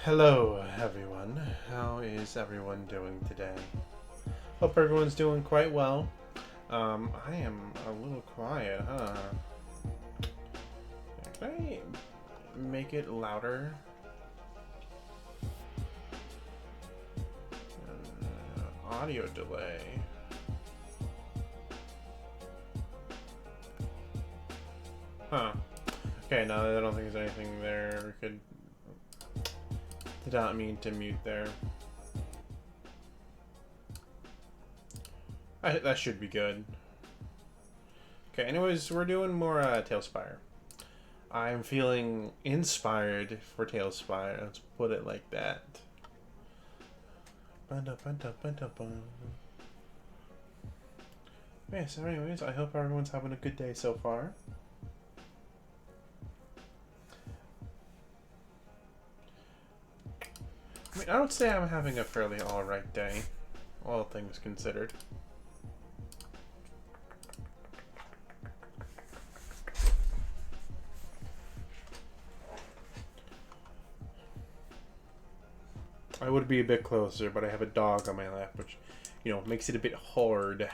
Hello, everyone. How is everyone doing today? Hope everyone's doing quite well. I am a little quiet, huh? Can I make it louder? Audio delay. Huh. Okay, no, I don't think there's anything there. We could... Did not mean to mute there. That should be good. Okay, anyways, we're doing more Tailspire. I'm feeling inspired for Tailspire. Let's put it like that. Okay, so anyways, I hope everyone's having a good day so far. I mean, I would say I'm having a fairly alright day, all things considered. I would be a bit closer, but I have a dog on my lap, which, you know, makes it a bit hard.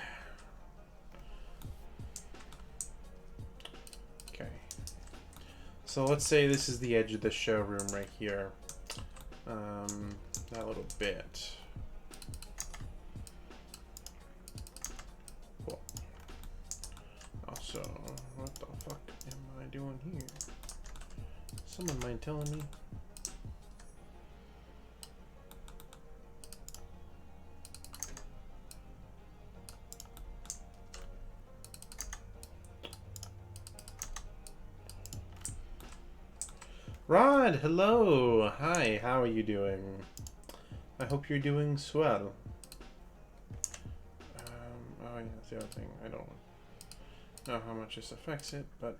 Okay. So let's say this is the edge of the showroom right here. That little bit. Cool. Also, what the fuck am I doing here? Someone mind telling me? Rod, hello! Hi, how are you doing? I hope you're doing swell. Oh yeah, that's the other thing. I don't know how much this affects it, but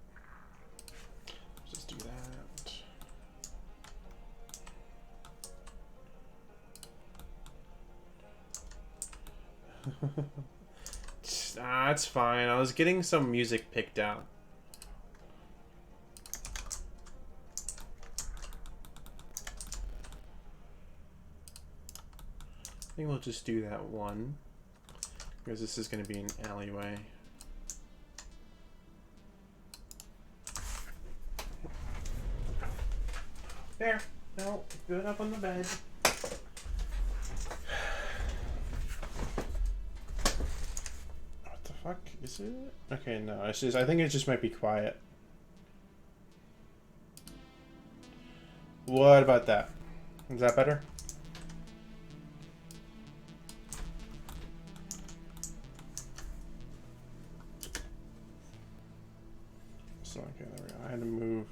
let's just do that. It's fine. I was getting some music picked out. I think we'll just do that one, because this is going to be an alleyway. There. No, good up on the bed. What the fuck is it? Okay, no, it's just, I think it just might be quiet. What about that? Is that better? So, okay, there we go. I had to move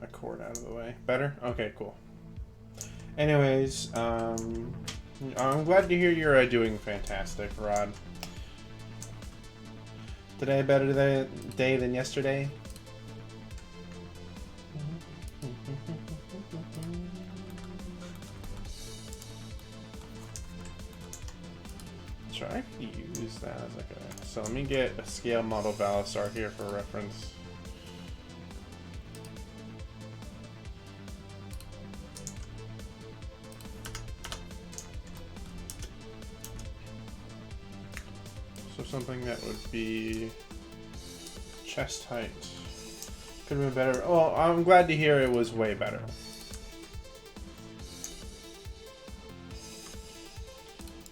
a cord out of the way. Better? Okay, cool. Anyways, I'm glad to hear you're doing fantastic, Rod. Today a better day than yesterday? Sure, I could use that as like a... So let me get a scale model Balasar here for reference. So something that would be chest height. Could have been better. Oh, I'm glad to hear it was way better.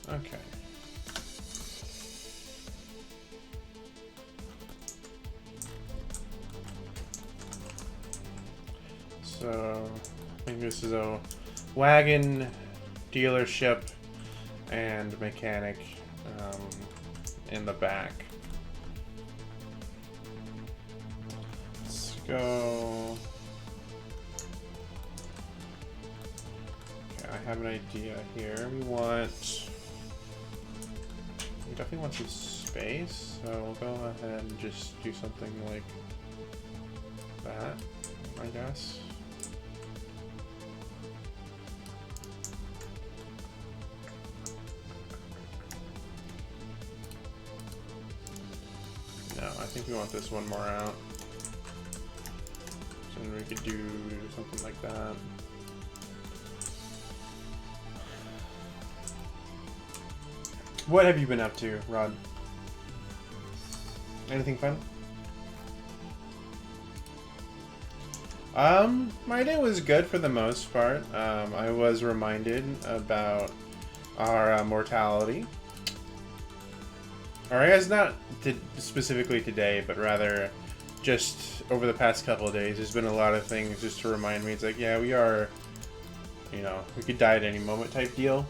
Okay. So, I think this is a wagon dealership and mechanic in the back. Let's go. Okay, I have an idea here. We definitely want some space, so we'll go ahead and just do something like that, I guess. No, I think we want this one more out. So we could do something like that. What have you been up to, Rod? Anything fun? My day was good for the most part. I was reminded about our mortality. Or I guess not specifically today, but rather just over the past couple of days. There's been a lot of things just to remind me. It's like, yeah, we are, you know, we could die at any moment type deal.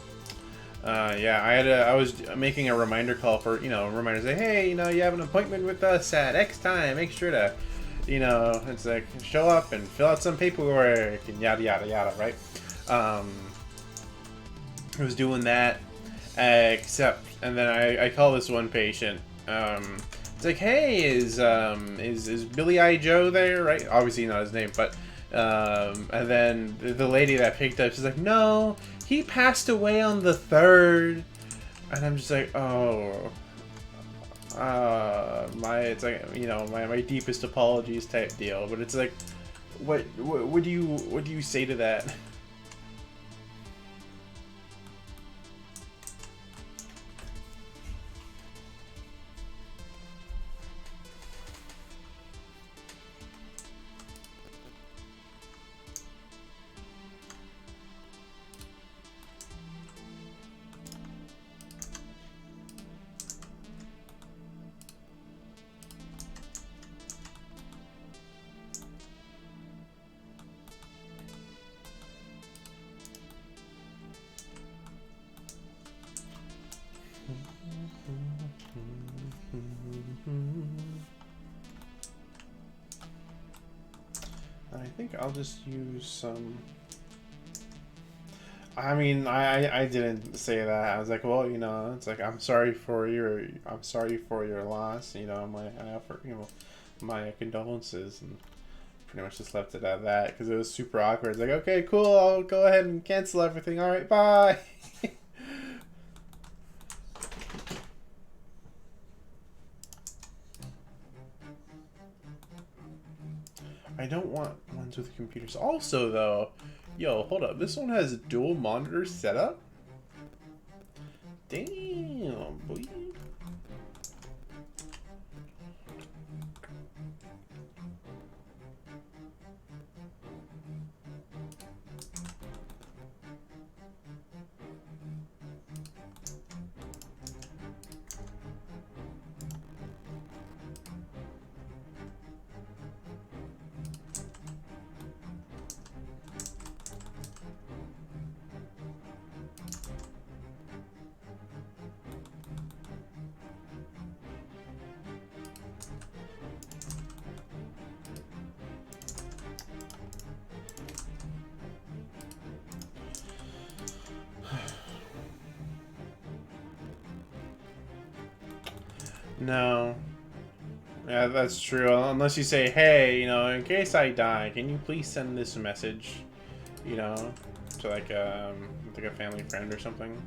Yeah, I was making a reminder call for, you know, reminder say, hey, you know, you have an appointment with us at X time. Make sure to, you know, it's like show up and fill out some paperwork and yada yada yada, right? I was doing that, except, and then I call this one patient. It's like, hey, is Billy I. Joe there? Right? Obviously not his name, but and then the lady that picked up, she's like, no, he passed away on the 3rd, and I'm just like, oh. It's like, you know, my deepest apologies type deal, but it's like, what do you say to that? I think I'll just use some. I mean, I didn't say that. I was like, well, you know, it's like I'm sorry for your loss. You know, I offer, you know, my condolences, and pretty much just left it at that because it was super awkward. It's like, okay, cool, I'll go ahead and cancel everything. All right, bye. I don't want ones with computers. Also, though, yo, hold up. This one has dual monitor setup? Damn, boy. No. Yeah, that's true. Unless you say, hey, you know, in case I die, can you please send this message, you know, to like a family friend or something?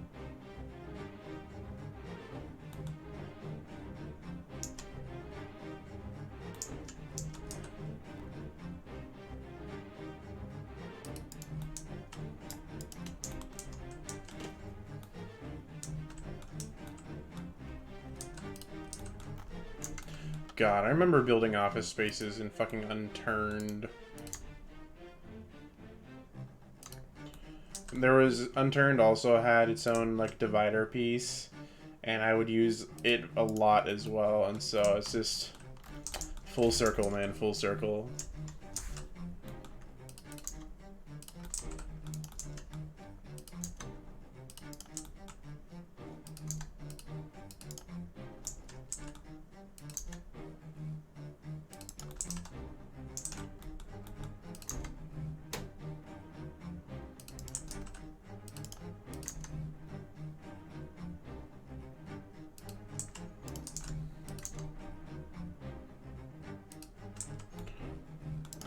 God, I remember building office spaces in fucking Unturned. There was Unturned also had its own like divider piece, and I would use it a lot as well, and so it's just full circle, man, full circle.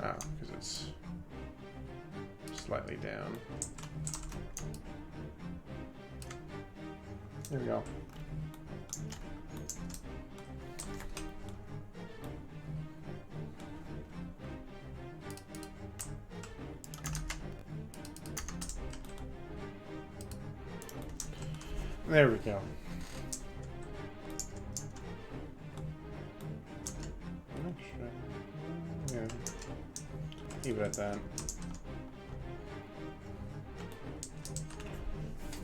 Oh, because it's slightly down. There we go. There we go. Leave it at that.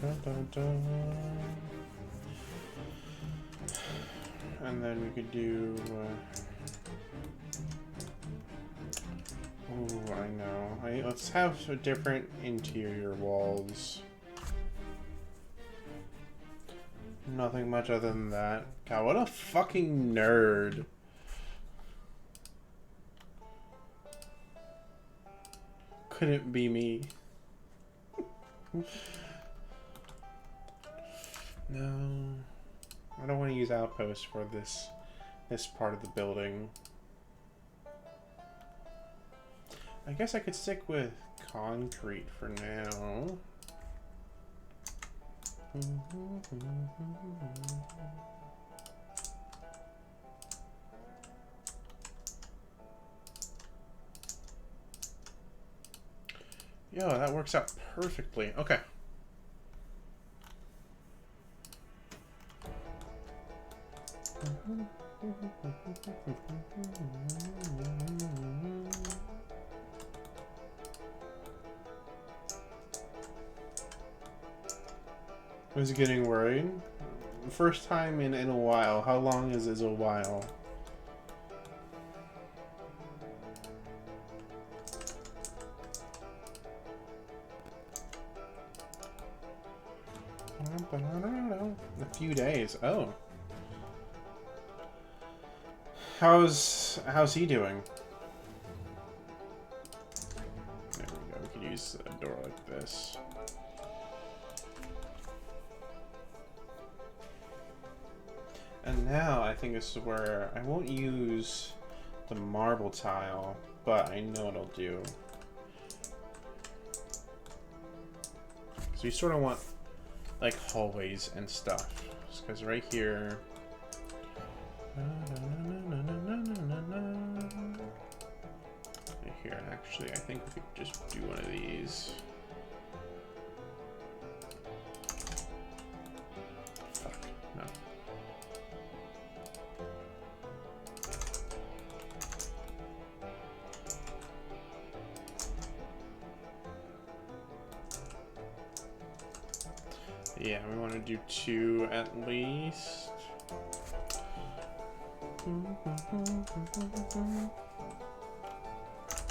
Dun, dun, dun. And then we could do... ooh, I know. Let's have a different interior walls. Nothing much other than that. God, what a fucking nerd. Couldn't be me. No. I don't want to use outposts for this part of the building. I guess I could stick with concrete for now. Yo, that works out perfectly. Okay. I was getting worried. First time in a while. How long is a while? A few days. Oh. How's he doing? There we go. We could use a door like this. And now I think this is where I won't use the marble tile, but I know what I'll do. So you sort of want like hallways and stuff, because right here. Here, actually, I think we could just do one of these. Fuck, no. Yeah, we want to do 2 at least.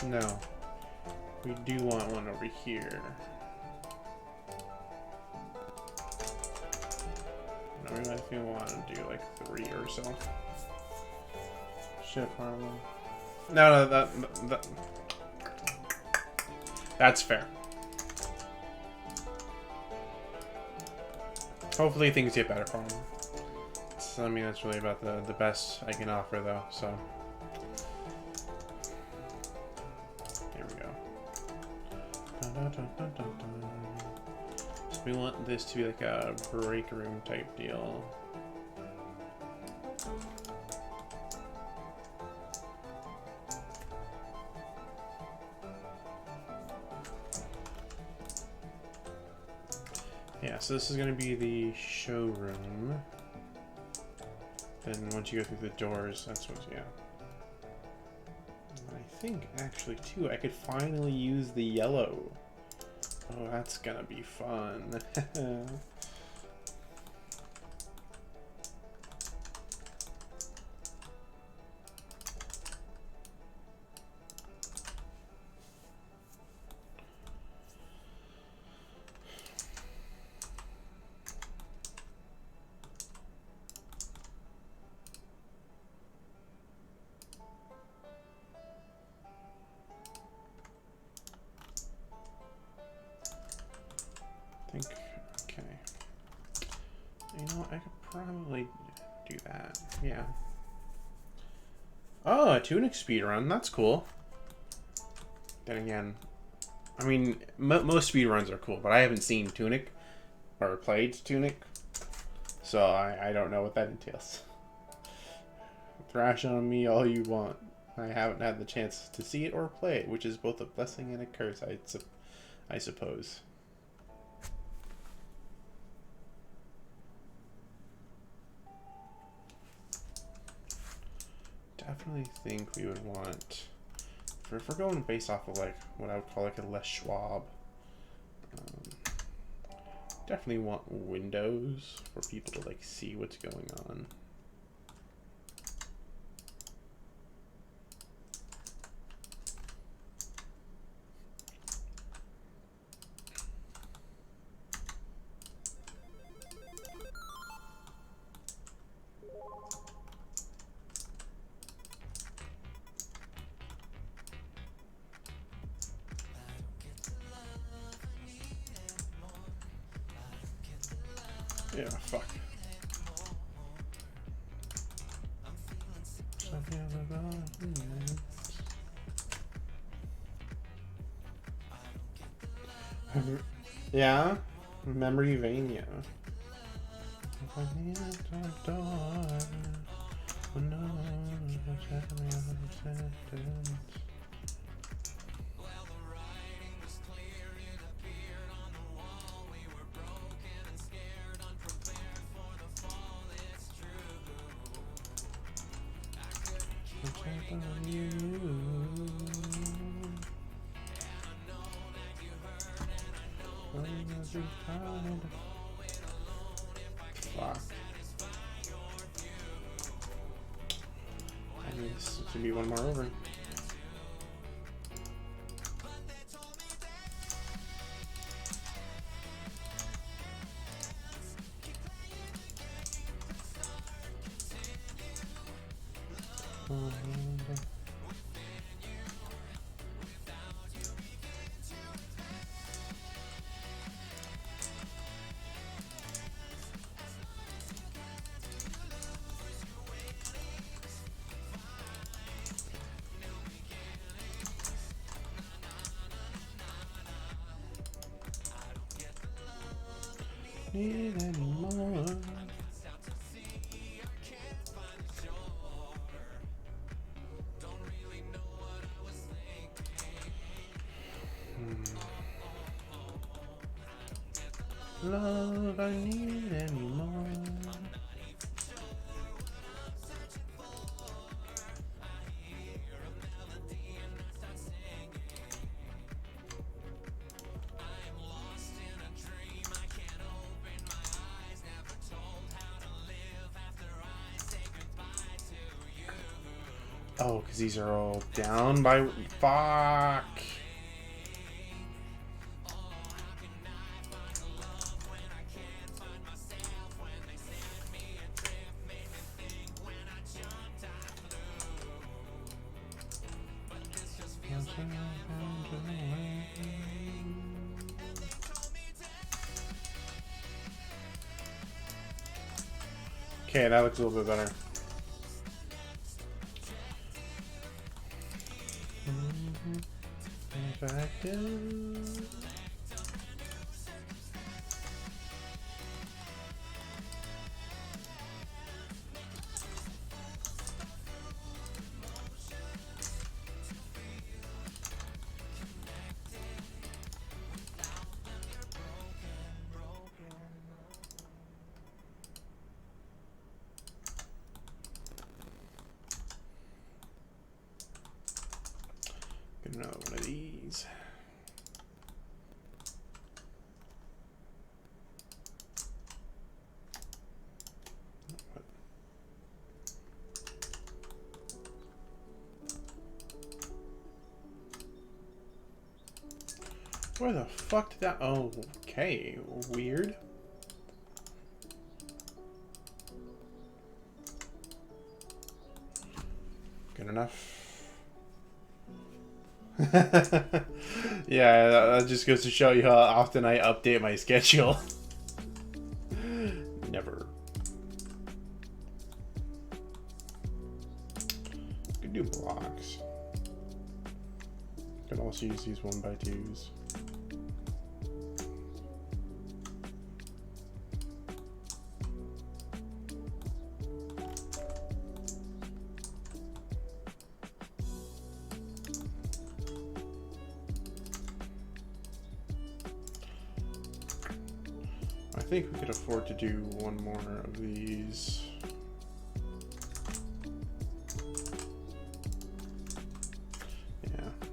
No. We do want one over here. No, we might want to do like 3 or so. Ship Harlem. No, that's fair. Hopefully things get better for him. So, I mean, that's really about the best I can offer, though, so. Here we go. Dun, dun, dun, dun, dun, dun. So we want this to be like a break room type deal. Yeah, so this is going to be the showroom. Then once you go through the doors, that's what, yeah. I think, actually, too, I could finally use the yellow. Oh, that's gonna be fun. Okay. You know what? I could probably do that. Yeah. Oh, a Tunic speedrun. That's cool. Then again, I mean, most speedruns are cool, but I haven't seen Tunic or played Tunic, so I don't know what that entails. Thrash on me all you want. I haven't had the chance to see it or play it, which is both a blessing and a curse, I suppose. Definitely think we would want if we're going based off of like what I would call like a Les Schwab, definitely want windows for people to like see what's going on. Yeah, fuck. Yeah, Memoryvania. Fuck. I need this to be one more over. Need any more? Love, I need any more? Oh, because these are all down by... Fuck! Okay, that looks a little bit better. Get another one of these. Where the fuck did that... Oh, okay. Weird. Good enough. Yeah, that just goes to show you how often I update my schedule. Never. Could do blocks. Could also use these 1x2s. I think we could afford to do one more of these. Yeah.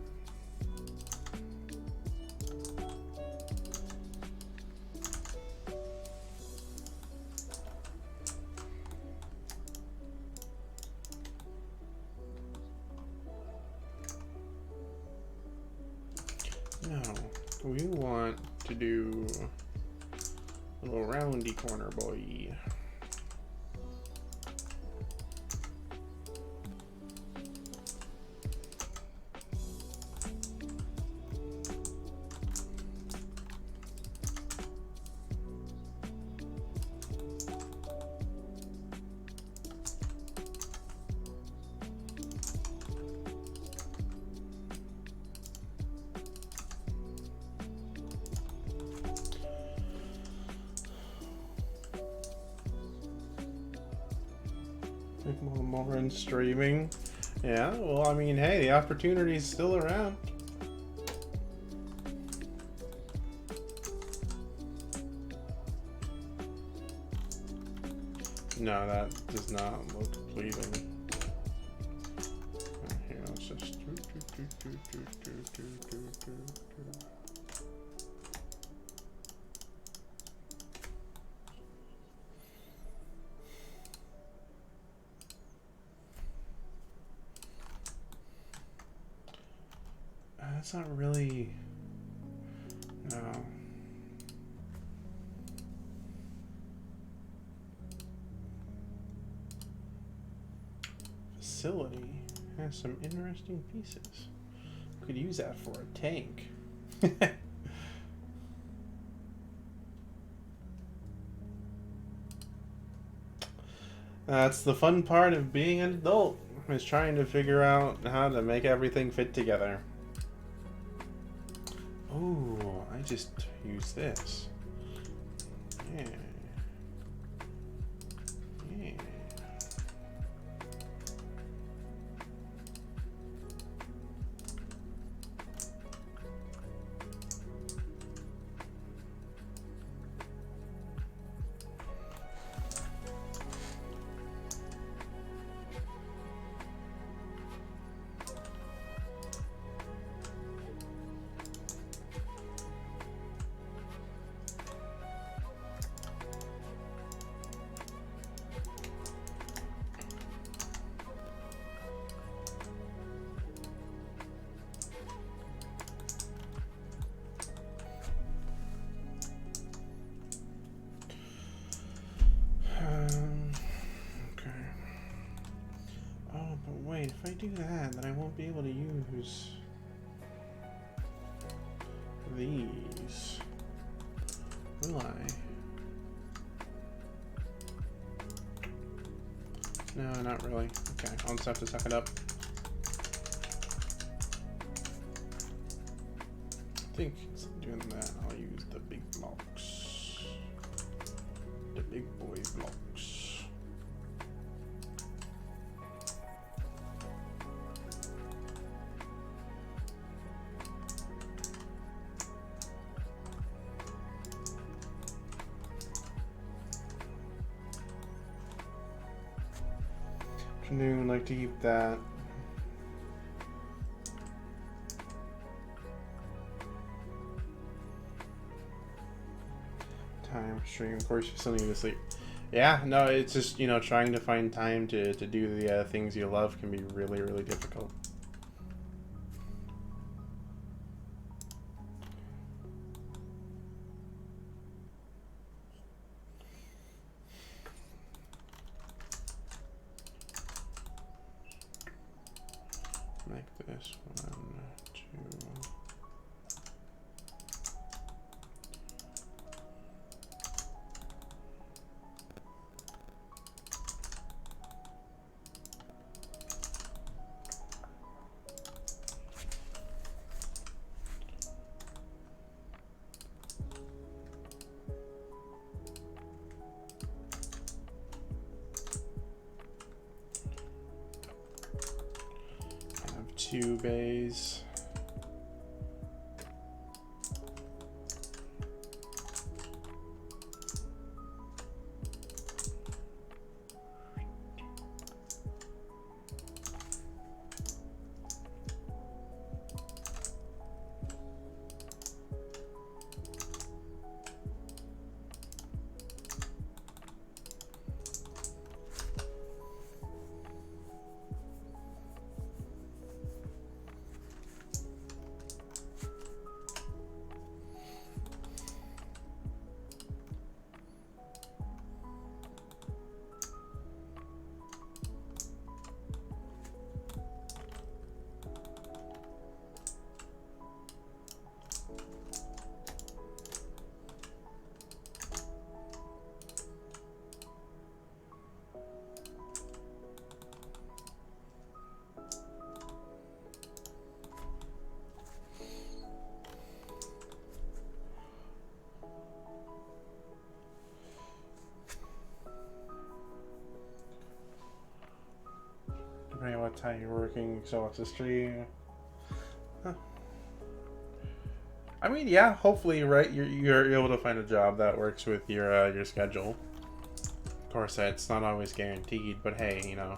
We want to do a little roundy corner, boy. More in streaming. Yeah, well, I mean, hey, the opportunity's still around. No, that does not look pleasing. Here, let's just that's not really. No. Facility has some interesting pieces. Could use that for a tank. That's the fun part of being an adult, is trying to figure out how to make everything fit together. Oh, I just use this. Yeah. Yeah. Wait, if I do that, then I won't be able to use these, will I? No, not really. Okay, I'll just have to suck it up. I think instead of doing that, I'll use the big blocks. The big boy blocks. I'd like to keep that. Time stream. Of course, you still need to sleep. Yeah, no, it's just, you know, trying to find time to do the things you love can be really, really difficult. Make this 1, 2. I have 2 bays. depending on what time you're working, so what's the stream? Huh. I mean, yeah, hopefully, right? You're able to find a job that works with your schedule. Of course, that's not always guaranteed, but hey, you know,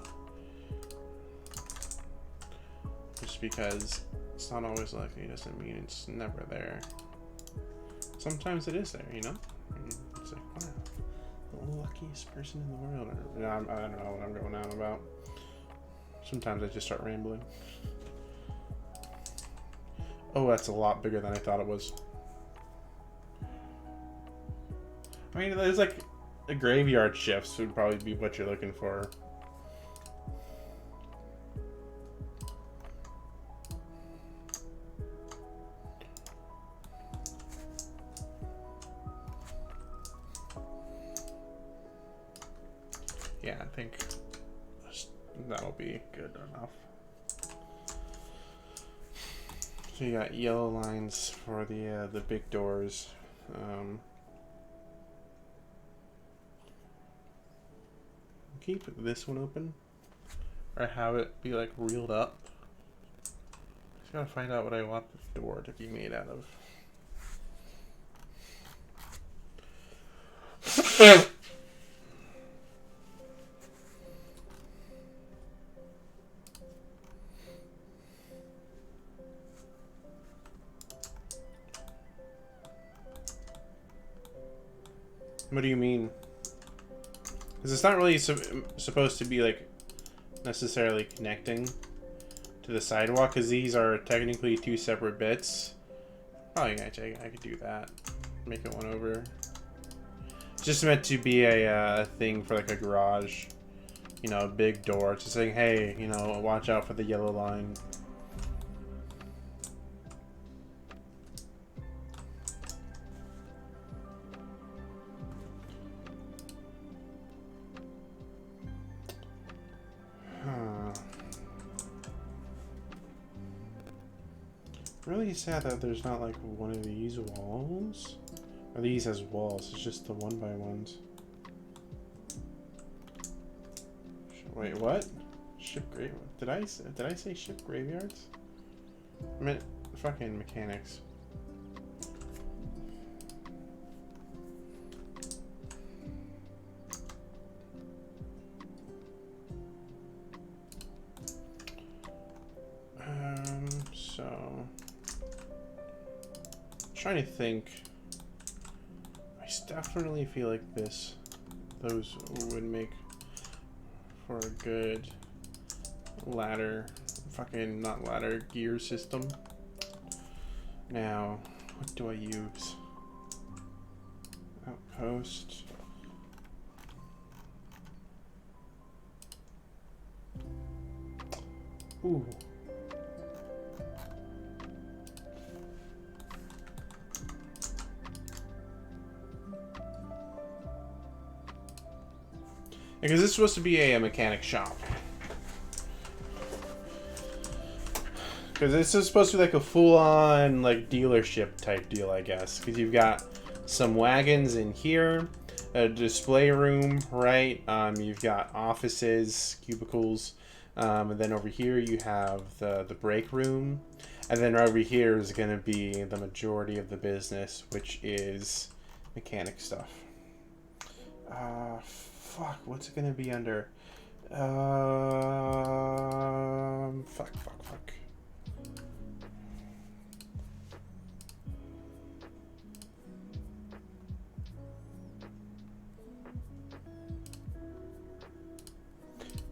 just because it's not always likely doesn't mean it's never there. Sometimes it is there, you know? And it's like, wow, the luckiest person in the world. Or, I don't know what I'm going on about. Sometimes I just start rambling. Oh, that's a lot bigger than I thought it was. I mean, there's like a graveyard shifts would probably be what you're looking for. Yeah, I think that'll be good enough. So you got yellow lines for the big doors. Keep this one open, or have it be like reeled up. Just gotta find out what I want the door to be made out of. What do you mean? Because it's not really supposed to be like necessarily connecting to the sidewalk, because these are technically two separate bits. Oh yeah, I could do that. Make it one over. It's just meant to be a thing for like a garage. You know, a big door. It's just saying, hey, you know, watch out for the yellow line. Really sad that there's not like one of these walls. Or these as walls, it's just the one by ones. Wait, what? Ship graveyard? Did I say ship graveyards? I meant fucking mechanics. So trying to think. I definitely feel like those would make for a good ladder, not ladder, gear system. Now, what do I use? Outpost. Ooh. Because this is supposed to be a mechanic shop. Because this is supposed to be like a full-on like dealership type deal, I guess. Because you've got some wagons in here, a display room, right? You've got offices, cubicles, and then over here you have the break room, and then over here is going to be the majority of the business, which is mechanic stuff. Fuck, what's it gonna be under? Fuck.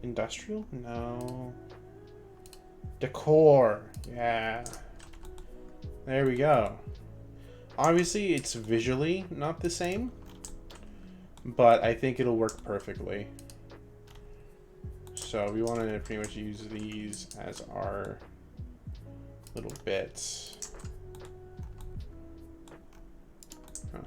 Industrial? No. Decor. Yeah. There we go. Obviously, it's visually not the same, but I think it'll work perfectly. So we want to pretty much use these as our little bits. Huh.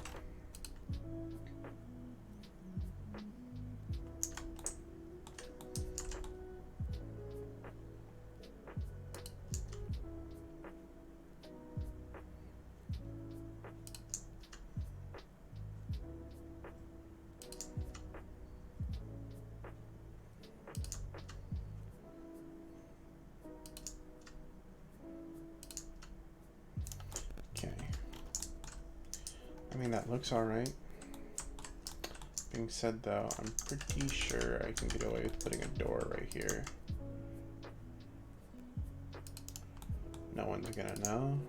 I mean, that looks alright. Being said though, I'm pretty sure I can get away with putting a door right here. No one's gonna know.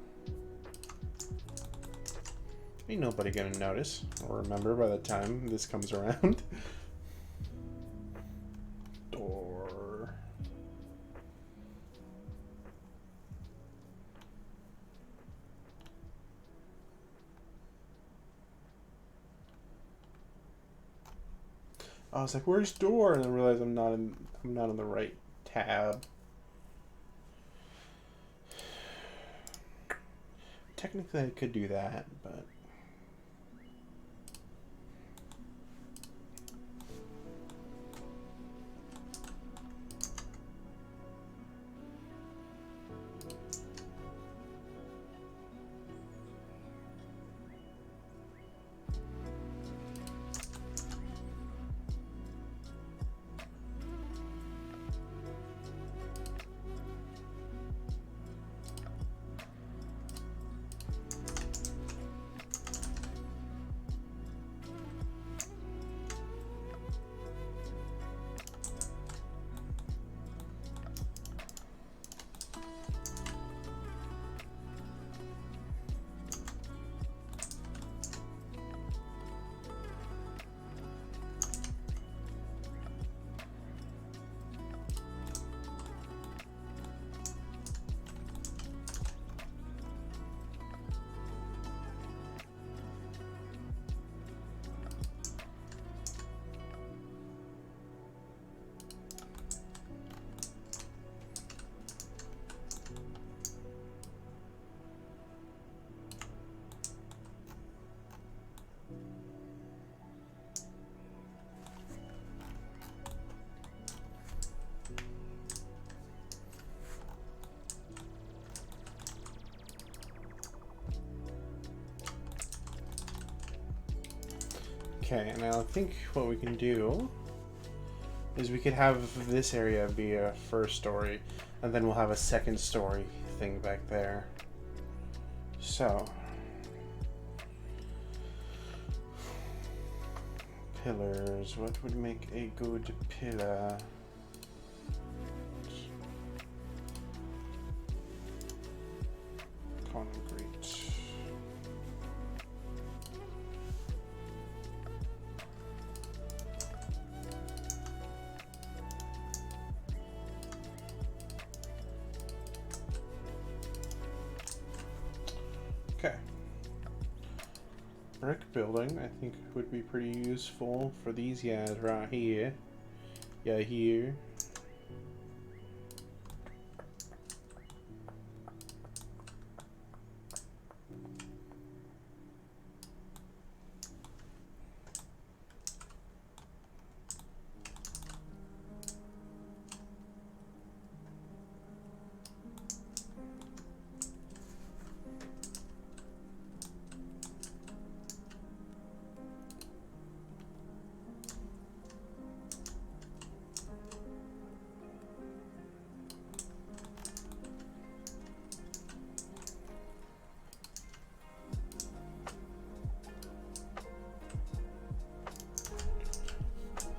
Ain't nobody gonna notice or remember by the time this comes around. Door. I was like, "Where's door?" And I realized I'm not on the right tab. Technically, I could do that, but okay. And I think what we can do is we could have this area be a first story, and then we'll have a second story thing back there. So, pillars. What would make a good pillar? Concrete. Okay. Brick building, I think, would be pretty useful for these guys right here. Yeah, here.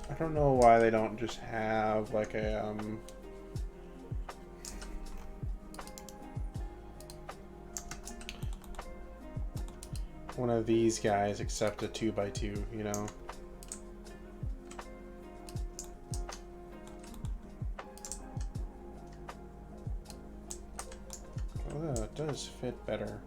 I don't know why they don't just have like a one of these guys except a 2x2, you know. Oh, it does fit better.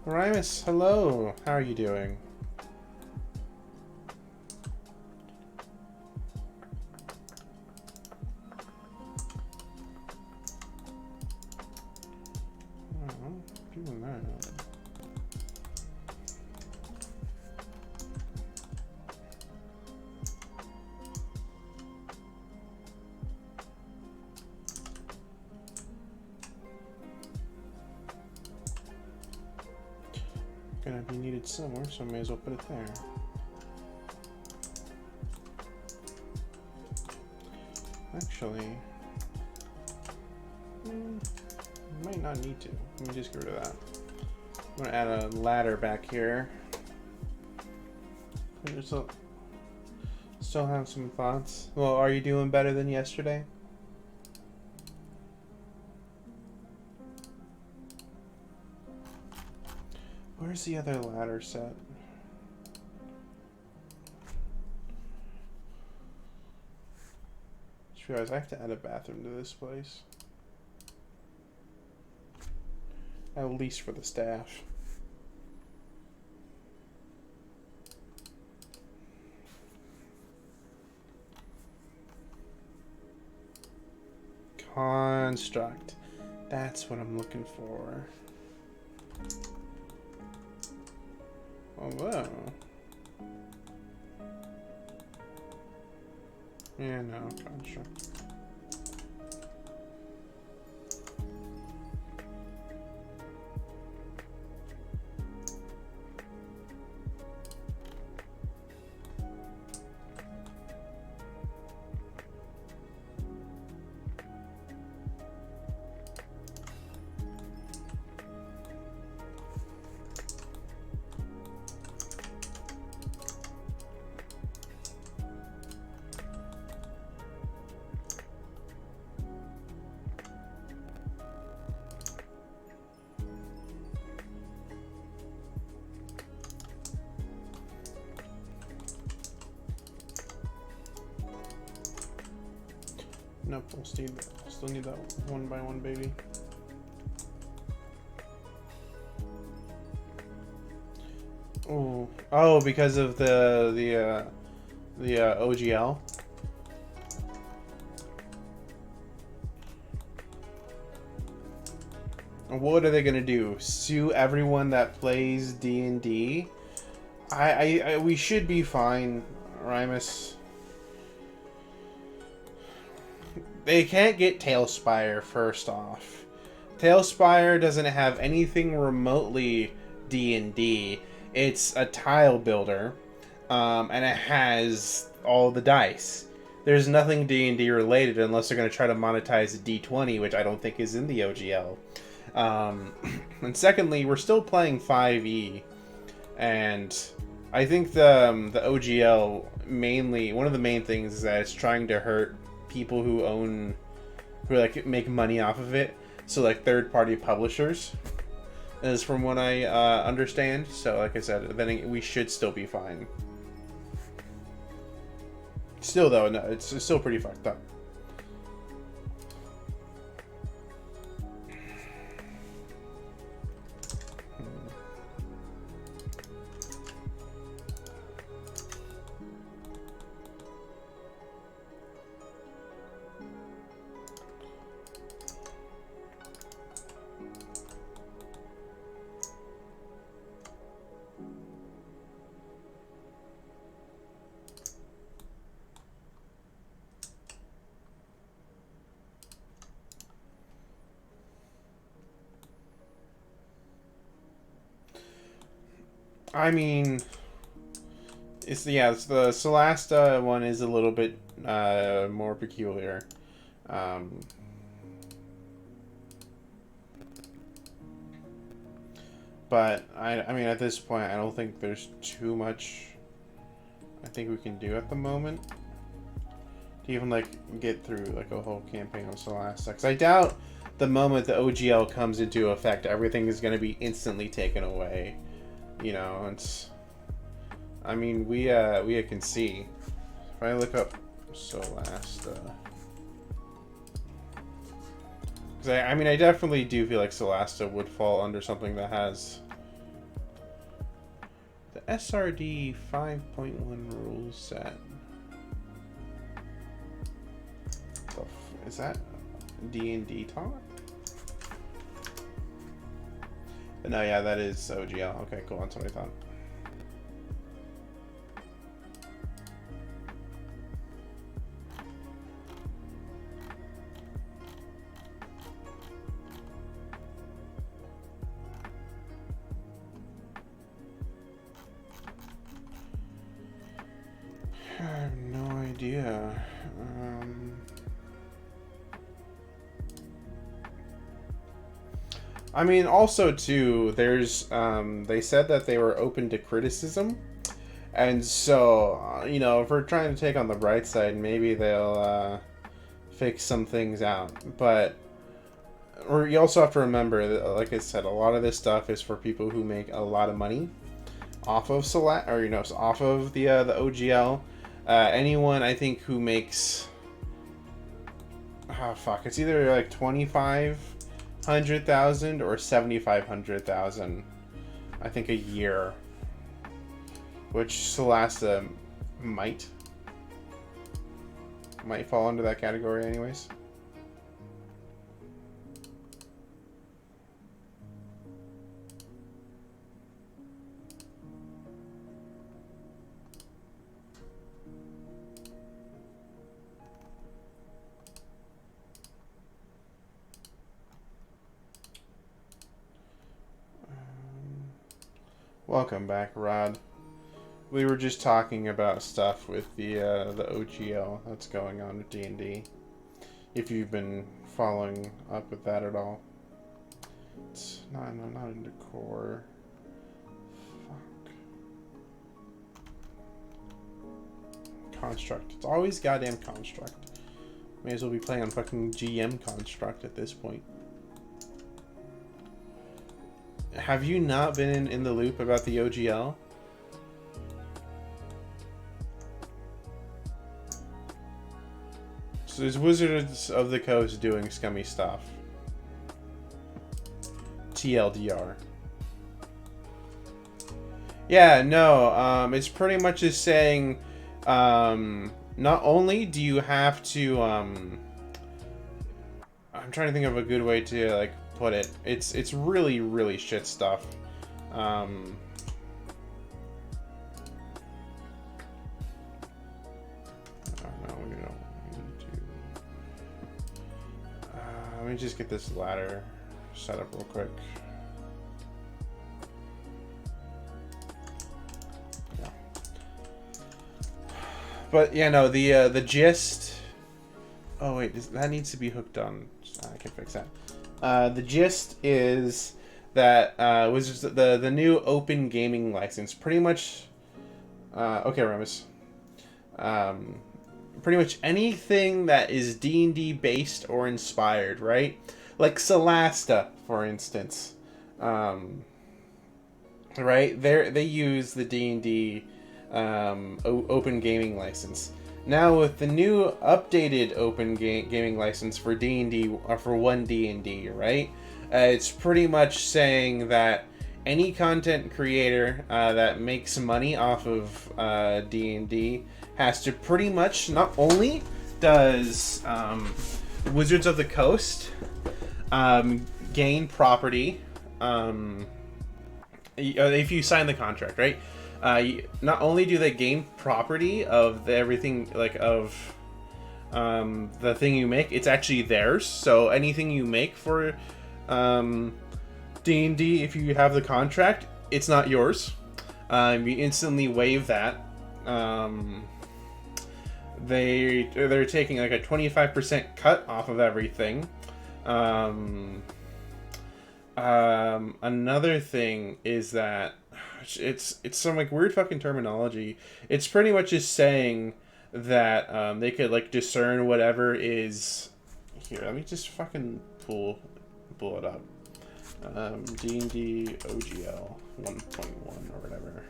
Rimus, hello. How are you doing? Oh, doing that. gonna be needed somewhere, so I may as well put it there. Actually, might not need to. Let me just get rid of that. I'm gonna add a ladder back here. Still have some thoughts. Well, are you doing better than yesterday? Where's the other ladder set? Just realized I have to add a bathroom to this place. At least for the staff. Construct. That's what I'm looking for. Although, yeah, no, construct. Nope, we'll still need that one by one, baby. Oh, because of the OGL. What are they gonna do? Sue everyone that plays D&D? We should be fine, Rymus. They can't get Tailspire, first off. Tailspire doesn't have anything remotely D&D. It's a tile builder, and it has all the dice. There's nothing D&D related unless they're going to try to monetize D20, which I don't think is in the OGL. And secondly, we're still playing 5e, and I think the OGL mainly, one of the main things is that it's trying to hurt people who like make money off of it, so like third-party publishers, is from what I understand. So like I said, then we should still be fine. Still though, no, it's still pretty fucked up. I mean, it's the Solasta one is a little bit more peculiar. But I mean, at this point, I don't think there's too much I think we can do at the moment to even like get through like a whole campaign of Solasta. Because I doubt the moment the OGL comes into effect, everything is going to be instantly taken away. You know, it's. I mean, we can see. If I look up Solasta, because I mean, I definitely do feel like Solasta would fall under something that has the SRD 5.1 rules set. Is that D&D talk? No, yeah, that is OGL. Okay, cool. That's what I thought. idea. I mean, also too, there's they said that they were open to criticism, and so you know, if we're trying to take on the bright side, maybe they'll fix some things out. But you also have to remember that, like I said, a lot of this stuff is for people who make a lot of money off of off of the OGL. Anyone I think who makes it's either like 25,000 or 7,500,000, I think, a year, which Solasta might fall under that category anyways. Welcome back, Rod. We were just talking about stuff with the OGL that's going on with D&D. If you've been following up with that at all. It's not into core. Fuck. Construct. It's always goddamn construct. May as well be playing on fucking GM construct at this point. Have you not been in the loop about the OGL? So there's Wizards of the Coast doing scummy stuff. TLDR. Yeah, no, it's pretty much just saying, not only do you have to, I'm trying to think of a good way to, like, put it. It's really, really shit stuff. No, we don't need to. Let me just get this ladder set up real quick. Yeah. But yeah, no, the gist. Oh wait, that needs to be hooked on. I can fix that. The gist is that was just the new open gaming license. Pretty much, okay, Remus. Pretty much anything that is D&D based or inspired, right? Like Solasta, for instance. Right? They use the D&D open gaming license. Now with the new updated open gaming license for D&D, or for 1D&D, right? It's pretty much saying that any content creator that makes money off of D&D has to pretty much, not only does Wizards of the Coast gain property if you sign the contract, right? Not only do they gain property of everything, like of the thing you make, it's actually theirs. So anything you make for D&D, if you have the contract, it's not yours. You instantly waive that. They're taking like a 25% cut off of everything. Another thing is that it's some like weird fucking terminology. It's pretty much just saying that they could like discern whatever is here. Let me just fucking pull it up. D&D OGL 1.1 or whatever.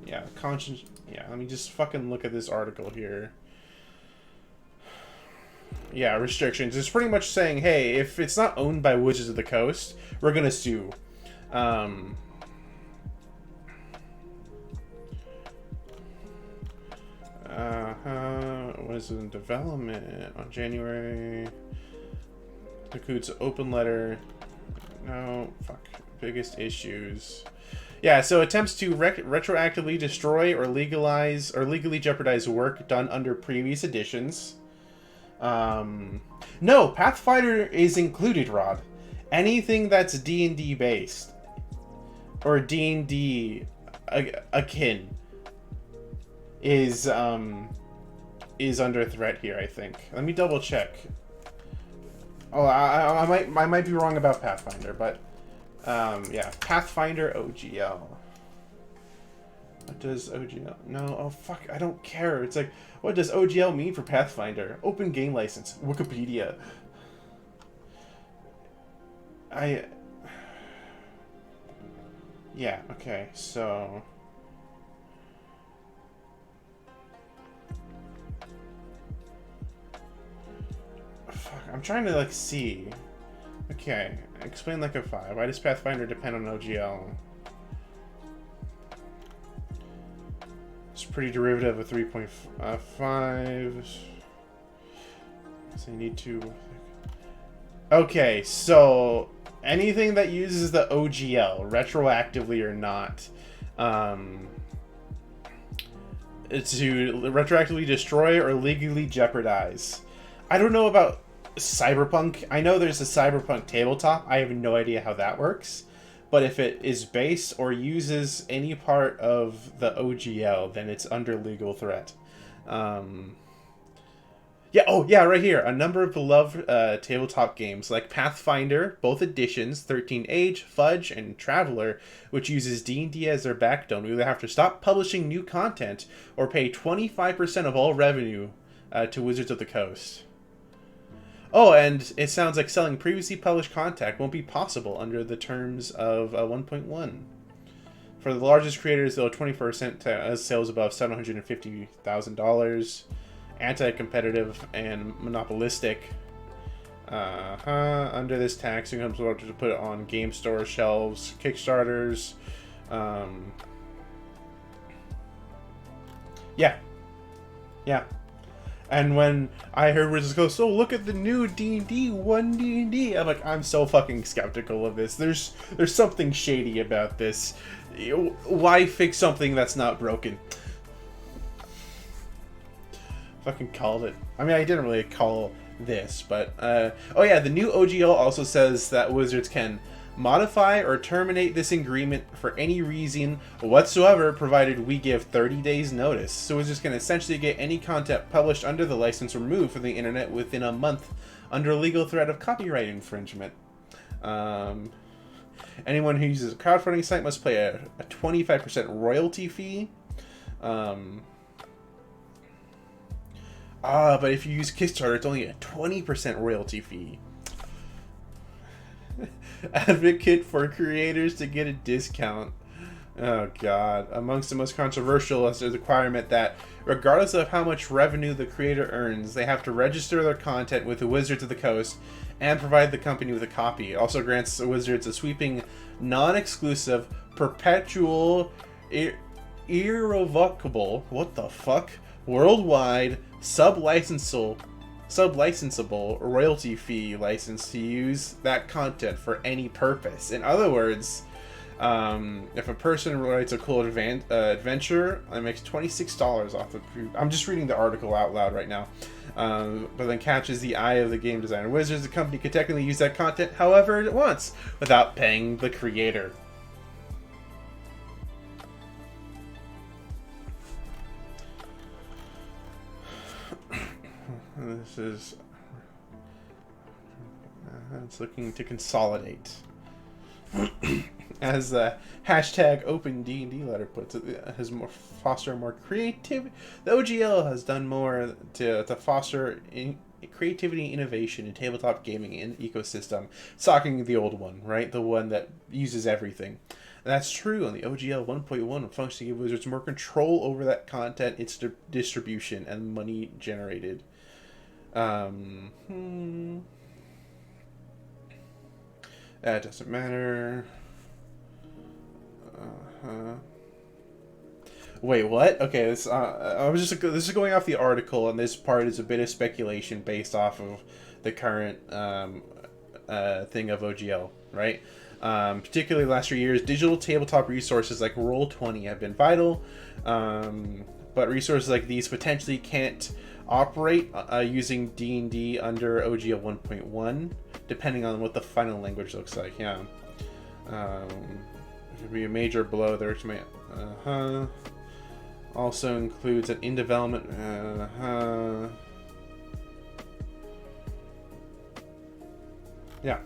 Yeah, conscience. Yeah, let me just fucking look at this article here. Yeah, restrictions. It's pretty much saying, hey, if it's not owned by Wizards of the Coast, we're gonna sue. Was in development on January. Includes open letter. No, fuck. Biggest issues. Yeah, so attempts to retroactively destroy or legally jeopardize work done under previous editions. No, Pathfinder is included, Rod. Anything that's D&D based or D&D akin is is under threat here, I think. Let me double check. Oh, I might be wrong about Pathfinder, but yeah, Pathfinder OGL. What does OGL? No, oh fuck, I don't care. It's like, what does OGL mean for Pathfinder? Open game license, Wikipedia. Yeah, okay, so fuck, I'm trying to like see. Okay, explain like a 5. Why does Pathfinder depend on OGL? It's pretty derivative of 3.5. So you need to. Okay, so anything that uses the OGL, retroactively or not, it's to retroactively destroy or legally jeopardize. I don't know about Cyberpunk. I know there's a Cyberpunk tabletop. I have no idea how that works. But if it is based or uses any part of the OGL, then it's under legal threat. Yeah, oh yeah, right here. A number of beloved tabletop games like Pathfinder, both editions, 13 Age, Fudge, and Traveler, which uses D&D as their backbone, will either have to stop publishing new content or pay 25% of all revenue to Wizards of the Coast. Oh, and it sounds like selling previously published content won't be possible under the terms of 1.1. For the largest creators, they'll 20% as sales above $750,000. Anti-competitive and monopolistic. Under this tax, it comes to put it on game store shelves, Kickstarters. Yeah. And when I heard Wizards go, so look at the new D&D, one D&D, I'm like, I'm so fucking skeptical of this. There's something shady about this. Why fix something that's not broken? Fucking called it. I mean, I didn't really call this, but oh yeah, the new OGL also says that Wizards can modify or terminate this agreement for any reason whatsoever, provided we give 30 days notice. So Wizards can essentially get any content published under the license removed from the internet within a month under legal threat of copyright infringement. Anyone who uses a crowdfunding site must pay a 25% royalty fee. But if you use Kickstarter, it's only a 20% royalty fee. Advocate for creators to get a discount. Oh god. Amongst the most controversial is the requirement that regardless of how much revenue the creator earns, they have to register their content with the Wizards of the Coast and provide the company with a copy. It also grants the Wizards a sweeping, non-exclusive, perpetual, irrevocable, what the fuck, worldwide, sub-licensable royalty fee license to use that content for any purpose. In other words, if a person writes a cool adventure and makes $26 off the... I'm just reading the article out loud right now. But then catches the eye of the game designer Wizards, the company could technically use that content however it wants without paying the creator. This is... it's looking to consolidate. As the hashtag Open D&D letter puts it, has foster more creativity. The OGL has done more to foster creativity and innovation in tabletop gaming and ecosystem, socking the old one, right? The one that uses everything. And that's true, and the OGL 1.1 functions to give Wizards more control over that content, its distribution, and money generated. That doesn't matter. Wait, what? Okay, this this is going off the article, and this part is a bit of speculation based off of the current thing of OGL, right? Particularly the last 3 years, digital tabletop resources like Roll20 have been vital, but resources like these potentially can't operate using D&D under OGL 1.1, depending on what the final language looks like. Yeah, it would be a major blow there to me. Also includes an in development. Yeah.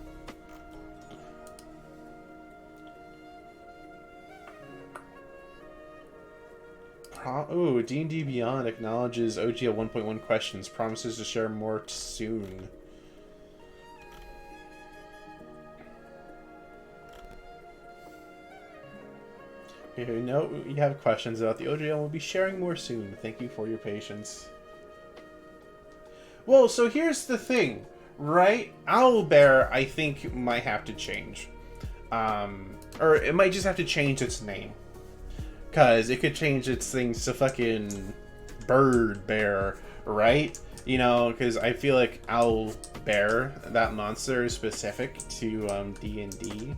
Ooh, D&D Beyond acknowledges OGL 1.1 questions, promises to share more soon. You know, you have questions about the OGL, we'll be sharing more soon. Thank you for your patience. Well, so here's the thing, right? Owlbear, I think, might have to change. Or it might just have to change its name. Because it could change its things to fucking Bird Bear, right? You know, because I feel like Owl Bear, that monster, is specific to D&D.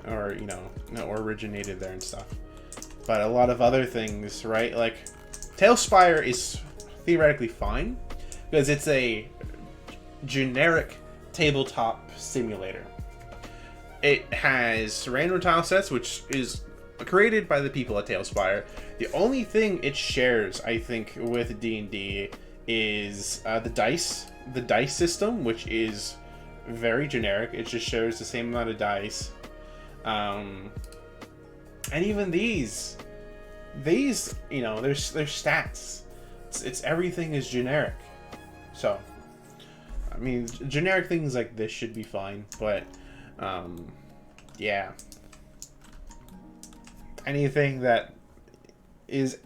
Or, you know, or originated there and stuff. But a lot of other things, right? Like, Tailspire is theoretically fine. Because it's a generic tabletop simulator. It has random tile sets, which is created by the people at Tailspire. The only thing it shares, I think, with D&D is the dice system, which is very generic. It just shares the same amount of dice. And even these, you know, there's stats. It's everything is generic. So, I mean, generic things like this should be fine, but, yeah. Anything that is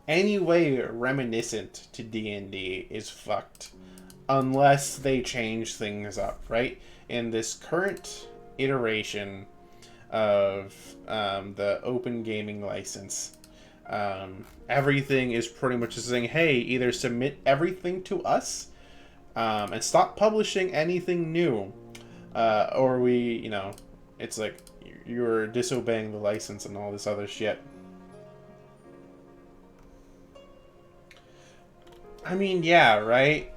any way reminiscent to D&D is fucked. Unless they change things up, right? In this current iteration of the open gaming license, everything is pretty much just saying, hey, either submit everything to us and stop publishing anything new, or we, you know, it's like you're disobeying the license and all this other shit. I mean, yeah, right?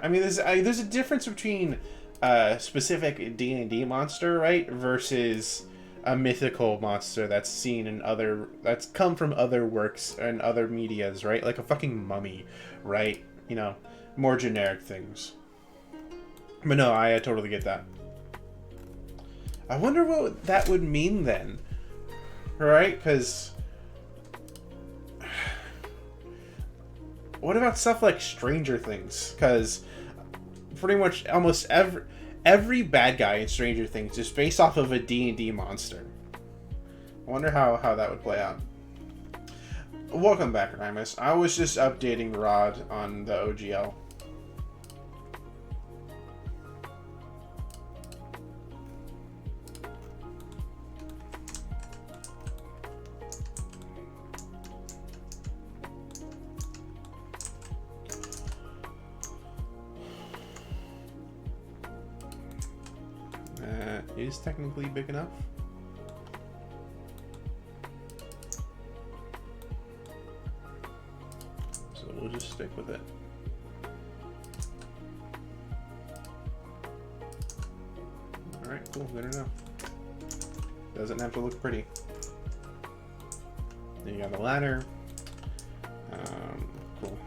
I mean, there's a difference between a specific D&D monster, right, versus a mythical monster that's seen in that's come from other works and other medias, right? Like a fucking mummy, right? You know, more generic things. But no, I totally get that. I wonder what that would mean then, right? Because what about stuff like Stranger Things? Because pretty much almost every bad guy in Stranger Things is based off of a D&D monster. I wonder how that would play out. Welcome back, Rimus. I was just updating Rod on the OGL. Is technically big enough. So we'll just stick with it. Alright, cool, good enough. Doesn't have to look pretty. Then you got a ladder. Cool.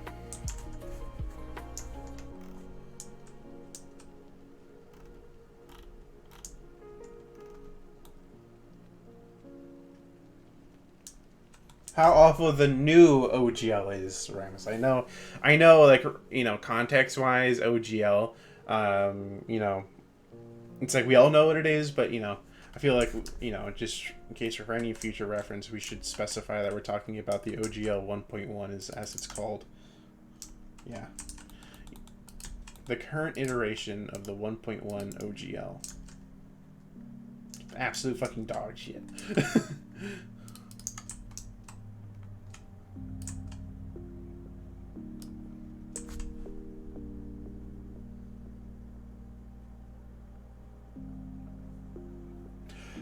How awful the new OGL is, Ramus. I know, like, you know, context-wise, OGL, you know, it's like we all know what it is, but, you know, I feel like, you know, just in case for any future reference, we should specify that we're talking about the OGL 1.1 as it's called. Yeah. The current iteration of the 1.1 OGL. Absolute fucking dog shit.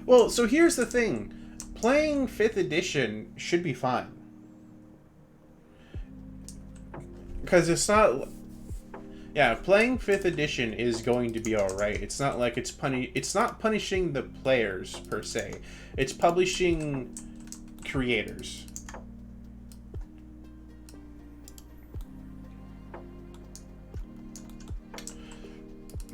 Well, so here's the thing. Playing 5th edition should be fine. Because it's not... Yeah, playing 5th edition is going to be alright. It's not like it's not punishing the players, per se. It's publishing creators.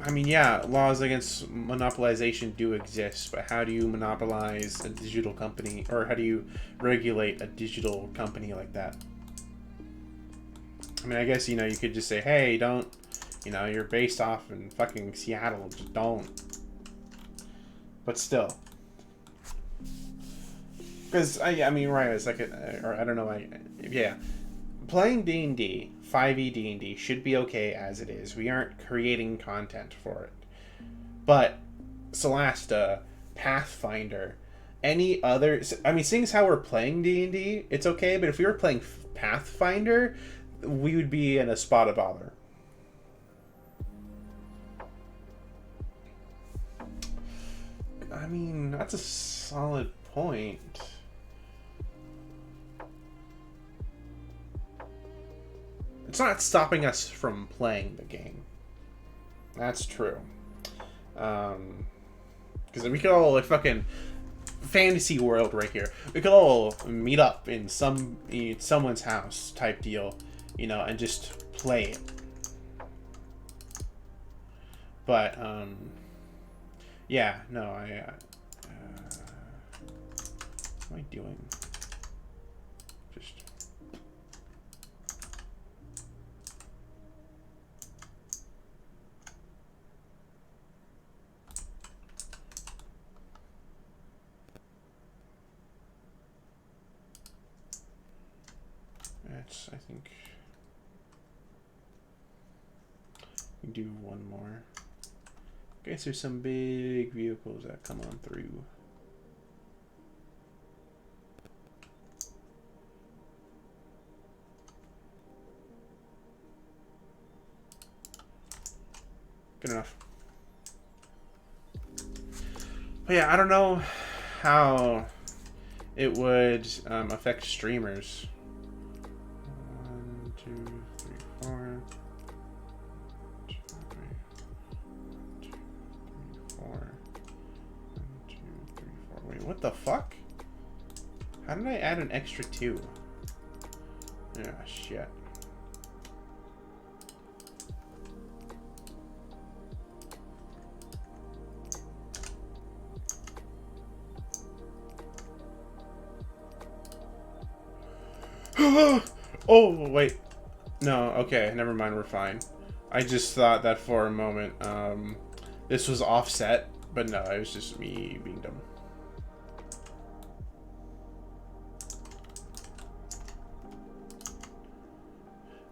I mean, yeah, laws against monopolization do exist, but how do you monopolize a digital company, or how do you regulate a digital company like that? I mean, I guess, you know, you could just say, hey, don't, you know, you're based off in fucking Seattle, just don't. But still. Because, I mean, right, it's like, or I don't know, yeah. Playing D&D, 5e D&D, should be okay as it is. We aren't creating content for it. But Solasta, Pathfinder, any other... I mean, seeing as how we're playing D&D, it's okay, but if we were playing Pathfinder, we would be in a spot of bother. I mean, that's a solid point. It's not stopping us from playing the game. That's true. Because we could all, like, fucking fantasy world right here. We could all meet up in someone's house type deal, you know, and just play it. But, yeah, no, what am I doing? Just... That's, I think... We do one more. I guess there's some big vehicles that come on through. Good enough. But yeah, I don't know how it would affect streamers. 1, 2, 3, 4. 1, 2, 3, 4. 1, 2, 3, 4. Wait, what the fuck? How did I add an extra 2? Yeah, shit. Oh, wait. No, okay, never mind, we're fine. I just thought that for a moment, this was offset, but no, it was just me being dumb.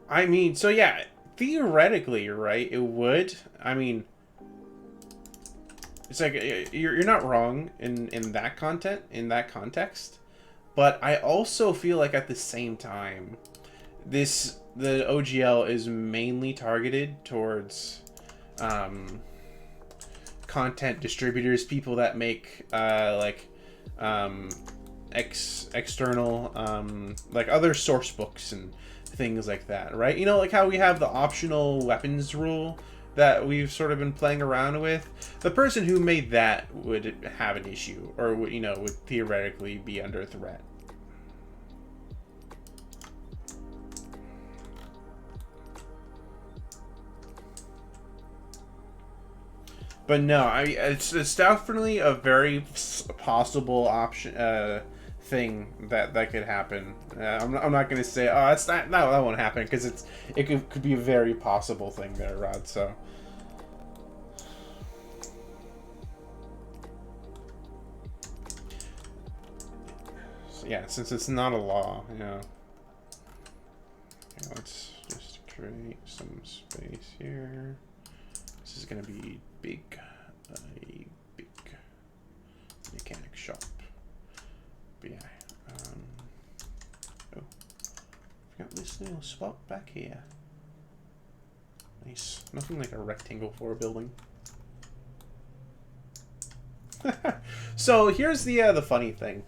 I mean, so yeah, theoretically, right, it would. I mean, it's like, you're not wrong in that context, but I also feel like at the same time, the OGL is mainly targeted towards content distributors, people that make external like other source books and things like that, right? You know, like how we have the optional weapons rule that we've sort of been playing around with. The person who made that would have an issue, or would, you know, would theoretically be under threat. But no, it's definitely a very possible option, thing that could happen. I'm not gonna say, oh, it's not, no, that won't happen, because it could be a very possible thing there, Rod. So yeah, since it's not a law, yeah. Okay, let's just create some space here. This is gonna be a big mechanic shop. But yeah, oh, I've got this little spot back here. Nice. Nothing like a rectangle for a building. So here's the funny thing.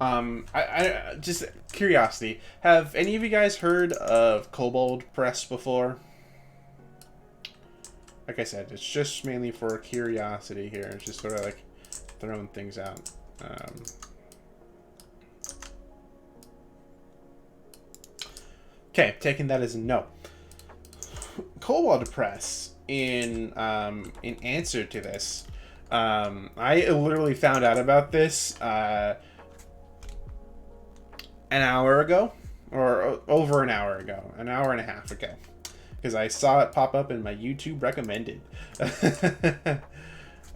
I just curiosity. Have any of you guys heard of Kobold Press before? Like I said, it's just mainly for curiosity here. It's just sort of like throwing things out. Okay, taking that as a no. Kobold Press in answer to this. I literally found out about this an hour ago, or over an hour ago, an hour and a half ago, because I saw it pop up in my YouTube recommended.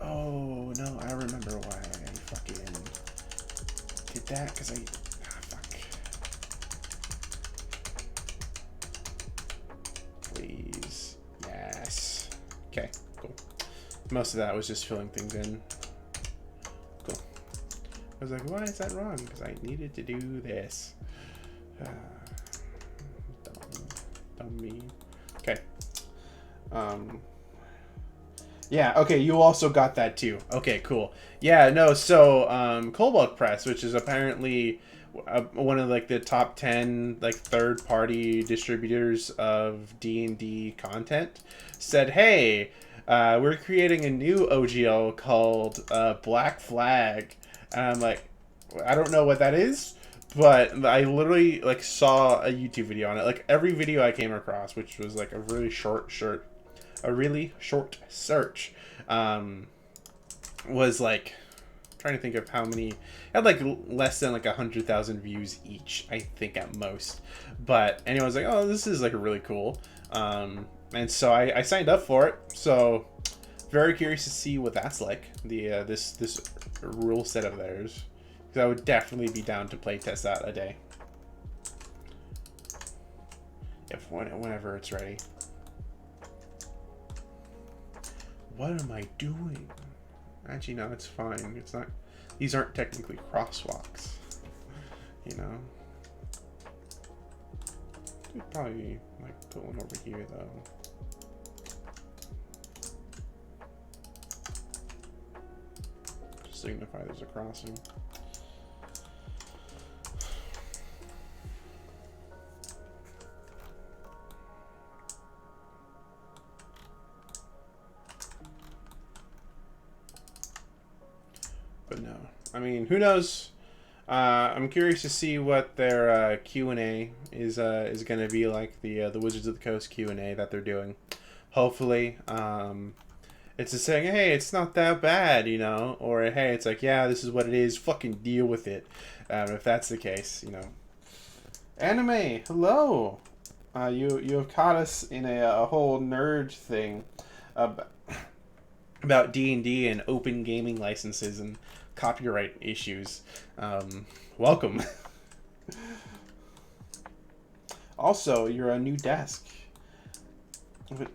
Oh no, I remember why I fucking did that, because fuck. Please. Yes. Okay, cool. Most of that was just filling things in. Cool. I was like, why is that wrong? Because I needed to do this. Dumb me. Okay. Yeah, okay, you also got that too. Okay, cool. Yeah, no, so Cobalt Press, which is apparently one of like the top 10 like third-party distributors of D&D content, said, hey, we're creating a new OGL called Black Flag. And I'm like, I don't know what that is, but I literally like saw a YouTube video on it. Like every video I came across, which was like a really short search, was like, trying to think of how many, had like less than like 100,000 views each, I think at most. But anyway, I was like, oh, this is like really cool. And so I signed up for it. So very curious to see what that's like, the this rule set of theirs, because I would definitely be down to play test that a day, whenever it's ready. What am I doing? Actually, no, it's fine. It's not. These aren't technically crosswalks, you know. Could probably like put one over here though. Just signify there's a crossing. But no, I mean, who knows? I'm curious to see what their Q&A is going to be like, the Wizards of the Coast Q&A that they're doing. Hopefully, it's just saying, hey, it's not that bad, you know, or hey, it's like, yeah, this is what it is. Fucking deal with it. If that's the case, you know. Anime, hello. You have caught us in a whole nerd thing about D&D and open gaming licenses and copyright issues. Welcome. Also, your new desk.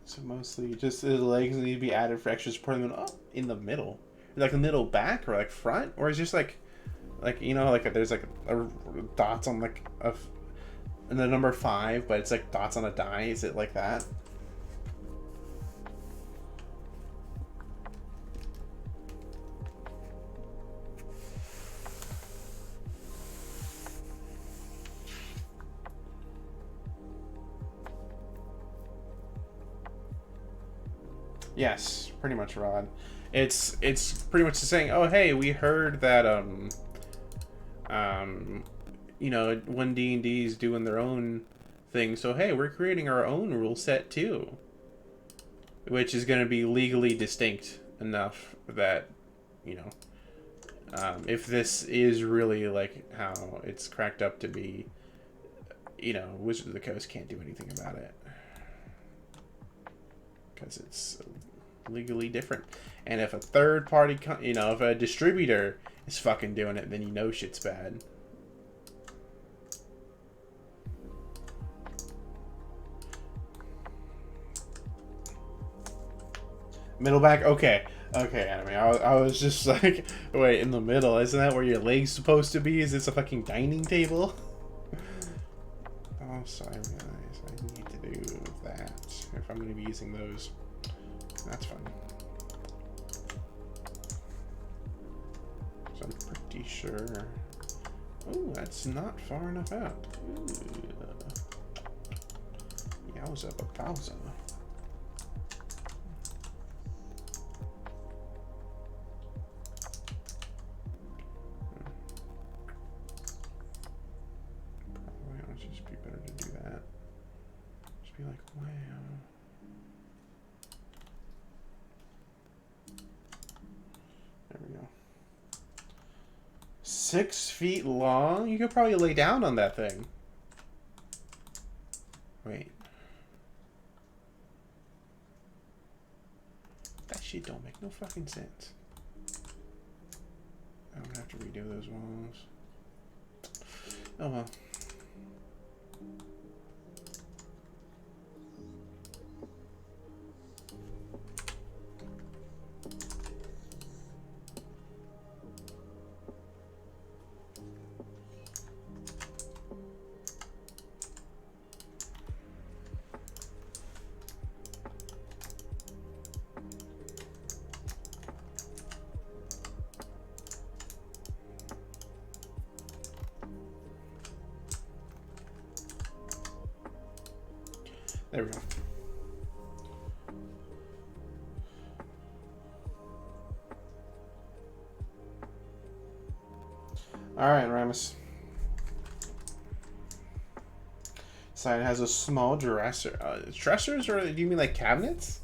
So mostly just the legs need to be added for extra support. Up in the middle, like the middle back or like front, or is just like you know, like there's like a dots on like and the number 5, but it's like dots on a die. Is it like that? Yes, pretty much, Rod. It's pretty much saying, oh hey, we heard that you know, when D&D is doing their own thing, so hey, we're creating our own rule set too, which is going to be legally distinct enough that, you know, if this is really like how it's cracked up to be, you know, Wizards of the Coast can't do anything about it because it's legally different. And if a third party, you know, if a distributor is fucking doing it, then you know shit's bad. Middle back? Okay. Okay, Anime. I was just like, wait, in the middle? Isn't that where your leg's supposed to be? Is this a fucking dining table? Also, I realize I need to do that if I'm going to be using those. That's fun. So I'm pretty sure... Oh, that's not far enough out. Ooh. Yowza, babowza. Be like, wow. 6 feet long? You could probably lay down on that thing. Wait. That shit don't make no fucking sense. I'm gonna have to redo those walls. Oh well. There we go. All right, Ramus. Side has a small dresser. Dressers, or do you mean like cabinets?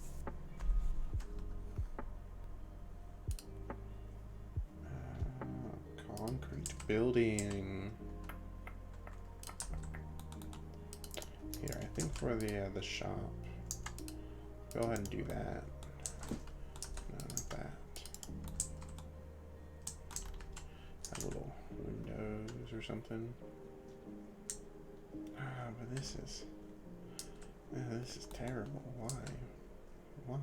Concrete building. Here, I think for the shop. Go ahead and do that. No, not that. Have little windows or something. Ah, but this is terrible. Why? Why?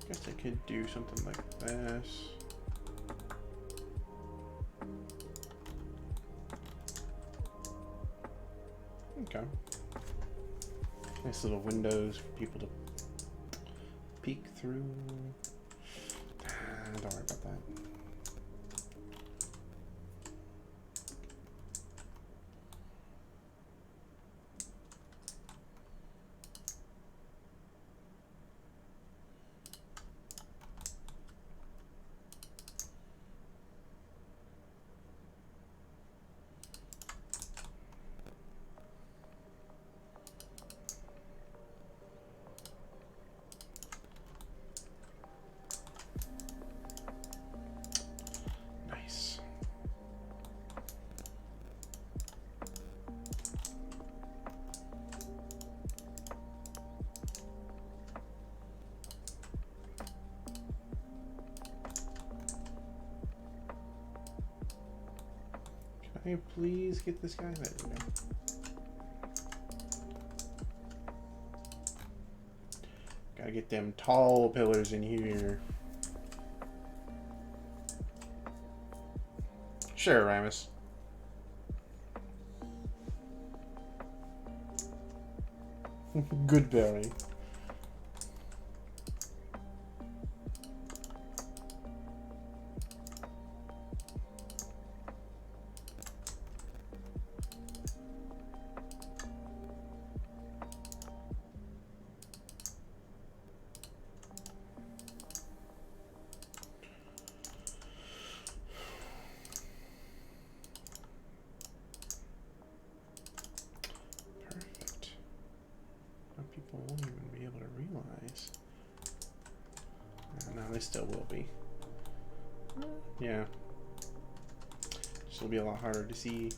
Guess I could do something like this. Okay. Nice little windows for people to peek through. Don't worry about that. Can I please get this guy? There we go. Gotta get them tall pillars in here. Sure, Ramus. Good berry. People won't even be able to realize. No, they still will be. Yeah. This will be a lot harder to see.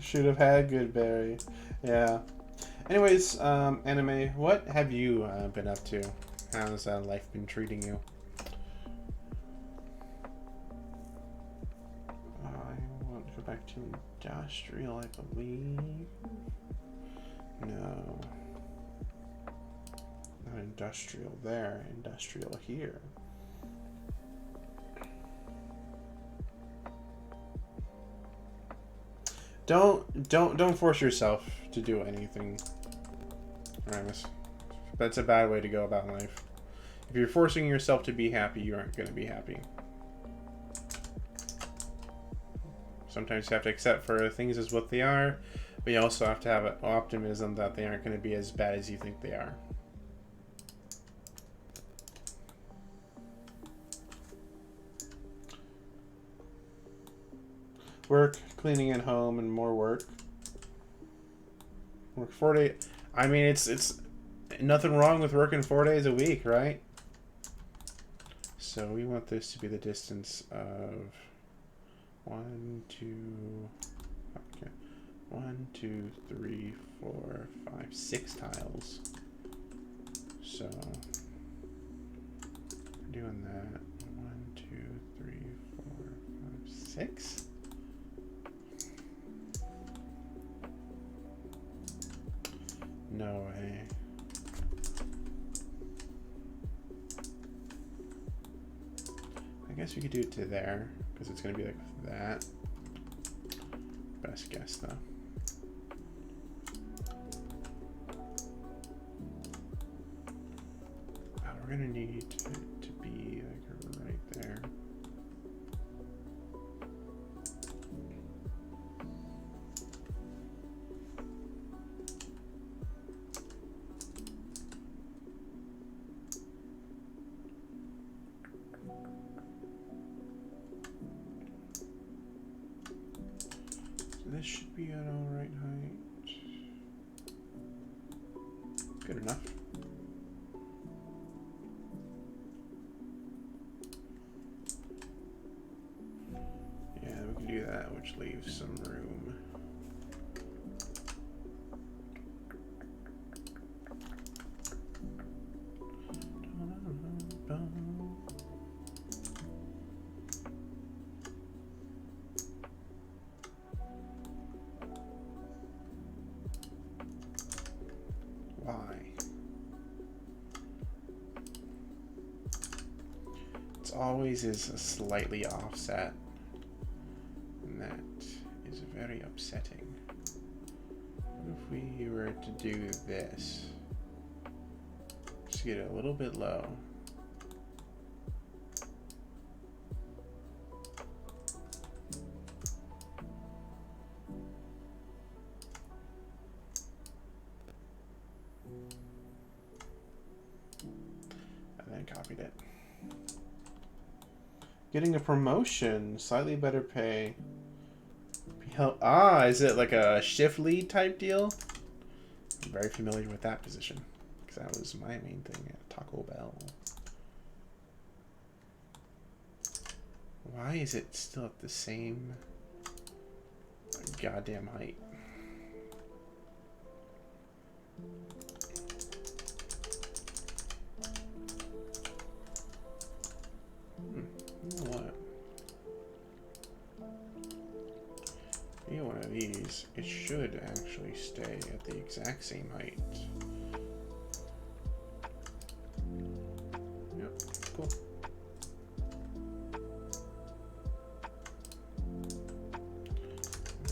Should have had good berry. Yeah. Anyways, anime, what have you been up to? How's life been treating you? I want to go back to industrial, I believe. No. Not industrial there, industrial here. Don't force yourself to do anything, Ramus. That's a bad way to go about life. If you're forcing yourself to be happy, you aren't going to be happy. Sometimes you have to accept for things as what they are, but you also have to have an optimism that they aren't going to be as bad as you think they are. Work, cleaning at home, and more work. Work 4 days. I mean, it's nothing wrong with working 4 days a week, right? So we want this to be the distance of 1, 2, okay, 1, 2, 3, 4, 5, 6 tiles. So we're doing that. 1, 2, 3, 4, 5, 6. No way. I guess we could do it to there, because it's going to be like that. Best guess, though. Oh, we're going to need it to be like right there. This should be an alright height. Good enough. Yeah, we can do that, which leaves some room. Always is a slightly offset, and that is very upsetting. What if we were to do this? Just get it a little bit low. And then copied it. Getting a promotion, slightly better pay. Ah, is it like a shift lead type deal? I'm very familiar with that position, because that was my main thing at Taco Bell. Why is it still at the same goddamn height? You know what? Either one of these, it should actually stay at the exact same height. Yep, cool.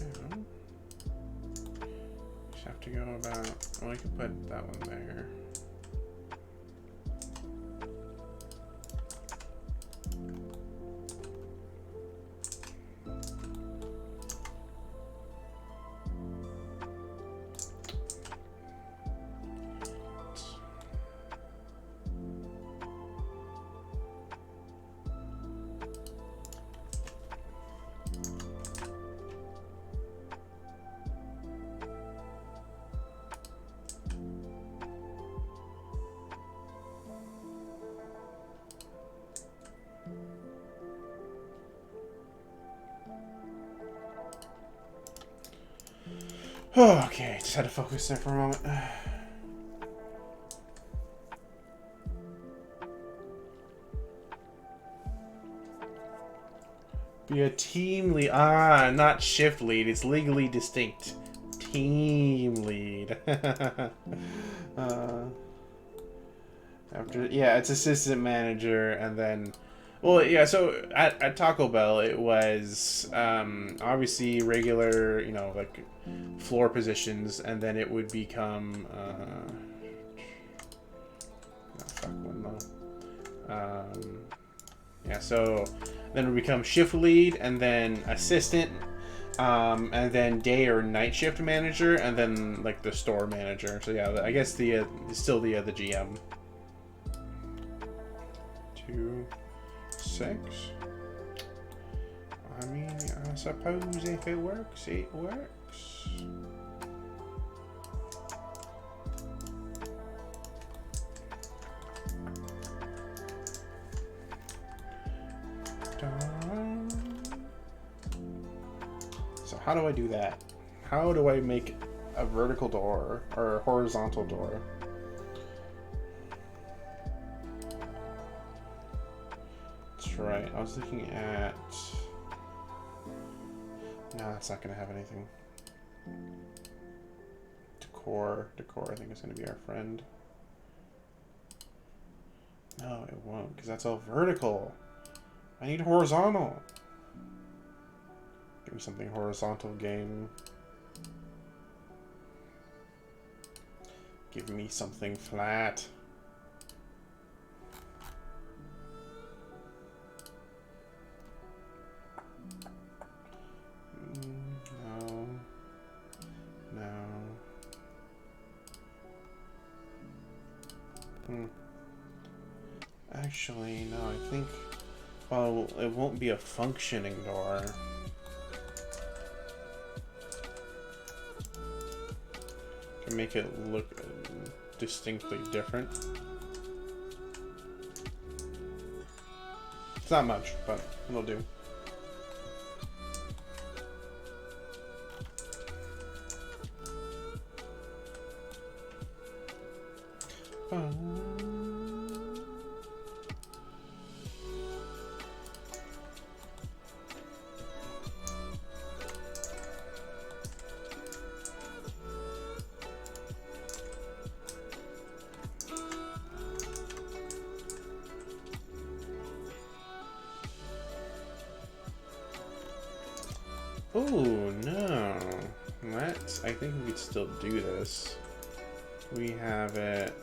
Now, just have to go about, well, I can put that one there. Okay, just had to focus there for a moment. Be a team lead. Ah, not shift lead. It's legally distinct. Team lead. After, yeah, it's assistant manager, and then, well, yeah. So at Taco Bell, it was obviously regular, you know, like floor positions, and then it would become yeah, so then it would become shift lead, and then assistant, and then day or night shift manager, and then like the store manager. So yeah, I guess the still the GM. 2, 6. I mean, I suppose if it works, it works. So how do I do that? How do I make a vertical door or a horizontal door? That's right. I was looking at... No, it's not going to have anything. Decor. Decor, I think, is going to be our friend. No, it won't, because that's all vertical. I need horizontal. Give me something horizontal, game. Give me something flat. No. No. Actually, no, I think... Well, it won't be a functioning door. Can make it look distinctly different. It's not much, but it'll do. Oh no, let's. I think we could still do this. We have it.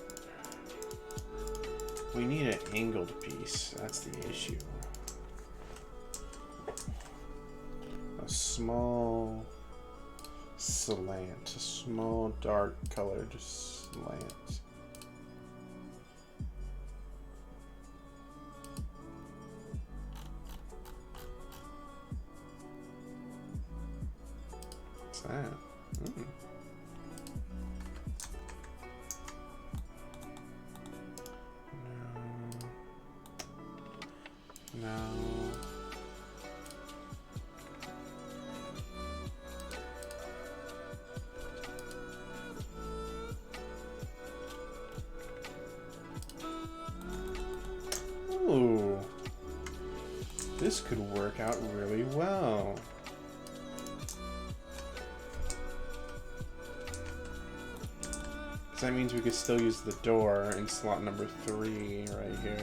We need an angled piece. That's the issue. A small slant, a small dark colored slant. What's that? No. Ooh. This could work out really well. That means we could still use the door in slot number 3 right here.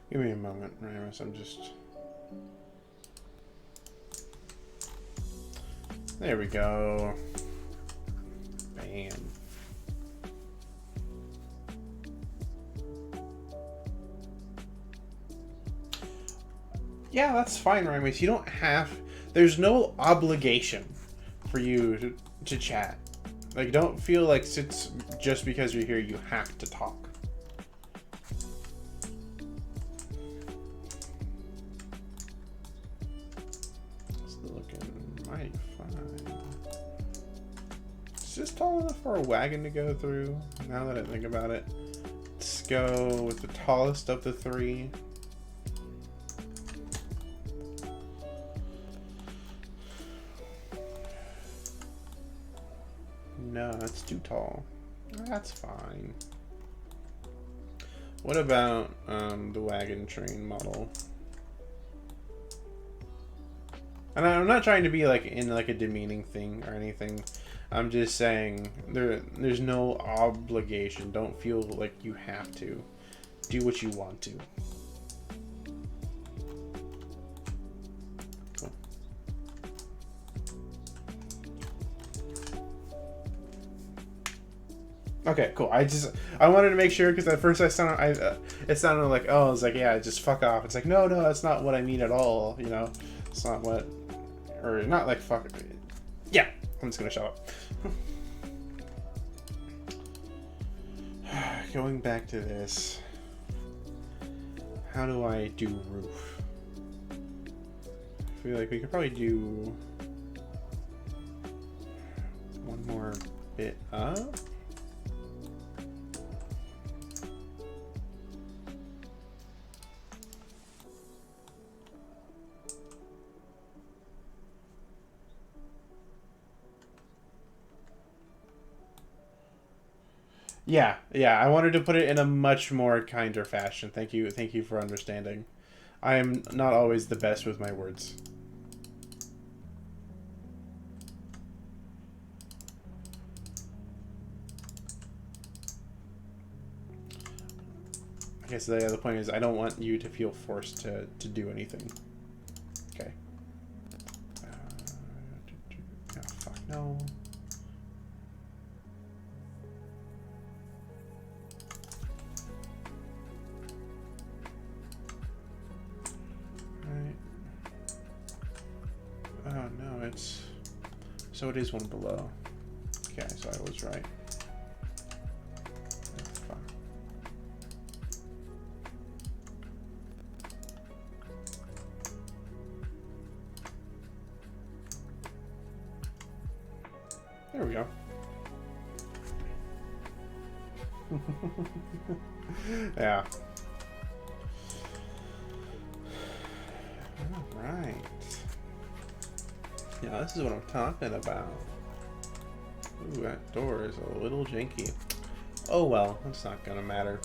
Give me a moment, Ramus. I'm just... There we go. Bam. Yeah, that's fine, Ramus. You don't have... There's no obligation for you to chat. Like, don't feel like it's just because you're here you have to talk. this tall enough for a wagon to go through? Now that I think about it. Let's go with the tallest of the three. No, that's too tall. That's fine. What about the wagon train model? And I'm not trying to be like in like a demeaning thing or anything. I'm just saying there's no obligation. Don't feel like you have to. Do what you want to. Cool. Okay, cool. I wanted to make sure because at first it sounded like, oh, it's like, yeah, just fuck off. It's like, no, that's not what I mean at all. You know, it's not what, or not like fuck. Yeah, I'm just gonna shut up. Going back to this, how do I do roof? I feel like we could probably do one more bit up. Yeah, I wanted to put it in a much more kinder fashion. Thank you for understanding. I am not always the best with my words. Okay, so the other point is I don't want you to feel forced to do anything. Okay. Oh, fuck no. Oh no, it's... So it is one below. Okay, so I was right. Oh, fuck. There we go. Yeah. Alright. Yeah, this is what I'm talking about. Ooh, that door is a little janky. Oh well, that's not gonna matter.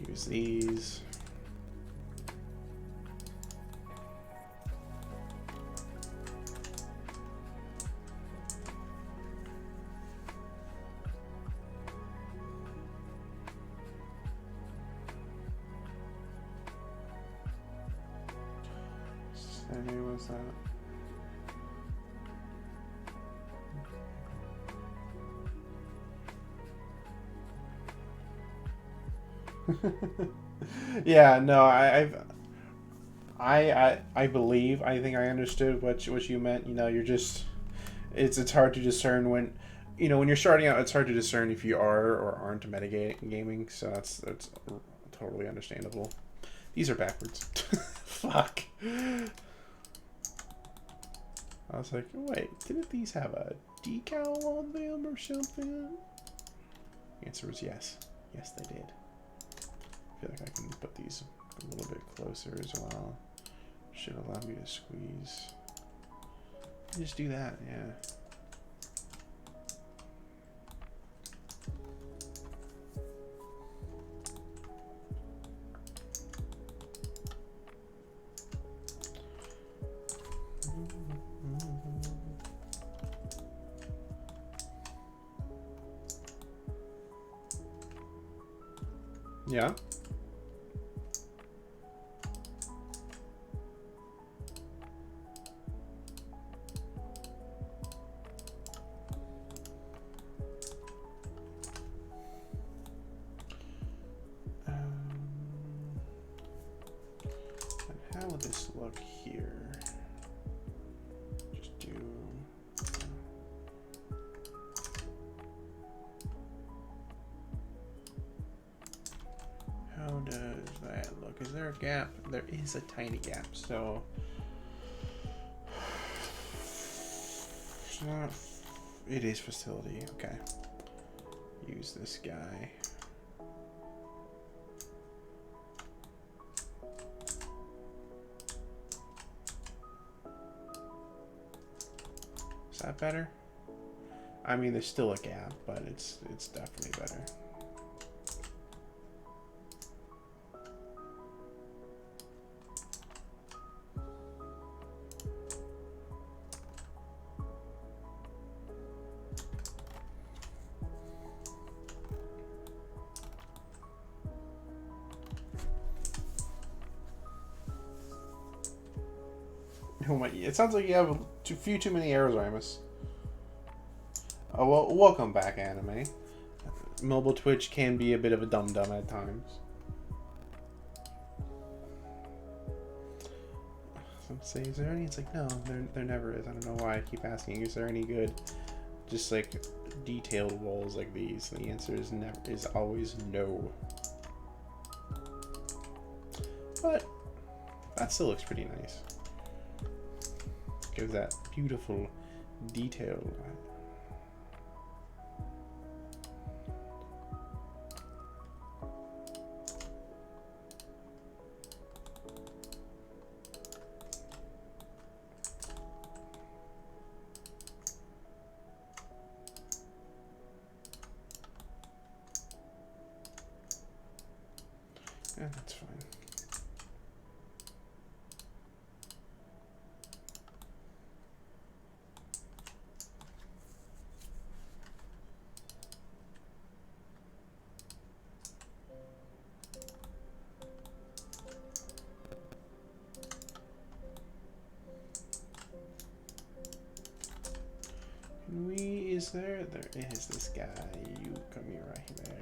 Use these. Saturday was that? Yeah, no, I believe, I think I understood what you meant. You know, you're just, it's hard to discern when, you know, when you're starting out, it's hard to discern if you are or aren't metagaming. So that's totally understandable. These are backwards. Fuck. I was like, wait, didn't these have a decal on them or something? The answer was yes. Yes, they did. I feel like I can put these a little bit closer as well. Should allow me to squeeze. Just do that, yeah. Yeah. this look here? Just do. How does that look? Is there a gap? There is a tiny gap. So it's not. It is facility. Okay. Use this guy. Is that better? I mean, there's still a gap, but it's definitely better. Oh my! It sounds like you have too many arrows, Ramus. Oh well, welcome back, anime. Mobile Twitch can be a bit of a dum-dum at times. Some say, is there any? It's like, no, there never is. I don't know why I keep asking. Is there any good, just like detailed walls like these? The answer is never. Is always no. But that still looks pretty nice. Gives that beautiful detail. Yeah, that's fine. Is there? There is this guy. You come here right there.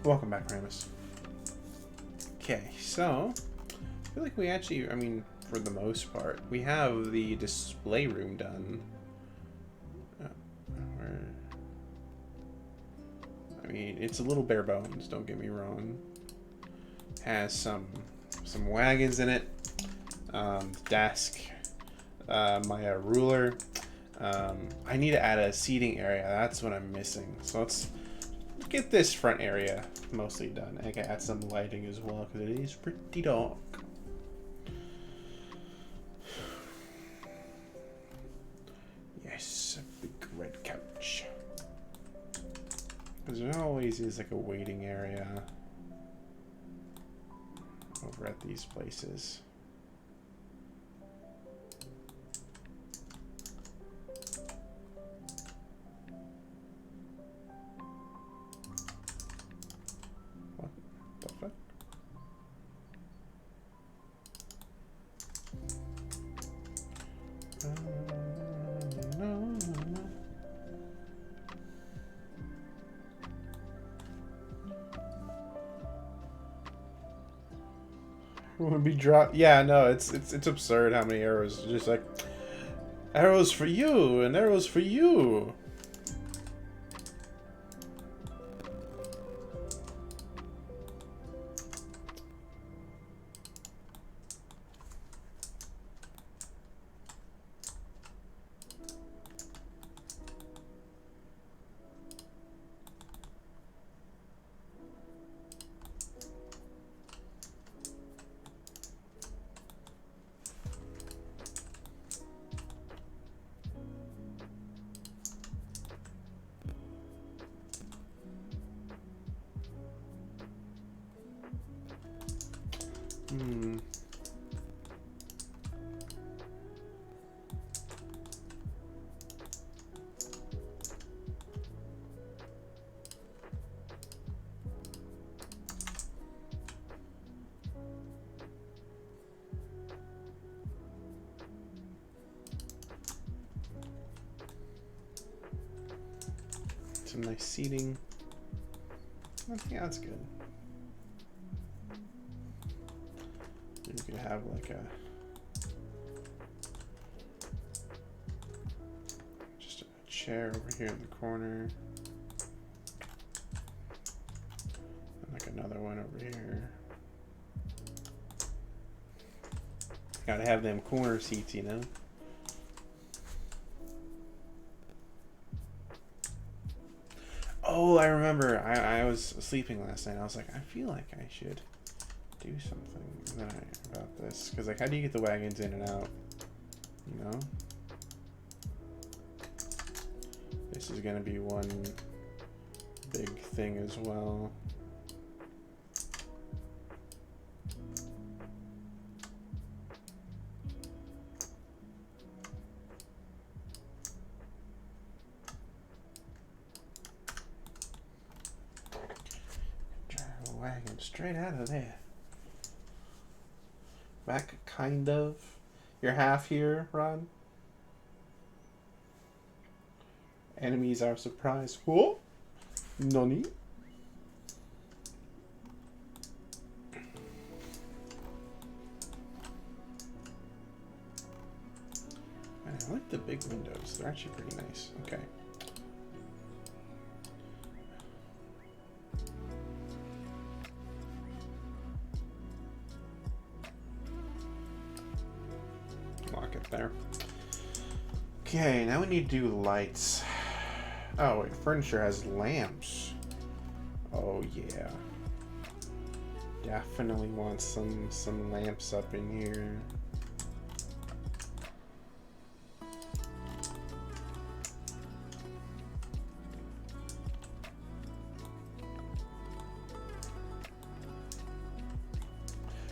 Welcome back, Ramus. Okay, so I feel like we actually, I mean, for the most part, we have the display room done. I mean, it's a little bare bones, don't get me wrong. Has some wagons in it, desk, my ruler. I need to add a seating area. That's what I'm missing. So let's get this front area mostly done. I can add some lighting as well because it is pretty dark. Yes, a big red couch. Because there always is like a waiting area over at these places. Would be dropped. Yeah, no, it's absurd how many arrows. Just like arrows for you and arrows for you. some nice seating. Yeah, that's good. You could have like a just a chair over here in the corner. And like another one over here. Gotta have them corner seats, you know? Oh, I remember. I was sleeping last night. I was like, I feel like I should do something about this. Because, like, how do you get the wagons in and out? You know? This is going to be one big thing as well. Wagon straight out of there. Back, kind of. You're half here, Ron. Enemies are surprised. Whoa! Nani? Man, I like the big windows. They're actually pretty nice. Okay. Lock it there. Okay, now we need to do lights. Oh wait, furniture has lamps. Oh yeah. Definitely want some lamps up in here.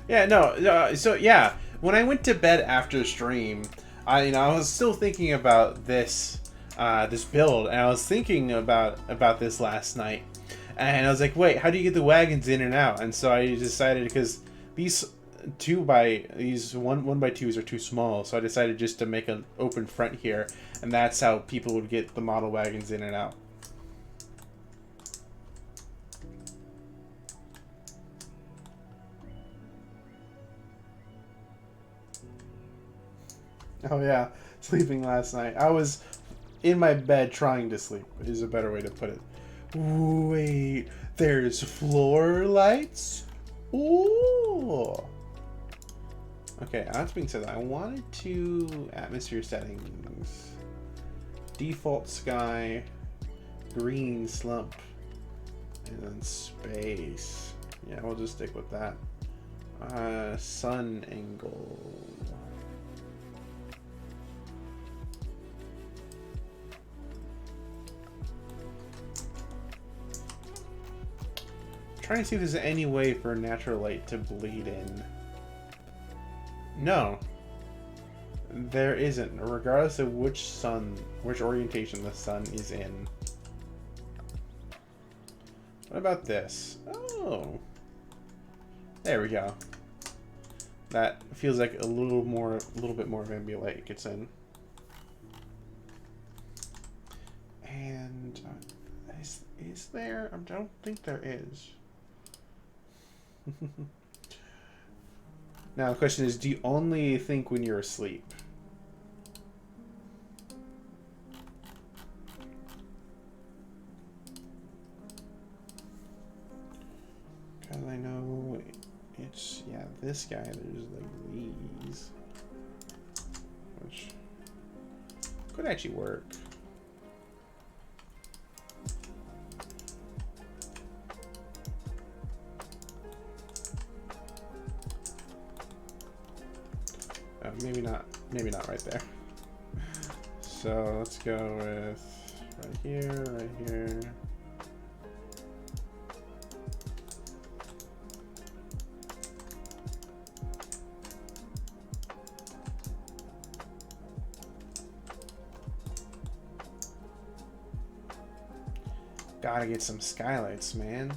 Yeah, no, so yeah, when I went to bed after the stream, I was still thinking about this this build, and I was thinking about this last night, and I was like, wait, how do you get the wagons in and out? And so I decided, because these 1x2s are too small, so I decided just to make an open front here, and that's how people would get the model wagons in and out. Oh yeah, sleeping last night. I was in my bed trying to sleep, is a better way to put it. Wait, there's floor lights? Ooh. Okay, that being said, I wanted to atmosphere settings. Default sky, green slump, and then space. Yeah, we'll just stick with that. Sun angle. Trying to see if there's any way for natural light to bleed in. No, there isn't, regardless of which orientation the sun is in. What about this? Oh, there we go. That feels like a little bit more of ambient light gets in. And is there? I don't think there is. Now the question is, do you only think when you're asleep? Because I know it's, yeah, this guy, there's like these, which could actually work. Maybe not right there. So let's go with right here. Gotta get some skylights, man.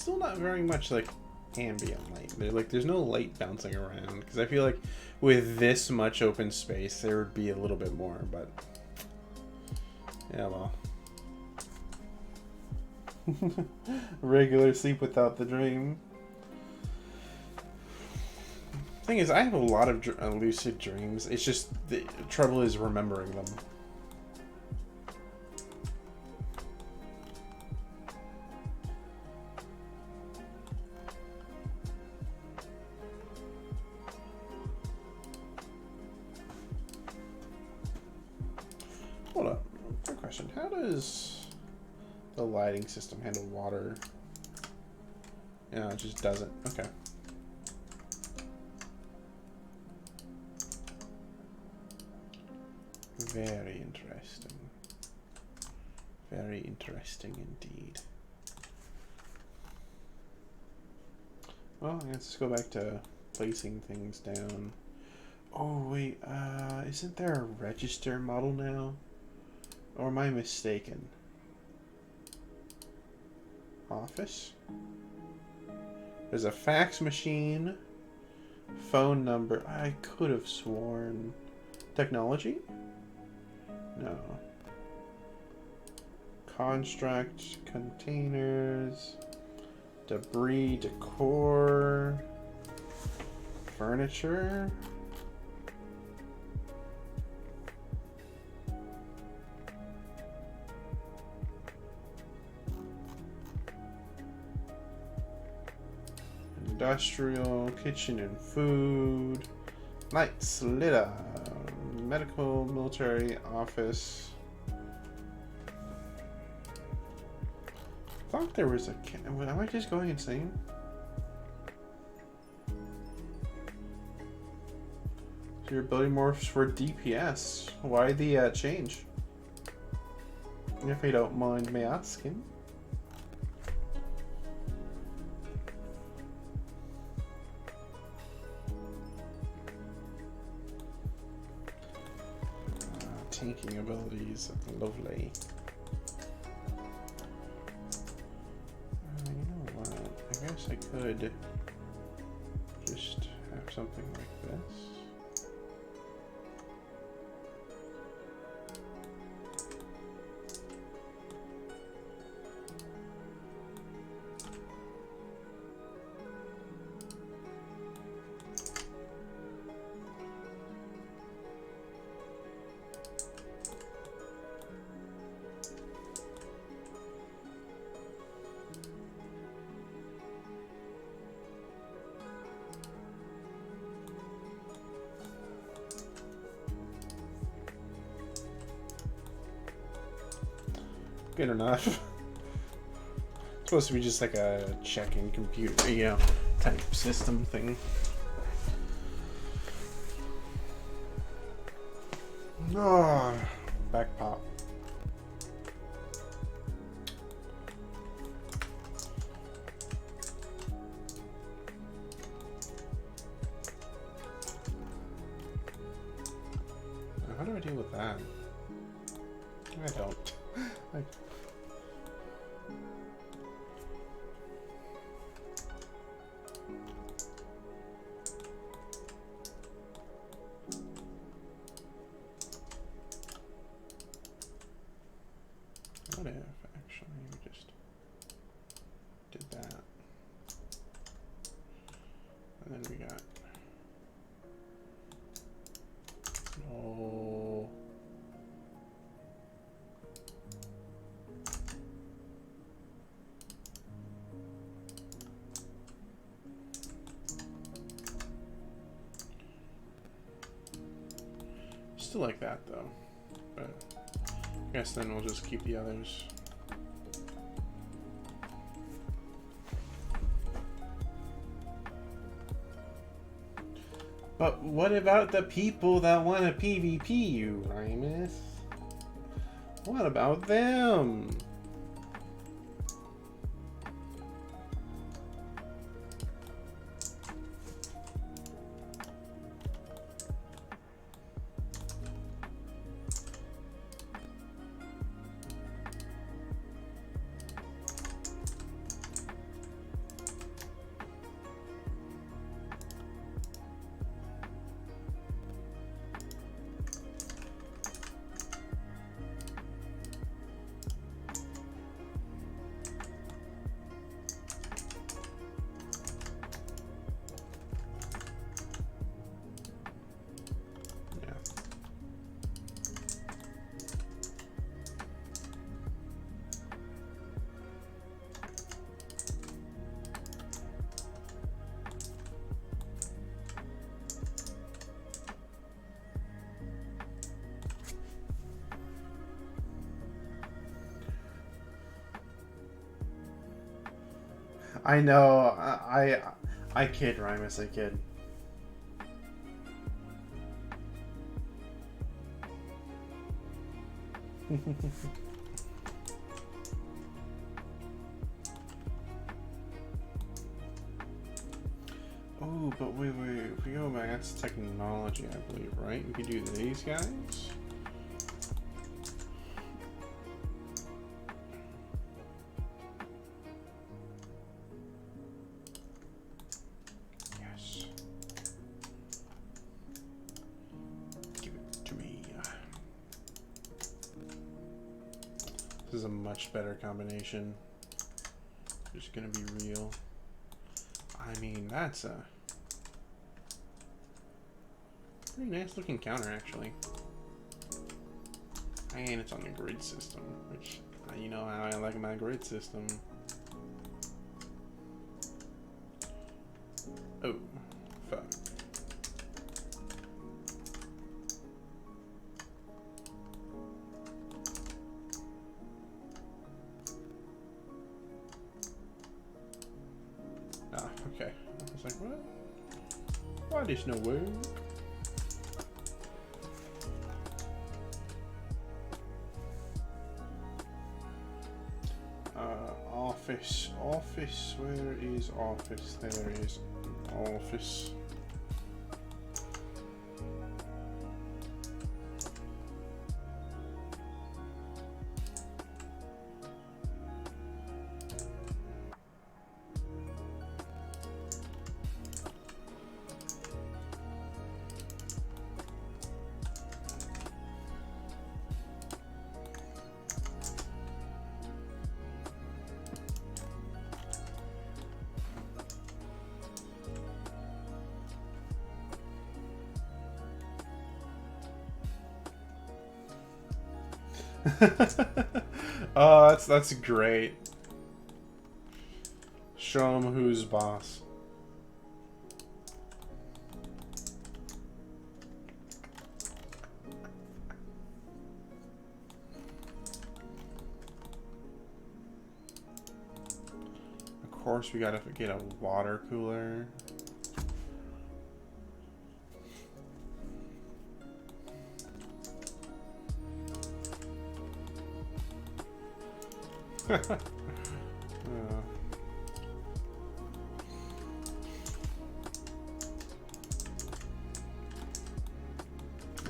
still not very much like ambient light. There's no light bouncing around, because I feel like with this much open space there would be a little bit more, but yeah, well. Regular sleep without the dream. Thing is, I have a lot of lucid dreams. It's just the trouble is remembering them. Hold up. Quick question. How does the lighting system handle water? Yeah, it just doesn't. Okay. Very interesting. Very interesting indeed. Well, let's just go back to placing things down. Oh, wait, isn't there a register model now? Or am I mistaken? Office? There's a fax machine. Phone number. I could have sworn. Technology? No. Construct, containers, debris, decor, furniture. Industrial, kitchen and food, lights, litter, medical, military, office. I thought there was a... Am I just going insane? So your ability morphs for DPS. Why the change? If you don't mind me asking. Tanking abilities, lovely. You know what? I guess I could just have something like this. Good enough. It's supposed to be just like a check-in computer, you know, type system thing. Oh, back pop. How do I deal with that? I don't. What if actually we just did that, and then we got no. Still like that though, but I guess then we'll just keep the others. But what about the people that want to PvP you, Rhymus? What about them? I know. I kid, Rymus. I kid. Oh, but wait. If we go back, that's technology, I believe, right? We can do these guys. Yes. Give it to me. This is a much better combination. Just gonna be real. I mean, that's a pretty nice looking counter, actually. And it's on the grid system, which, you know how I like my grid system. Oh, fuck. Ah, okay. I was like, what? Why there's no way? Office, where is office? There is office. Oh, that's great. Show 'em who's boss. Of course, we gotta get a water cooler.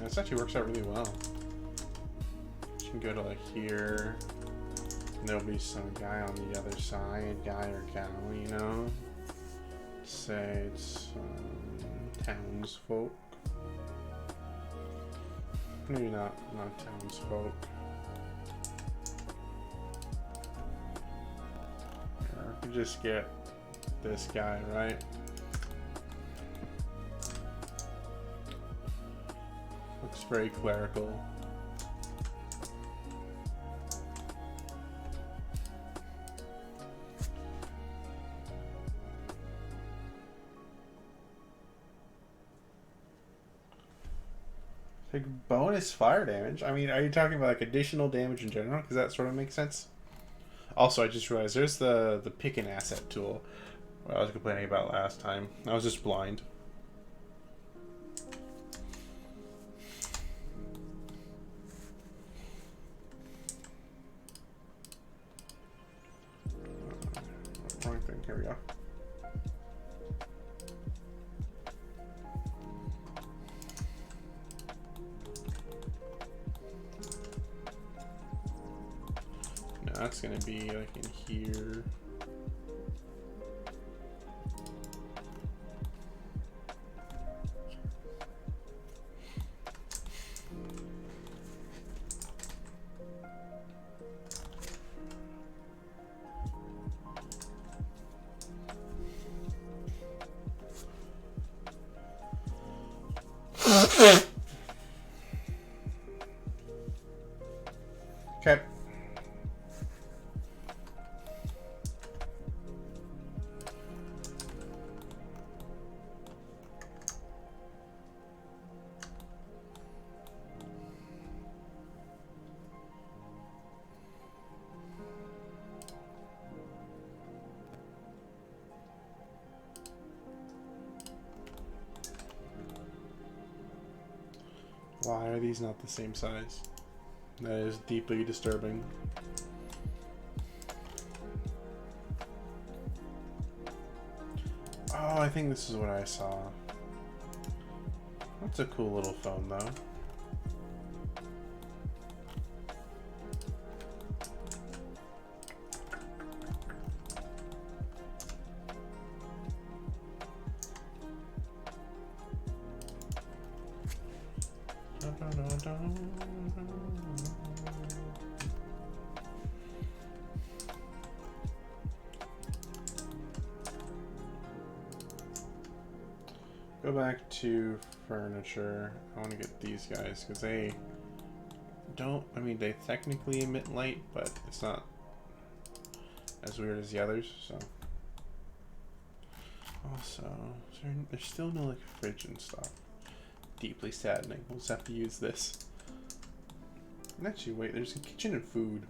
This actually works out really well. You can go to like here. And there'll be some guy on the other side, guy or gal, you know. Say it's townsfolk. Maybe not townsfolk. You just get this guy, right? Looks very clerical. Like bonus fire damage. I mean, are you talking about like additional damage in general? Because that sort of makes sense. Also, I just realized there's the pick an asset tool what I was complaining about last time. I was just blind. Wrong thing. Here we go. No, that's gonna be like in here. Okay. are these not the same size? That is deeply disturbing. Oh, I think this is what I saw. That's a cool little phone, though. Go back to furniture. I want to get these guys because they don't, I mean, they technically emit light, but it's not as weird as the others, so. Also, there's still no like fridge and stuff. Deeply saddening. We'll just have to use this. And actually, wait, there's a kitchen and food.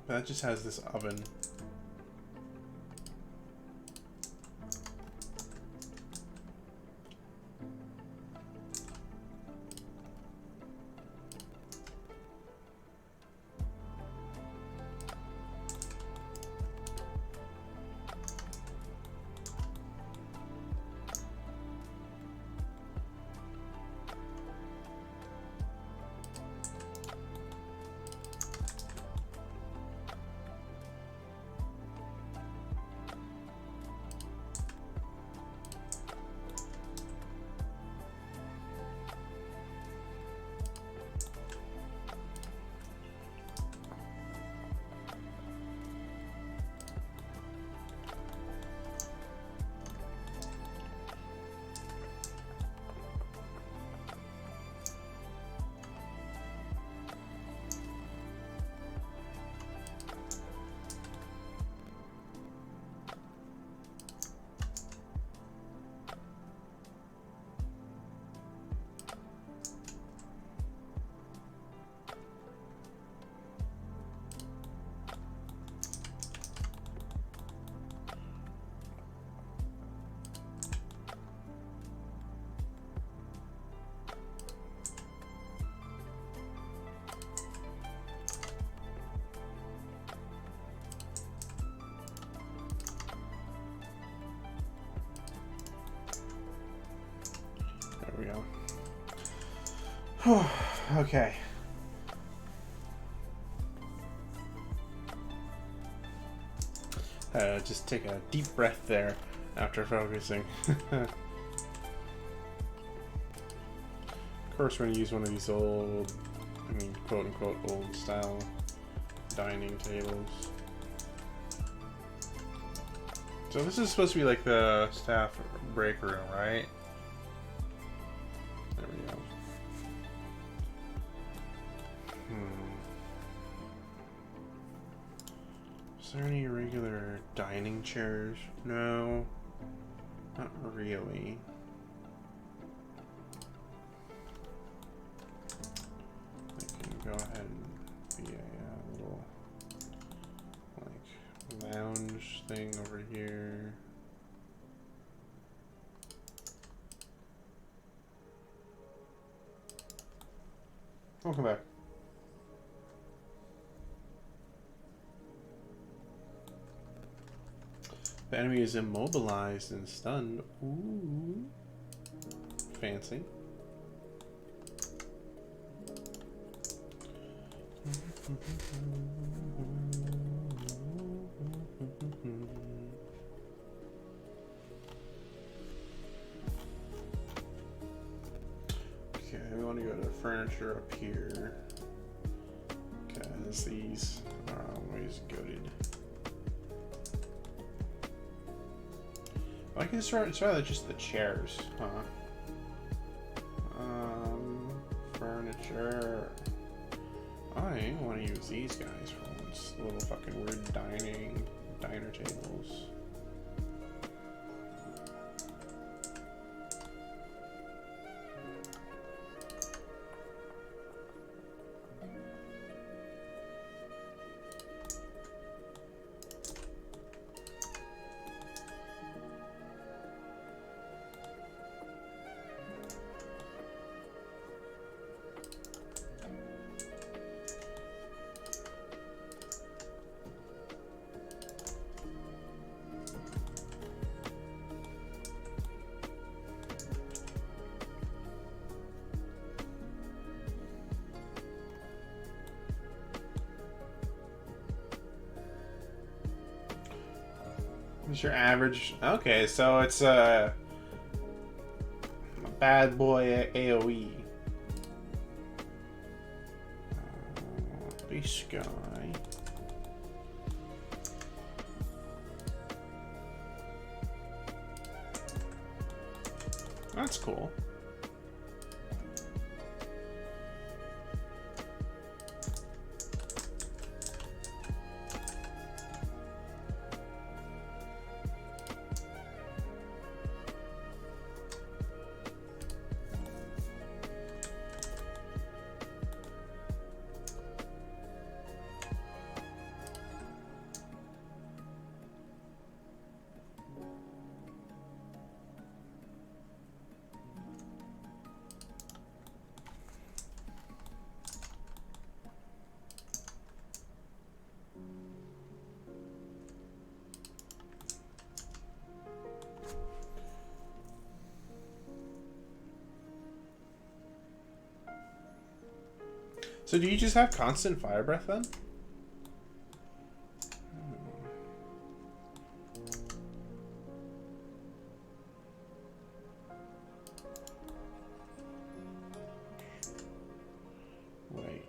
But that just has this oven. There we go. Okay. Just take a deep breath there after focusing. Of course, we're going to use one of these old, I mean, quote-unquote old style dining tables. So this is supposed to be like the staff break room, right? There we go. Is there any regular dining chairs? No, not really. They can go ahead and be a little like lounge thing over here. Welcome back. The enemy is immobilized and stunned. Ooh. Fancy. Okay, we want to go to furniture up here. Because these are always goated. I guess it's rather just the chairs, huh? Furniture. I want to use these guys for once. Little fucking weird diner tables. It's your average. Okay, so it's a bad boy AoE. This guy. That's cool. So do you just have constant fire breath then? Wait.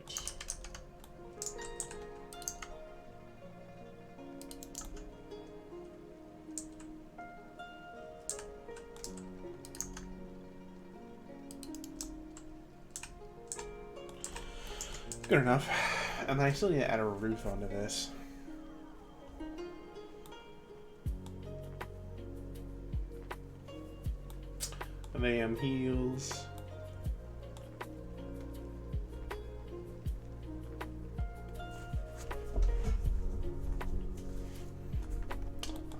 Good enough. And I still need to add a roof onto this. And AM heals.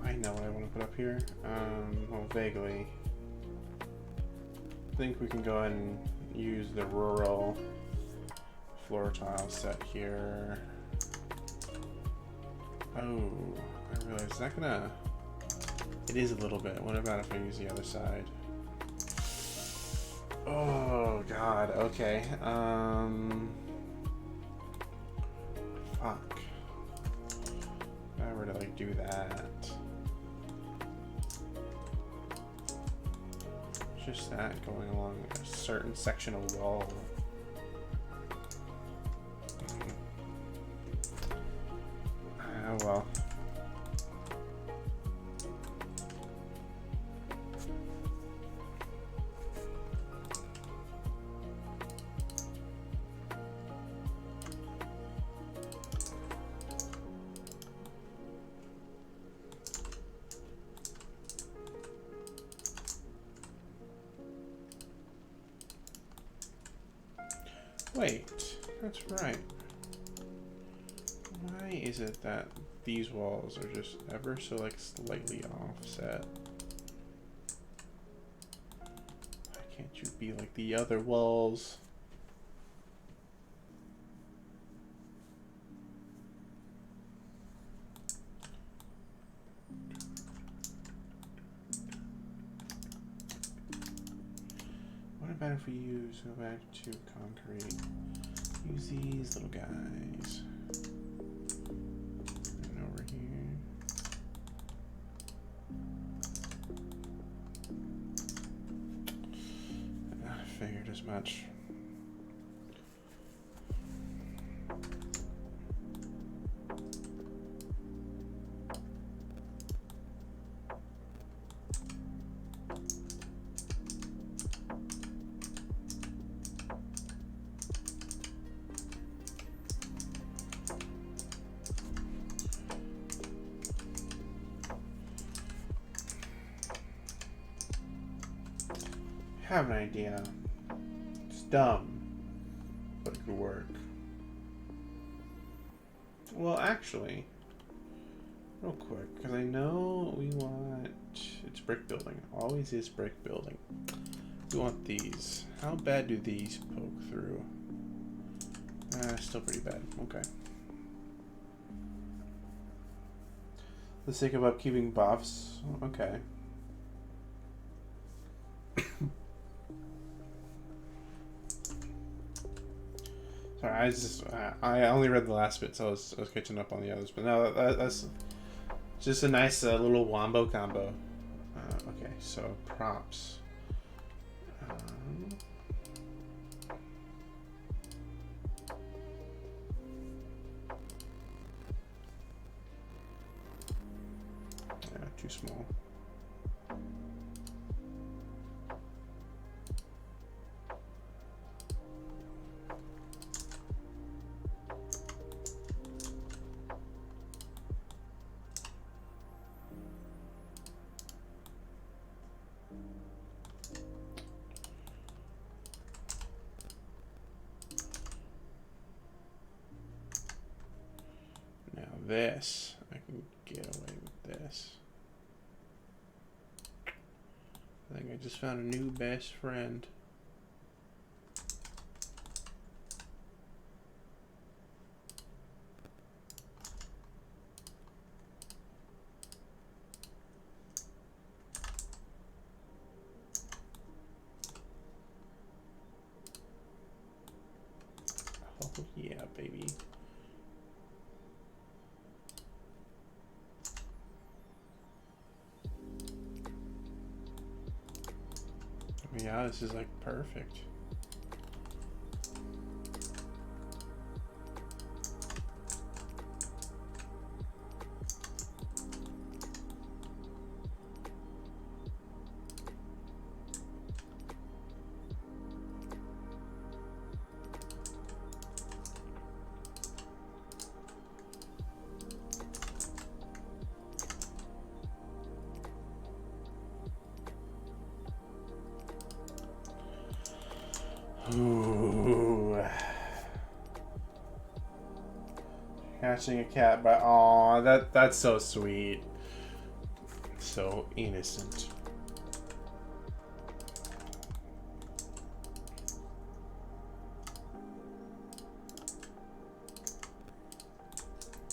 I know what I want to put up here. Well, vaguely. I think we can go ahead and use the rural floor tile set here. Oh, I realize it's not gonna. It is a little bit. What about if I use the other side? Oh God. Okay. Fuck. If I were to like do that, just that going along a certain section of wall. Oh well. Wait, that's right. Why is it that these walls are just ever so like slightly offset? Why can't you be like the other walls? What about if we go back to concrete? Use these little guys. And over here. I figured as much. I have an idea. It's dumb, but it could work. Well, actually, real quick, because I know we want... It's brick building. Always is brick building. We want these. How bad do these poke through? Still pretty bad. Okay. For the sake of upkeeping buffs. Okay. Sorry, I only read the last bit, so I was catching up on the others. But no, that's Just a nice little wombo combo. Okay, so props. Yeah, too small. Now this, I can get away with this. I think I just found a new best friend. Oh yeah, baby. Yeah, this is like perfect. Ooh. Catching a cat by that's so sweet. So innocent.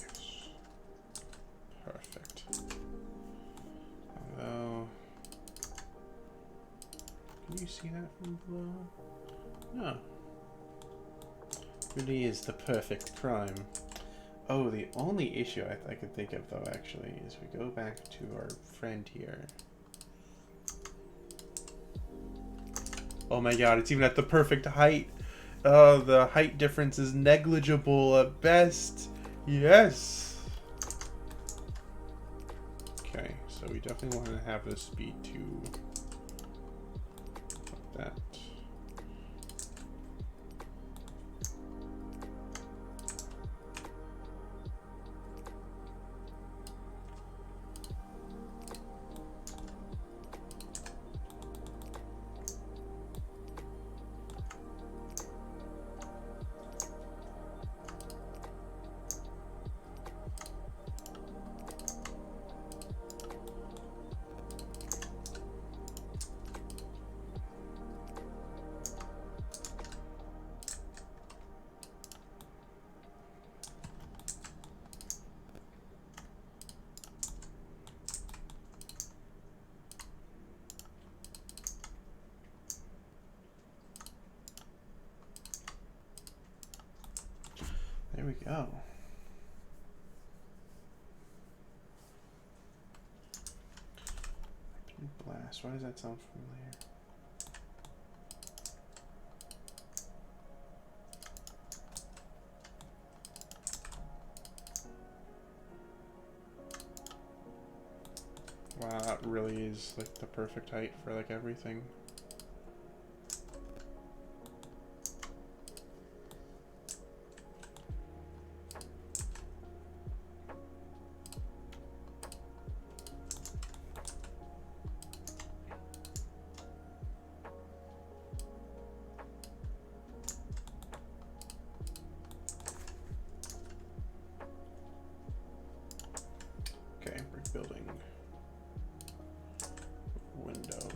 Yes. Perfect. Although, can you see that from below? No. Really is the perfect crime. Oh, the only issue I could think of, though, actually, is we go back to our friend here. Oh my god, it's even at the perfect height. Oh, the height difference is negligible at best. Yes! Okay, so we definitely want to have the speed to like that. There we go. Blast. Why does that sound familiar? Wow, that really is like the perfect height for like everything. Okay, brick building. Window.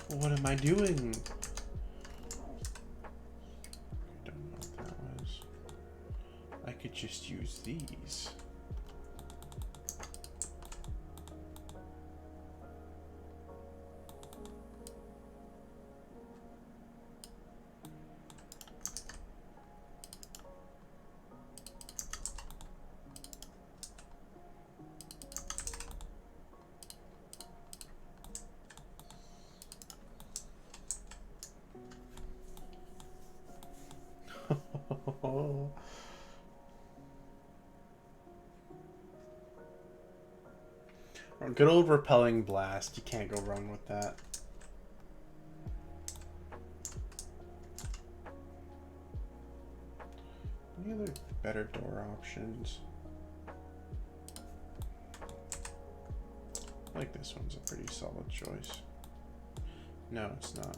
What am I doing? I don't know what that was. I could just use these. Good old repelling blast. You can't go wrong with that. Any other better door options? I like this one's a pretty solid choice. No, it's not.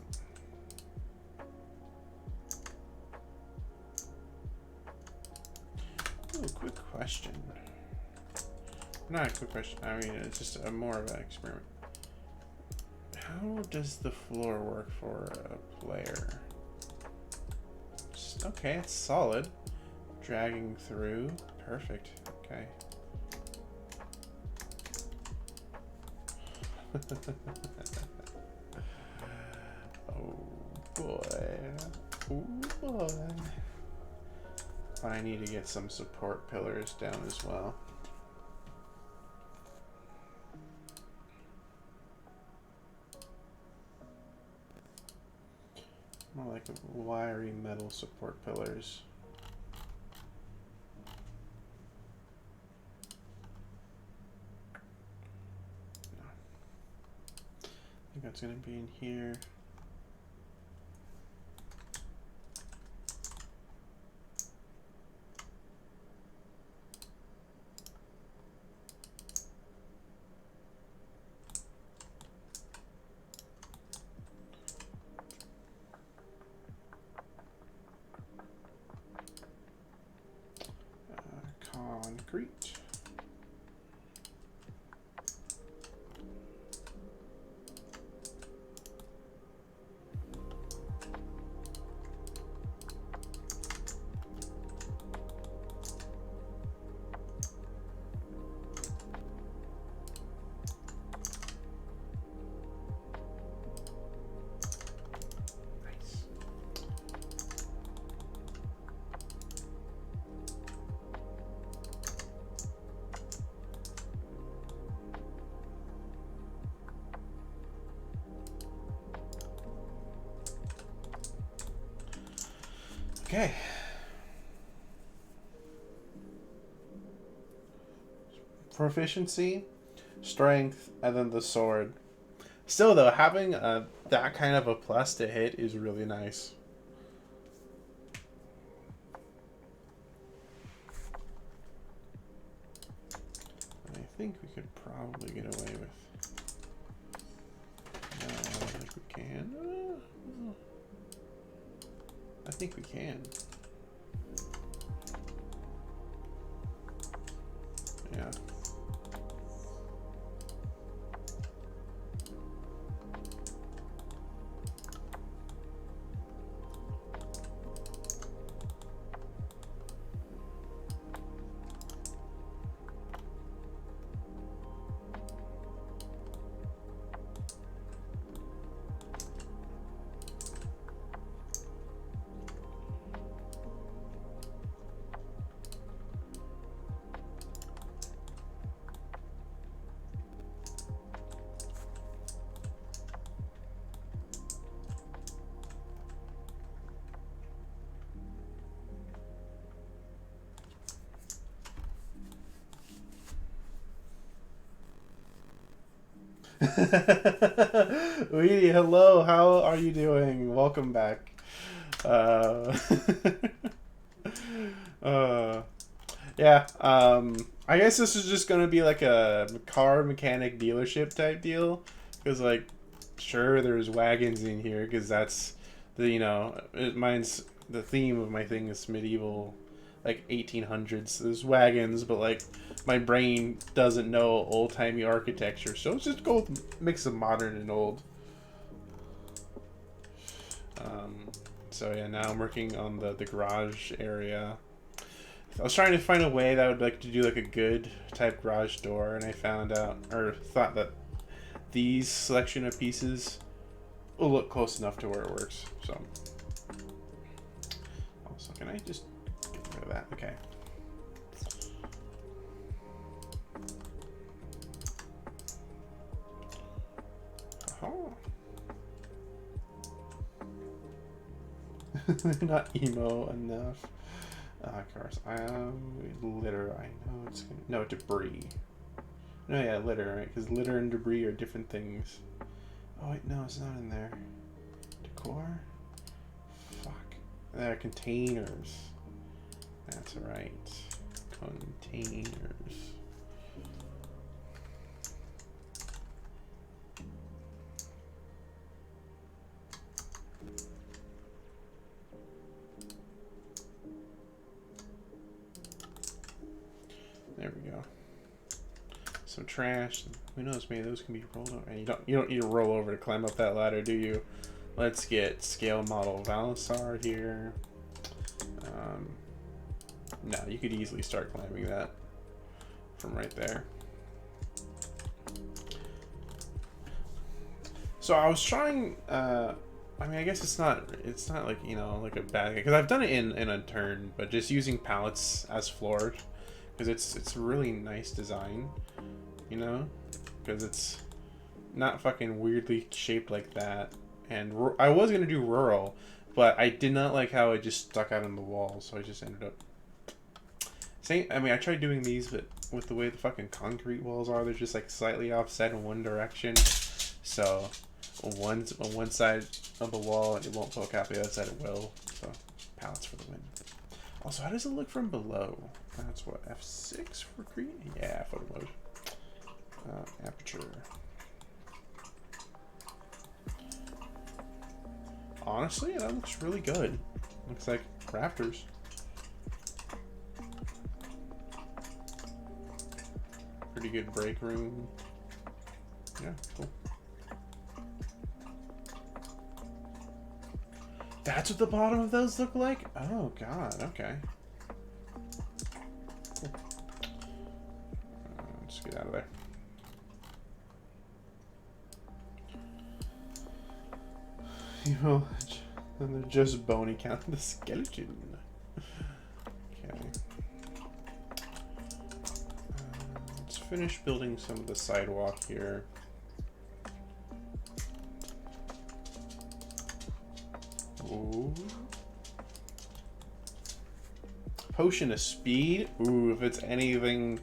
Ooh, quick question. Not a quick question. I mean, it's just more of an experiment. How does the floor work for a player? Just, okay, it's solid. Dragging through. Perfect. Okay. Oh boy. Oh boy. But I need to get some support pillars down as well. More like wiry metal support pillars. No. I think that's going to be in here. Concrete. Okay. Proficiency, strength, and then the sword. Still though, having that kind of a plus to hit is really nice. And I think we could probably get away with. No, I don't think we can. I think we can. Yeah. Weedy, hello, how are you doing? Welcome back. Yeah, I guess this is just gonna be like a car mechanic dealership type deal. Because, like, sure, there's wagons in here, because that's the, mine's, the theme of my thing is medieval, like 1800s. There's wagons, but like my brain doesn't know old-timey architecture, so let's just go with a mix of modern and old. So yeah, now I'm working on the garage area. I was trying to find a way that I would like to do like a good type garage door, and I found out, or thought that these selection of pieces will look close enough to where it works. So also, can I just get rid of that? Okay. Oh. Not emo enough. Of course, litter. I know it's gonna, no debris. No, yeah, litter, right? Because litter and debris are different things. Oh wait, no, it's not in there. Decor? Fuck. There are containers. That's right. Containers. There we go. Some trash. Who knows? Maybe those can be rolled over. And you don't need to roll over to climb up that ladder, do you? Let's get scale model Valisar here. No, you could easily start climbing that from right there. So I was trying. I mean, I guess it's not like, you know, like a bad, because I've done it in a turn, but just using pallets as floor, because it's a really nice design, you know, because it's not fucking weirdly shaped like that. And I was gonna do rural, but I did not like how it just stuck out on the wall, so I just ended up saying. I mean, I tried doing these, but with the way the fucking concrete walls are, they're just like slightly offset in one direction. So on one side of the wall, it won't poke out. The other side, it will. So pallets for the win. Also, how does it look from below? That's what, F6 for create? Yeah, photo mode. Aperture. Honestly, that looks really good. Looks like rafters. Pretty good break room. Yeah, cool. That's what the bottom of those look like? Oh god, okay. Cool. Let's get out of there. You know, and they're just bony count the skeleton. Okay. Let's finish building some of the sidewalk here. Ooh. Potion of speed. Ooh, if it's anything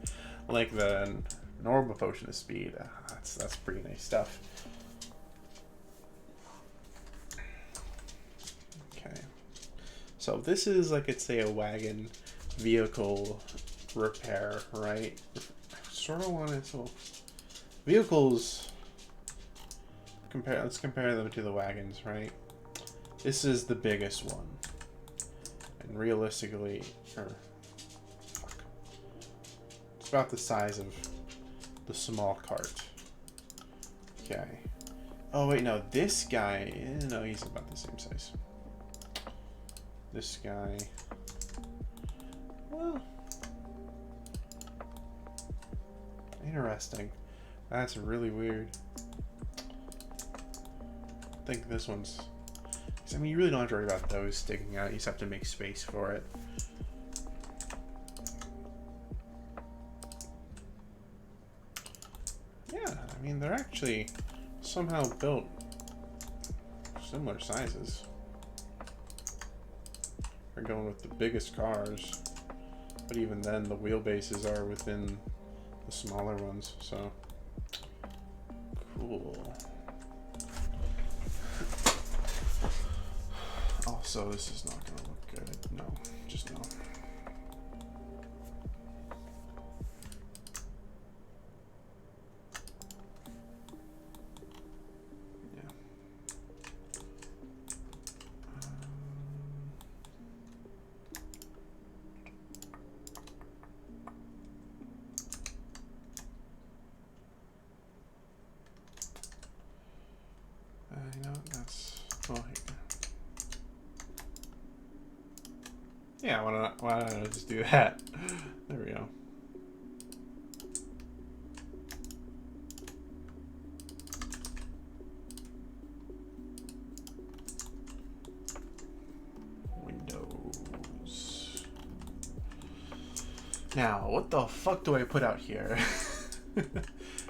like the normal potion of speed, that's pretty nice stuff. Okay, so this is like, it's say a wagon vehicle repair, right? I sort of want to, so vehicles let's compare them to the wagons, right? This is the biggest one, and realistically, it's about the size of the small cart. Okay. Oh wait, no, this guy, no, he's about the same size. This guy, well, interesting. That's really weird. I think this one's, I mean, you really don't have to worry about those sticking out. You just have to make space for it. Yeah, I mean, they're actually somehow built similar sizes. They're going with the biggest cars, but even then, the wheelbases are within the smaller ones, so cool. Also, this is not going to look good. No, just no. Yeah. You know, that's, well, here. Yeah, why don't I just do that? There we go. Windows. Now, what the fuck do I put out here?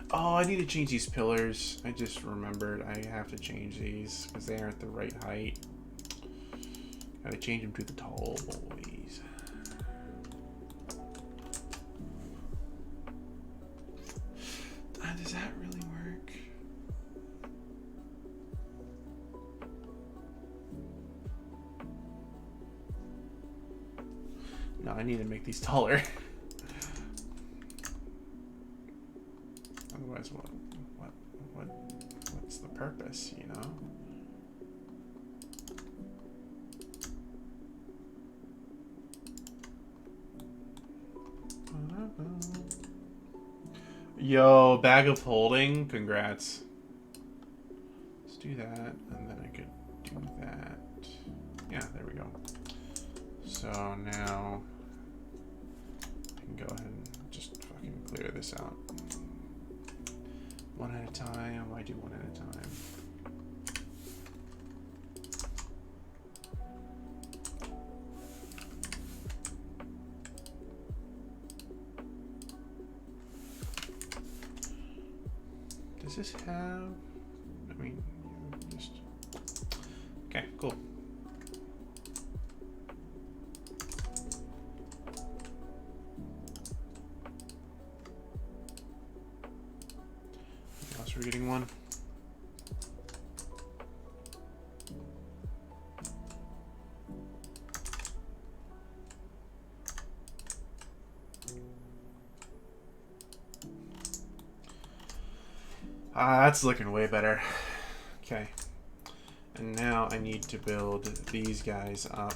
Oh, I need to change these pillars. I just remembered I have to change these because they aren't the right height. Gotta change them to the tall boys. I need to make these taller. Otherwise, what's the purpose, you know? Yo, bag of holding, congrats. Let's do that, and then I could do that. Yeah, there we go. So now I can go ahead and just fucking clear this out. One at a time. I do one at a time. Does this have? I mean, just okay. Cool. We're getting one. That's looking way better. Okay. And now I need to build these guys up.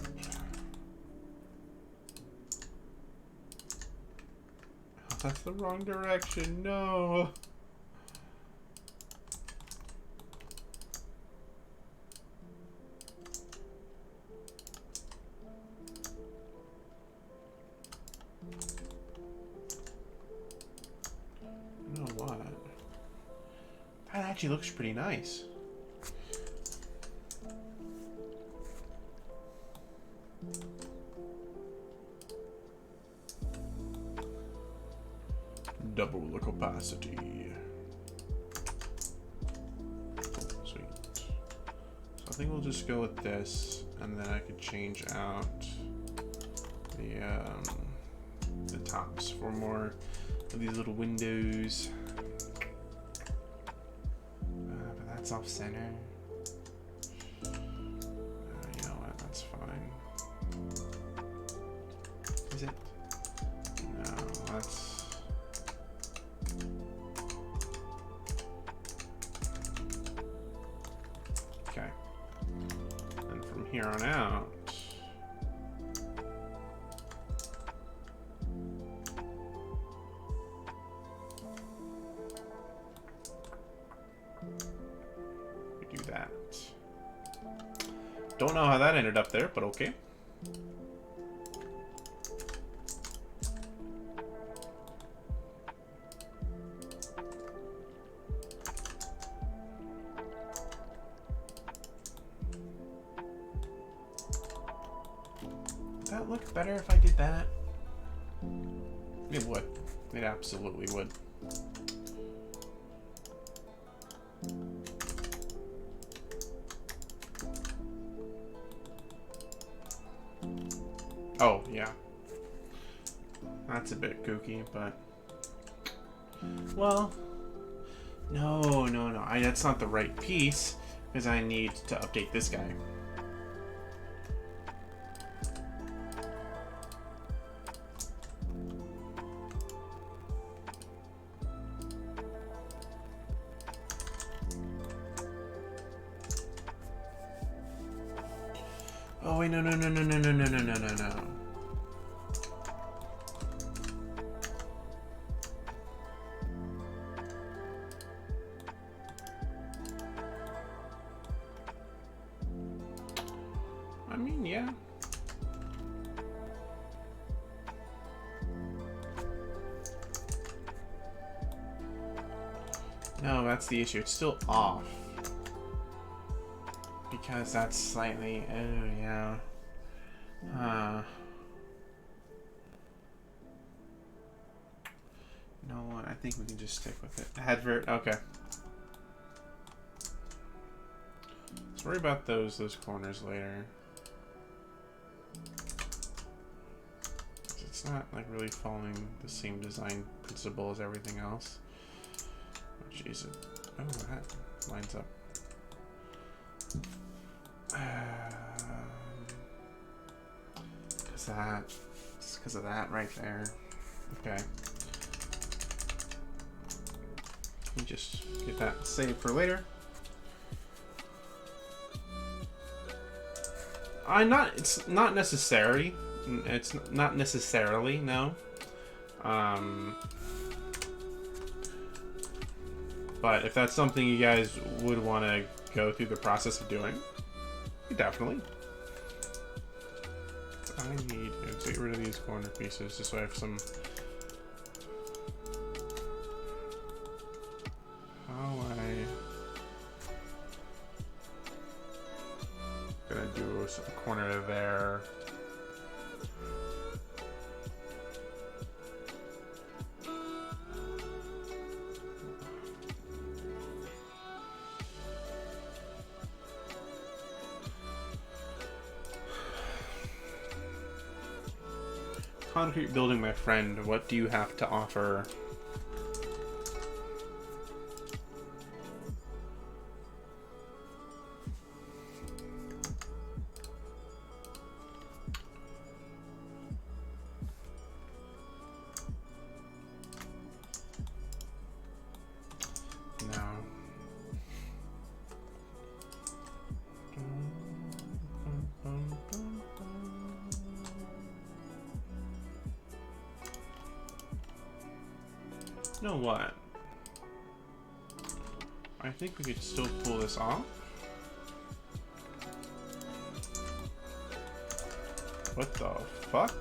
Oh, that's the wrong direction. No. That actually looks pretty nice. Double the capacity. Sweet. So I think we'll just go with this, and then I could change out the tops for more of these little windows. It's off center. You know what? That's fine. Is it? No, that's. Okay. And from here on out. Don't know how that ended up there, but okay. Would that look better if I did that? It would. It absolutely would. Oh, yeah. That's a bit kooky, but... Well... No. That's not the right piece, because I need to update this guy. Oh, wait, no. I mean, yeah. No, that's the issue. It's still off. Because that's slightly... Oh, yeah. You know what? I think we can just stick with it. Advert. Okay. Let's worry about those corners later. It's not like really following the same design principle as everything else. Oh, jeez. Oh, that lines up. Does that It's because of that right there. Okay. Let me just get that saved for later. It's not necessary. It's not necessarily, no. But if that's something you guys would want to go through the process of doing, definitely. I need to get rid of these corner pieces just so I have some. Gonna do a corner there. Concrete building, my friend. What do you have to offer? You know what? I think we could still pull this off. What the fuck?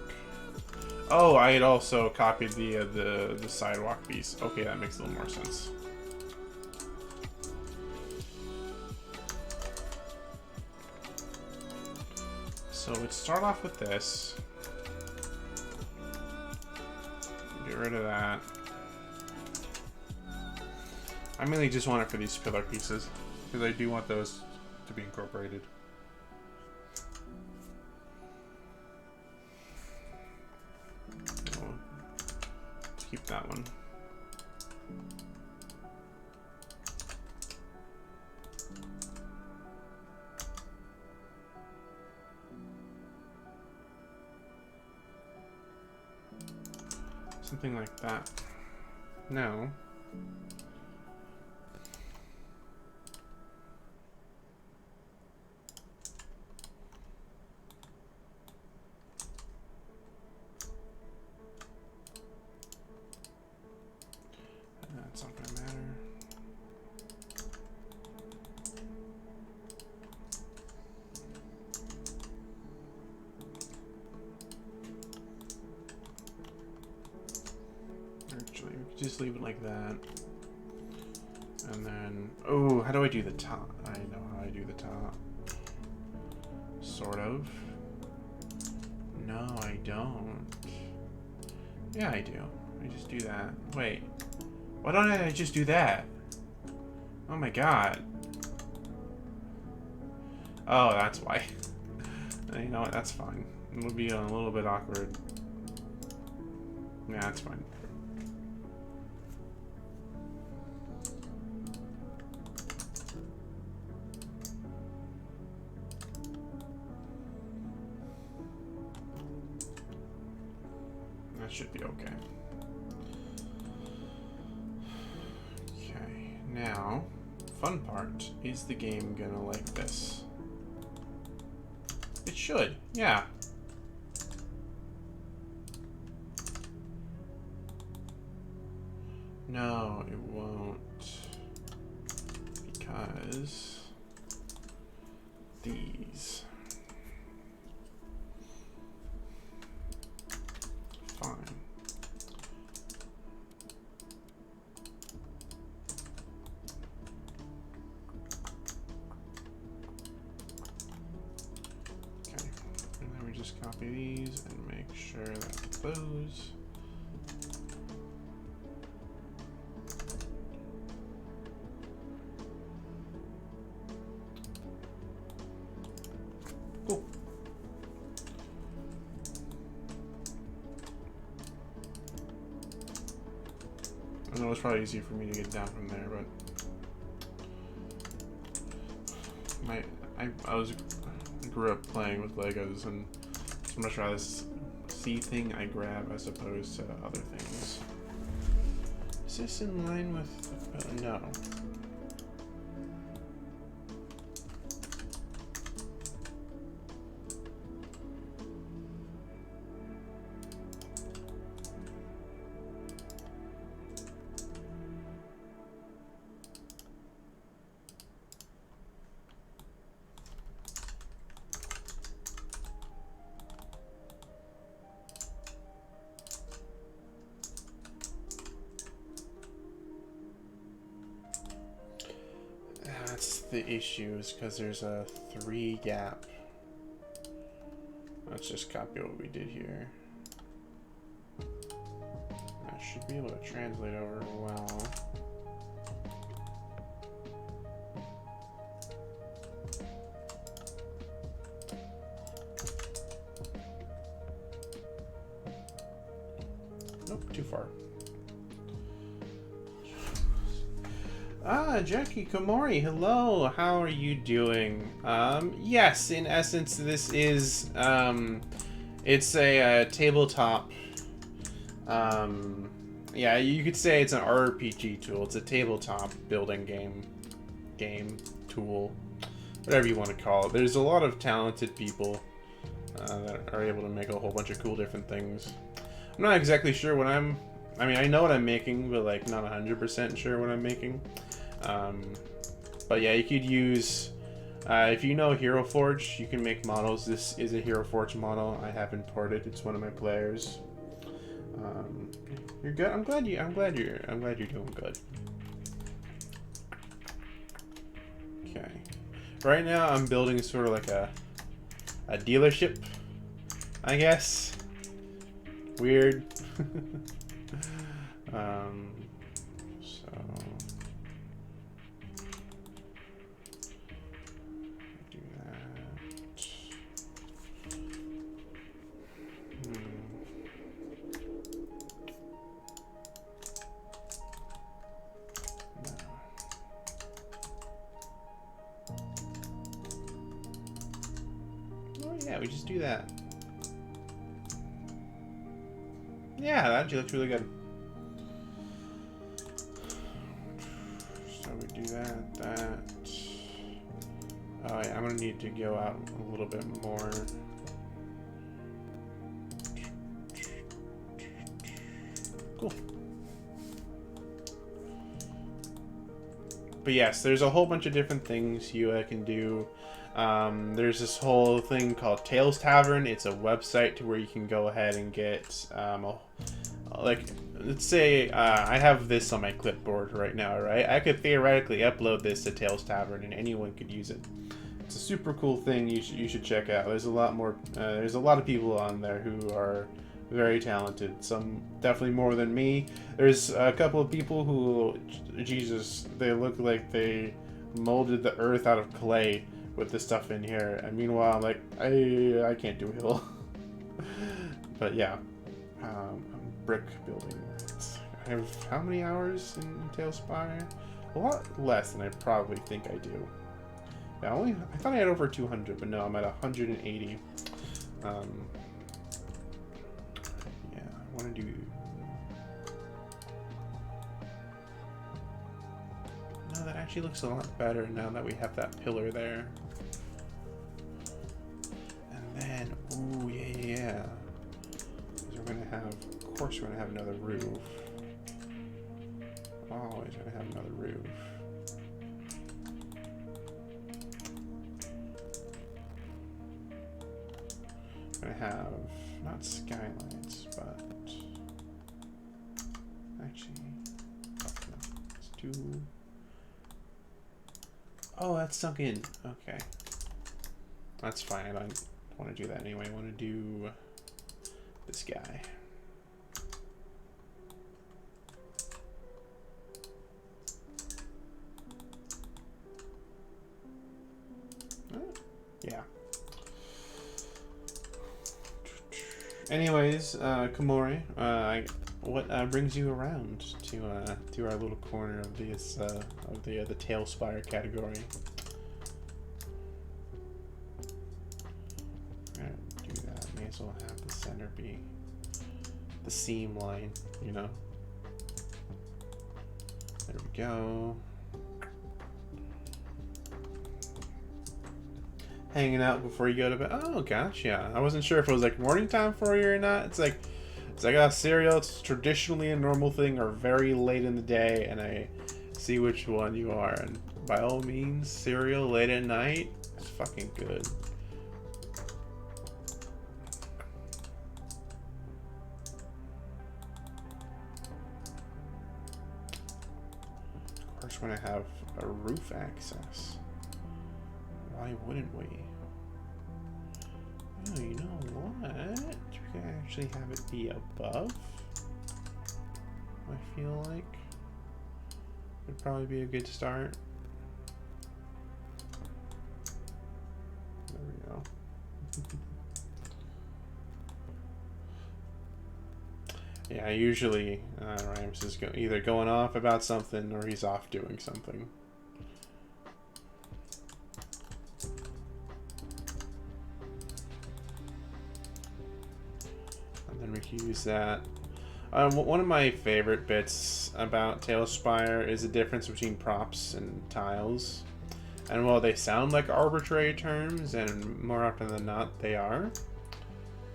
Oh, I had also copied the sidewalk piece. Okay, that makes a little more sense. So let's start off with this. Get rid of that. I mainly just want it for these pillar pieces, because I do want those to be incorporated. We'll keep that one. Something like that. No. That's not gonna matter. Actually, we could just leave it like that. And then, oh, how do I do the top? I know how I do the top. Sort of. No, I don't. Yeah, I do. I just do that. Wait. Why don't I just do that? Oh my god. Oh, that's why. You know what? That's fine. It'll be a little bit awkward. Yeah, that's fine. That should be okay. Okay, now, fun part, is the game gonna like this? It should, yeah. No, it won't. Because these. Fine. Okay, and then we just copy these and make sure that those. Cool. I know it's probably easier for me to get down from there, but I grew up playing with Legos, and so much rather C thing I grab as opposed to other things. Is this in line with... no. The issue is because there's a 3 gap. Let's just copy what we did here. I should be able to translate over well. Nope, too far. Ah, Jackie Komori, hello, how are you doing? Yes, in essence, this is, it's a tabletop, yeah, you could say it's an RPG tool. It's a tabletop building game tool, whatever you want to call it. There's a lot of talented people that are able to make a whole bunch of cool different things. I'm not exactly sure what I mean, I know what I'm making, but like not 100% sure what I'm making. But yeah, you could use, if you know Hero Forge, you can make models. This is a Hero Forge model. I have imported. It's one of my players. You're good. I'm glad you're doing good. Okay. Right now, I'm building sort of like a dealership, I guess. Weird. So do that. Oh yeah, we just do that. Yeah, that actually looks really good. So we do that. Oh yeah, I'm gonna need to go out a little bit more. Cool. But yes, there's a whole bunch of different things you can do. There's this whole thing called Tales Tavern. It's a website to where you can go ahead and get, like, let's say I have this on my clipboard right now, right? I could theoretically upload this to Tales Tavern and anyone could use it. It's a super cool thing you should check out. There's a lot more, there's a lot of people on there who are very talented. Some definitely more than me. There's a couple of people who, Jesus, they look like they molded the earth out of clay with this stuff in here, and meanwhile I'm like, I can't do a hill. But yeah, brick building. I have how many hours in Tailspire? A lot less than I probably think I do. Yeah, I thought I had over 200, but no, I'm at 180. Yeah, I want to do. No, that actually looks a lot better now that we have that pillar there. And then, ooh, yeah. Because we're gonna have, of course, we're gonna have another roof. Always gonna have another roof. We're gonna have not skylights, but actually, let's do. Oh, that's sunk in. Okay. That's fine. I don't want to do that anyway. I want to do this guy. Yeah. Anyways, Komori, what brings you around to our little corner of this of the Tailspire category? Do that. May as well have the center. center be the seam line, you know. There we go. Hanging out before you go to bed. Oh, gotcha. I wasn't sure if it was like morning time for you or not. It's like a cereal. It's traditionally a normal thing, or very late in the day, and I see which one you are. And by all means, cereal late at night is fucking good. Of course, when I have a roof access. Why wouldn't we? Oh, you know what? We can actually have it be above. I feel like would probably be a good start. There we go. Yeah, usually Rhymes is either going off about something or he's off doing something. And we can use that. One of my favorite bits about Tailspire is the difference between props and tiles. And while they sound like arbitrary terms, and more often than not they are,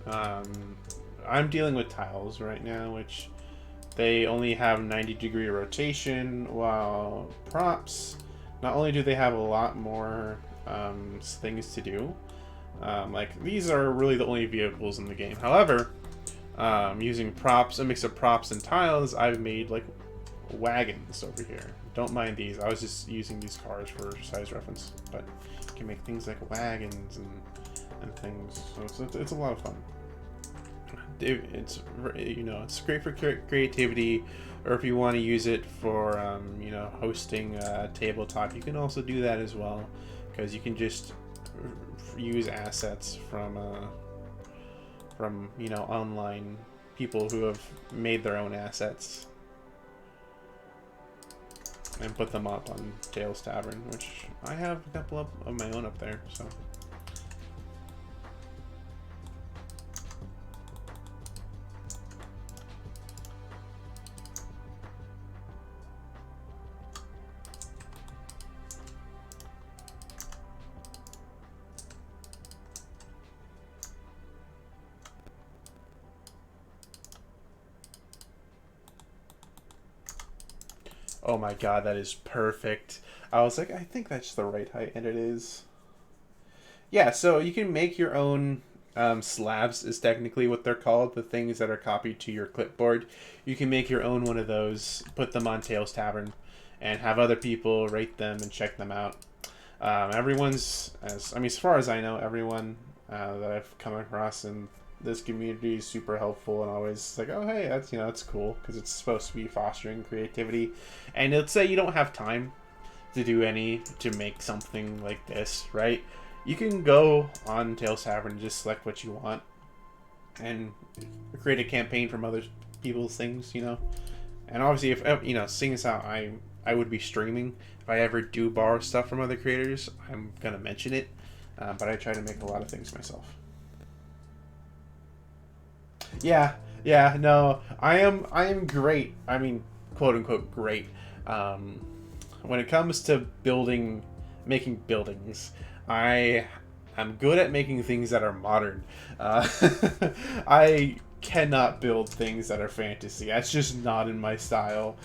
I'm dealing with tiles right now, which they only have 90-degree rotation, while props, not only do they have a lot more things to do, like these are really the only vehicles in the game. However, using props, a mix of props and tiles, I've made like wagons over here. Don't mind these. I was just using these cars for size reference, but you can make things like wagons and things. So it's a lot of fun. It's, you know, it's great for creativity, or if you want to use it for you know, hosting tabletop, you can also do that as well, because you can just use assets from you know, online people who have made their own assets and put them up on Tails Tavern, which I have a couple of my own up there, so. Oh my god, that is perfect. I was like, I think that's the right height, and it is. Yeah, so you can make your own slabs, is technically what they're called, the things that are copied to your clipboard. You can make your own one of those, put them on Tails Tavern, and have other people rate them and check them out. Everyone's, as far as I know, everyone that I've come across in this community is super helpful and always like, oh hey, that's, you know, it's cool because it's supposed to be fostering creativity. And let's say you don't have time to make something like this, right? You can go on Tails Tavern and just select what you want and create a campaign from other people's things, you know. And obviously, if you know, seeing as how I would be streaming, if I ever do borrow stuff from other creators, I'm gonna mention it. But I try to make a lot of things myself. Yeah, no, I am great. I mean, quote unquote great. When it comes to making buildings, I'm good at making things that are modern. I cannot build things that are fantasy. That's just not in my style.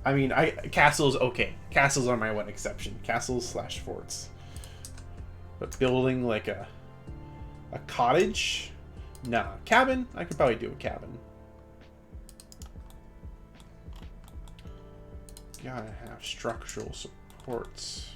I mean, castles, okay. Castles are my one exception. Castles/forts. But building like a cottage? Nah. Cabin? I could probably do a cabin. Gotta have structural supports.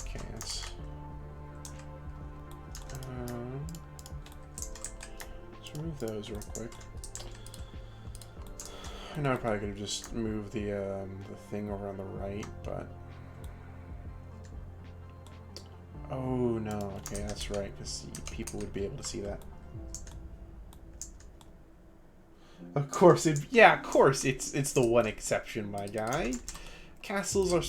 Okay, let's remove those real quick. I know I probably could have just moved the thing over on the right, but Oh no, okay, that's right, because people would be able to see that. Of course, of course, it's the one exception, my guy. Castles are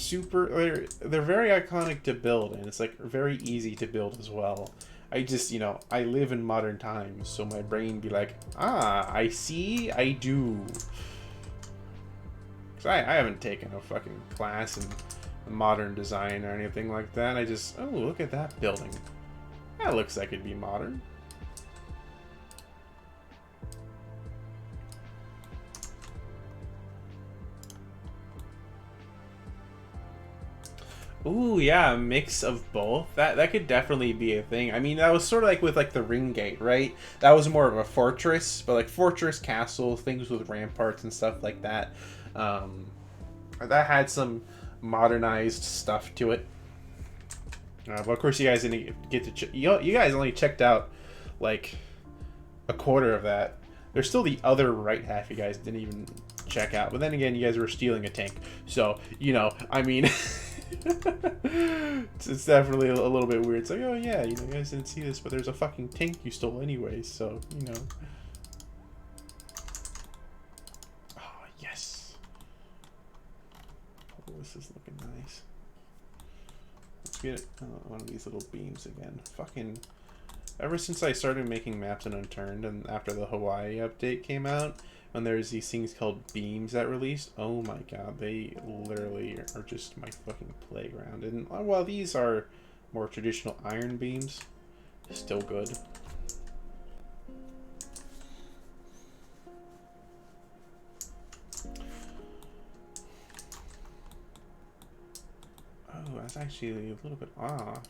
they're very iconic to build, and it's like very easy to build as well. I just, I live in modern times, so my brain be like, ah, I see, I do. Because I haven't taken a fucking class in modern design or anything like that. I just, oh, look at that building. That looks like it'd be modern. Ooh, yeah, a mix of both. That could definitely be a thing. I mean, that was sort of like with like the Ring Gate, right? That was more of a fortress, but like fortress, castle, things with ramparts and stuff like that. That had some modernized stuff to it. But of course, you guys didn't get to. You guys only checked out like a quarter of that. There's still the other right half you guys didn't even check out. But then again, you guys were stealing a tank, so I mean. It's definitely a little bit weird. It's like, oh yeah, you guys didn't see this, but there's a fucking tank you stole anyway, so, Oh, yes. Oh, this is looking nice. Let's get one of these little beams again. Fucking, ever since I started making maps in Unturned, and after the Hawaii update came out, when there's these things called beams that released, oh my god, they literally are just my fucking playground. And while these are more traditional iron beams, still good. Oh, that's actually a little bit off.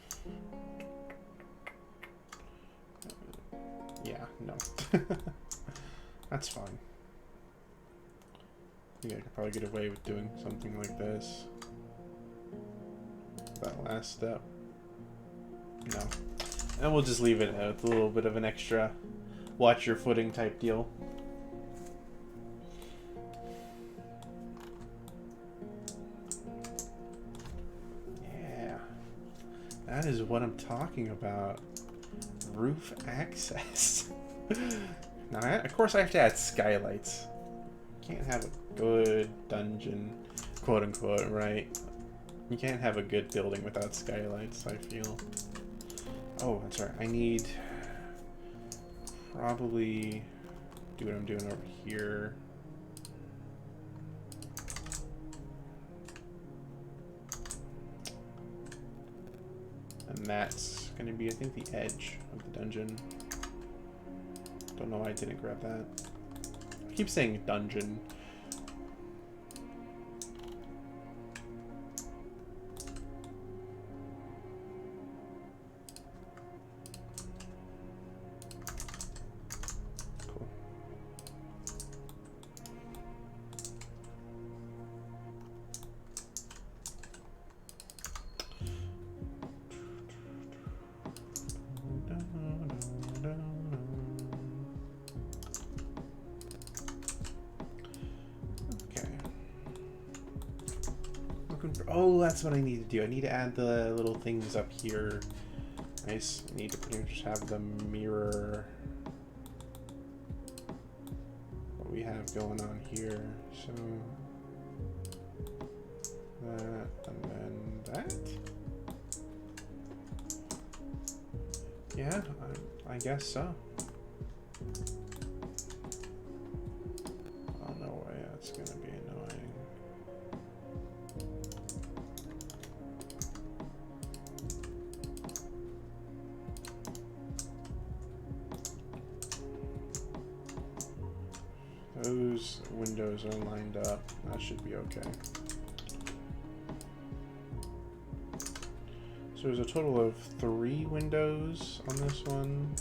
Yeah, no. That's fine. I think I could probably get away with doing something like this. That last step. No. And we'll just leave it with a little bit of an extra watch your footing type deal. Yeah. That is what I'm talking about. Roof access. Now, of course I have to add skylights. Can't have a good dungeon, quote unquote, right? You can't have a good building without skylights, I feel. Oh, that's right. I need probably do what I'm doing over here. And that's gonna be, I think, the edge of the dungeon. Don't know why I didn't grab that. I keep saying dungeon. Cool. Oh, that's what I need to do. I need to add the little things up here. Nice. I need to pretty much have them mirror what we have going on here. So that and then that. Yeah, I guess so. Oh, no way. That's going to be annoying. Those windows are lined up. That should be okay. So there's a total of 3 windows on this one.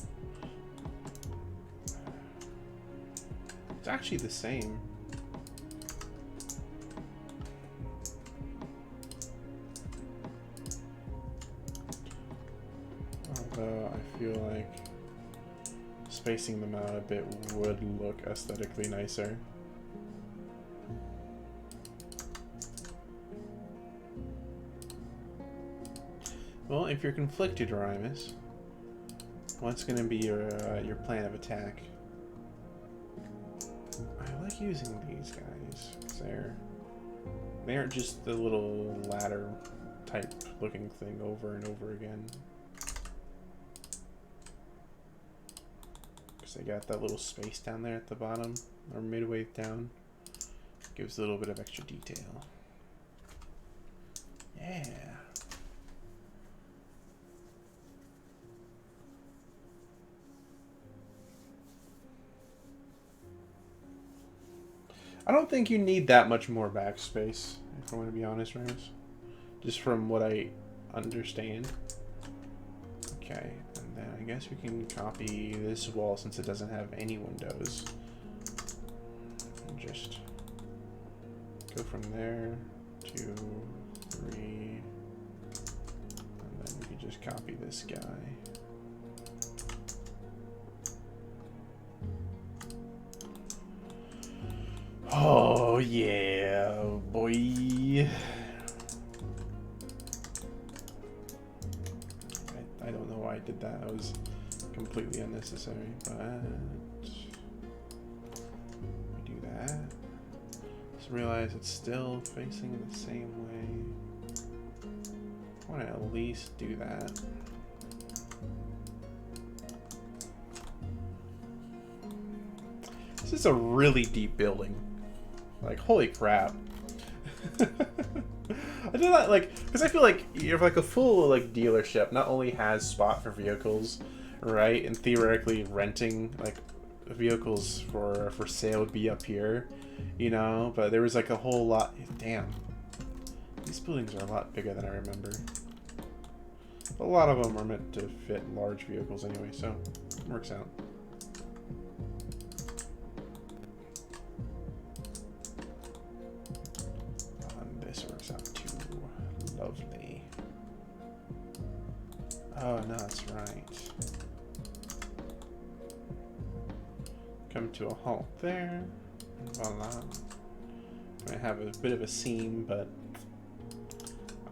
It's actually the same. Although I feel like spacing them out a bit would look aesthetically nicer. Well, if you're conflicted, Rhymus, what's gonna be your plan of attack? I like using these guys because they aren't just the little ladder type looking thing over and over again. Because they got that little space down there at the bottom or midway down. Gives a little bit of extra detail. Yeah. I don't think you need that much more backspace, if I want to be honest, Rams. Just from what I understand. Okay, and then I guess we can copy this wall since it doesn't have any windows. And just go from there, 2, 3, and then we can just copy this guy. Oh yeah, boy. I don't know why I did that. That was completely unnecessary, but we do that. Just realize it's still facing the same way. I want to at least do that. This is a really deep building. Like, holy crap. I do that, like, because I feel like you're like a full, like, dealership not only has spot for vehicles, right, and theoretically renting, like, vehicles for sale would be up here, you know, but there was, like, a whole lot. Damn. These buildings are a lot bigger than I remember. A lot of them are meant to fit large vehicles anyway, so it works out. This works out too. Lovely. Oh, no, that's right. Come to a halt there. Voila. I'm gonna have a bit of a seam, but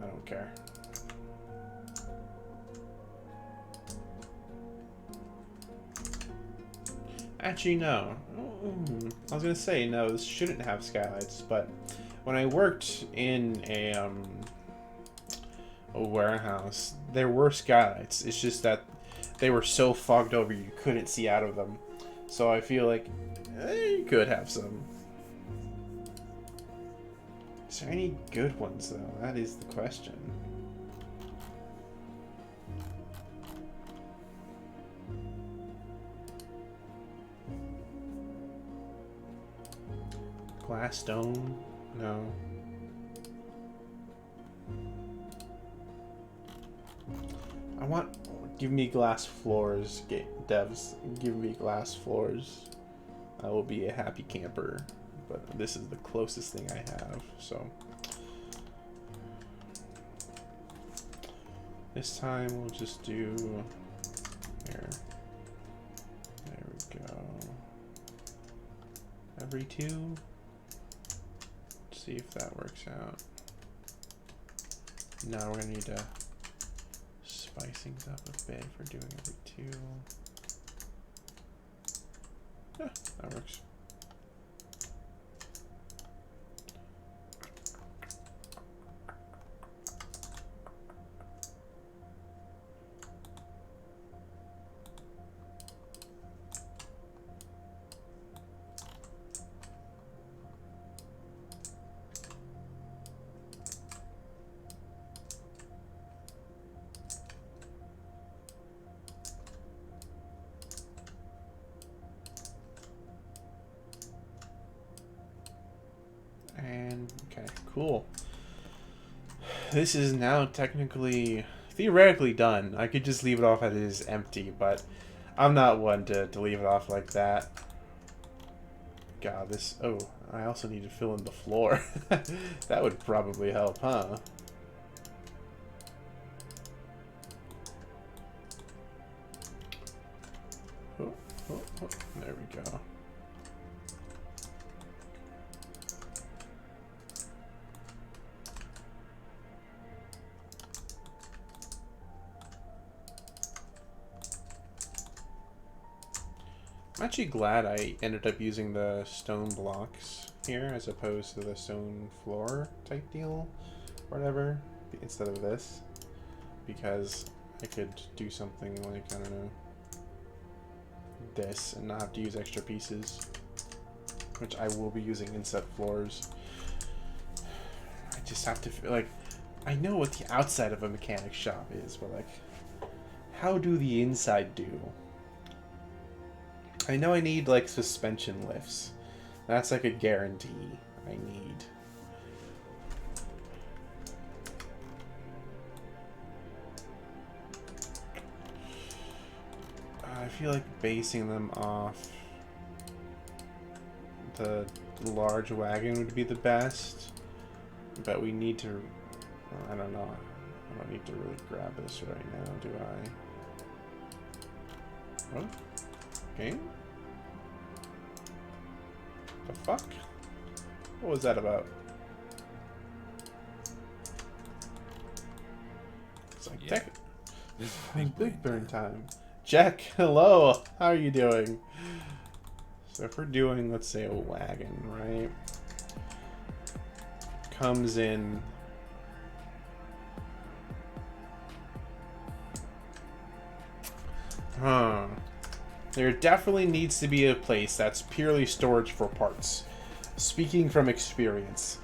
I don't care. Actually, no. I was gonna say, no, this shouldn't have skylights, but when I worked in a warehouse, there were skylights. It's just that they were so fogged over you couldn't see out of them. So I feel like you could have some. Is there any good ones, though? That is the question. Glass dome? No. I want... Give me glass floors, devs. Give me glass floors. I will be a happy camper. But this is the closest thing I have, so... This time we'll just do... Here. There we go. Every 2. See if that works out. Now we're gonna need to spice things up a bit for doing every 2. Yeah, that works. Cool. This is now technically, theoretically done. I could just leave it off as it is empty, but I'm not one to leave it off like that. God, this... Oh, I also need to fill in the floor. That would probably help, huh? Oh, oh, oh. There we go. I'm actually glad I ended up using the stone blocks here as opposed to the stone floor type deal, or whatever, instead of this, because I could do something like, I don't know, this and not have to use extra pieces, which I will be using inset floors. I just have to feel like I know what the outside of a mechanic shop is, but like, how do the inside do? I know I need like suspension lifts. That's like a guarantee I need. I feel like basing them off the large wagon would be the best, but we need to, I don't know, I don't need to really grab this right now, do I? What? Game? The fuck? What was that about? It's like, Yeah. This is big burn time. Jack, hello. How are you doing? So if we're doing, let's say, a wagon, right? Comes in. Huh. There definitely needs to be a place that's purely storage for parts. Speaking from experience.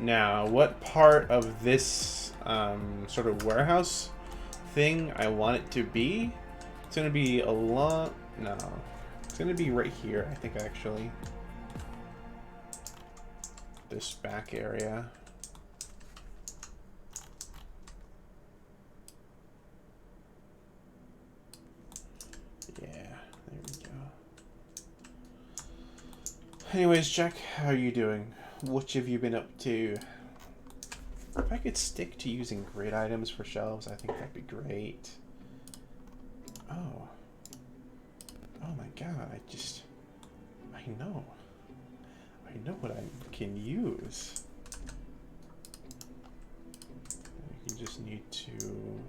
Now, what part of this sort of warehouse thing I want it to be? It's going to be a lot... No. It's going to be right here, I think, actually. This back area. Yeah, there we go. Anyways, Jack, how are you doing? What have you been up to? If I could stick to using grid items for shelves, I think that'd be great. Oh. Oh my god, I know. I know what I can use. You just need to...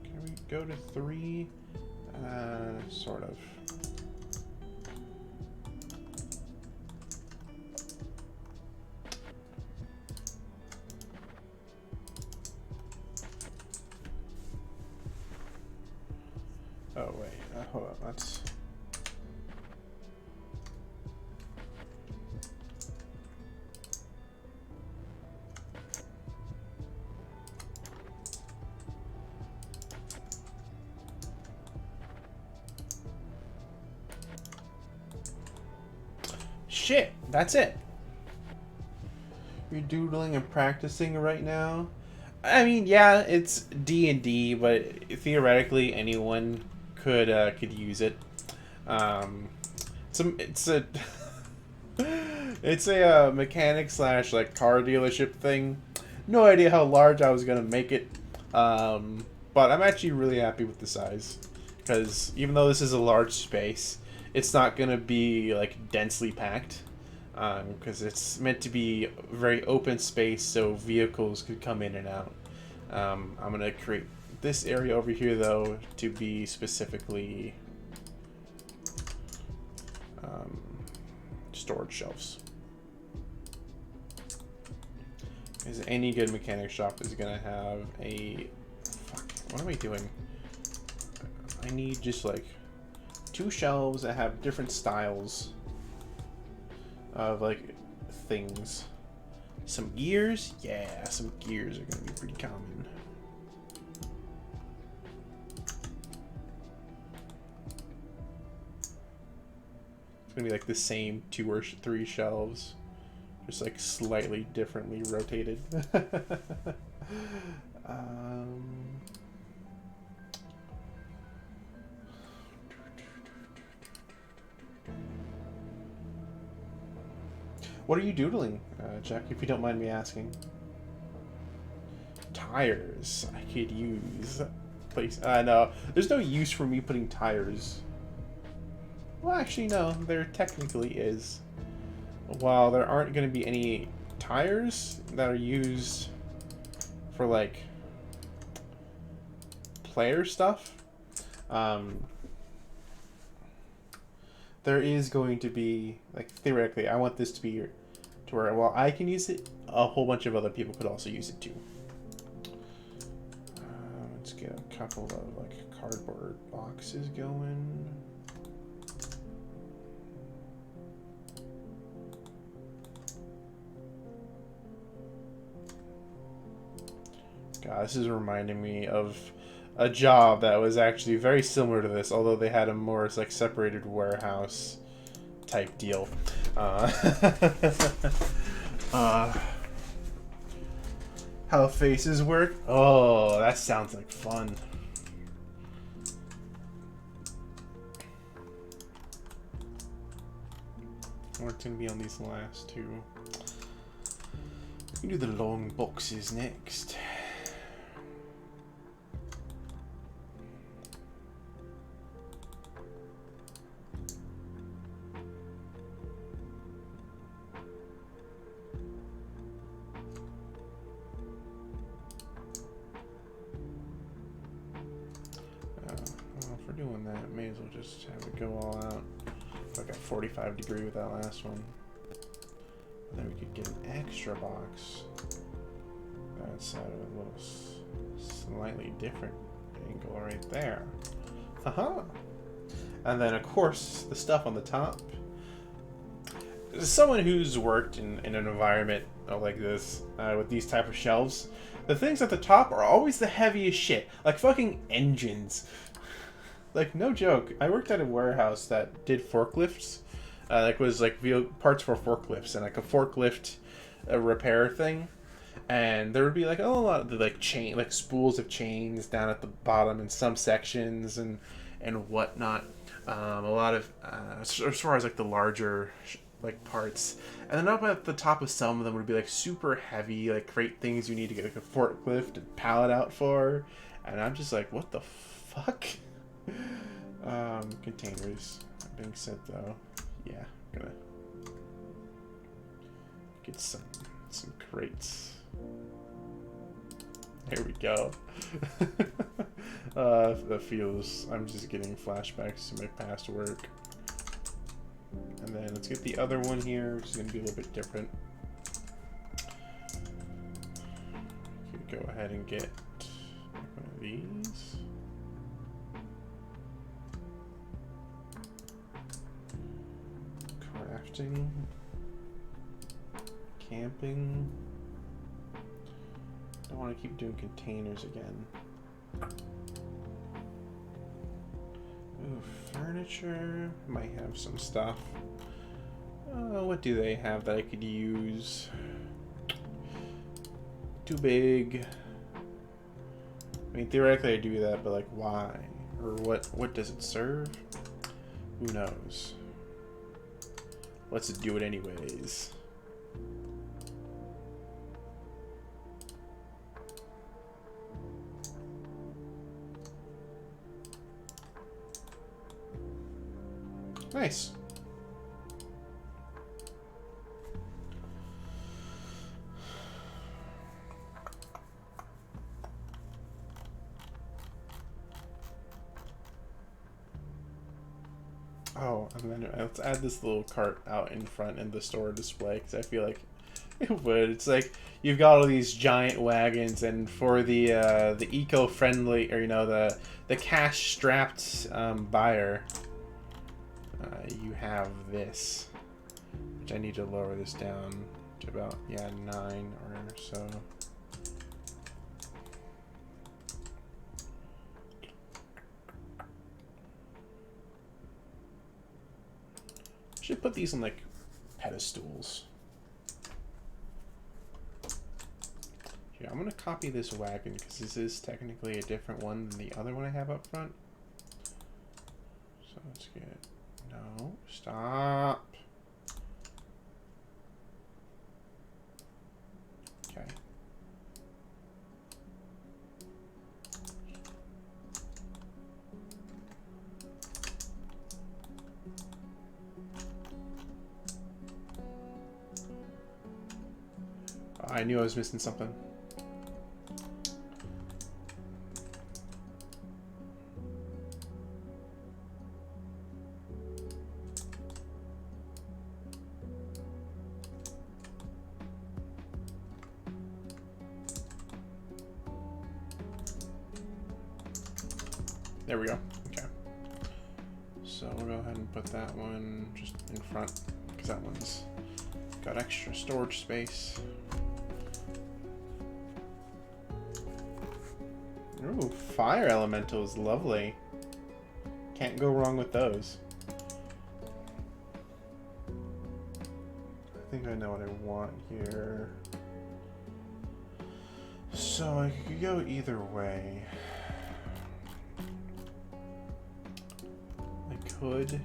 Can we go to 3? Sort of. Oh wait, hold on, let's... Shit, that's it. You're doodling and practicing right now? I mean, yeah, it's D&D, but theoretically anyone could use it. It's a it's a mechanic slash like car dealership thing. No idea how large I was gonna make it, but I'm actually really happy with the size, because even though this is a large space, it's not gonna be like densely packed, because it's meant to be a very open space so vehicles could come in and out. I'm gonna create this area over here though to be specifically storage shelves. Because any good mechanic shop is gonna have a... Fuck, what am I doing? I need just like 2 shelves that have different styles of like things. Some gears? Yeah, some gears are gonna be pretty common. It's gonna be like the same 2 or 3 shelves, just like slightly differently rotated. What are you doodling, Jack, if you don't mind me asking? Tires. I could use. Place. No. There's no use for me putting tires. Well, actually, no. There technically is. While there aren't going to be any tires that are used for, like, player stuff, there is going to be, like, theoretically, I want this to be to where, while I can use it, a whole bunch of other people could also use it too. Let's get a couple of, like, cardboard boxes going. God, this is reminding me of a job that was actually very similar to this, although they had a more, like, separated warehouse type deal. How faces work? Oh, that sounds like fun. Or it's gonna be on these last two. We can do the long boxes next. Doing that, may as well just have it go all out. I got 45 degree with that last one. And then we could get an extra box that's at a little slightly different angle right there. Haha! And then, of course, the stuff on the top. As someone who's worked in an environment like this, with these type of shelves, the things at the top are always the heaviest shit. Like fucking engines. Like, no joke. I worked at a warehouse that did forklifts. Like, was like parts for forklifts and like a forklift repair thing. And there would be like a lot of the like spools of chains down at the bottom in some sections and whatnot. A lot of as far as like the larger like parts, and then up at the top of some of them would be like super heavy, like great things you need to get like a forklift and pallet out for. And I'm just like, what the fuck? Containers. That being said, though, yeah, I'm gonna get some crates. There we go. That feels. I'm just getting flashbacks to my past work. And then let's get the other one here, which is gonna be a little bit different. Could go ahead and get one of these. Crafting, camping. Don't want to keep doing containers again. Ooh, furniture. Might have some stuff. What do they have that I could use? Too big. I mean, theoretically I do that, but like, why? Or what does it serve? Who knows? Let's do it anyways. Nice. Oh, and then let's add this little cart out in front in the store display, because I feel like it would. It's like you've got all these giant wagons, and for the eco-friendly, or the cash-strapped buyer, you have this, which I need to lower this down to about 9 or so. Should put these on like pedestals. Here, I'm gonna copy this wagon because this is technically a different one than the other one I have up front. So let's get no stop. I knew I was missing something. There we go. Okay. So we'll go ahead and put that one just in front because that one's got extra storage space. Ooh, fire elementals, lovely. Can't go wrong with those. I think I know what I want here. So I could go either way. I could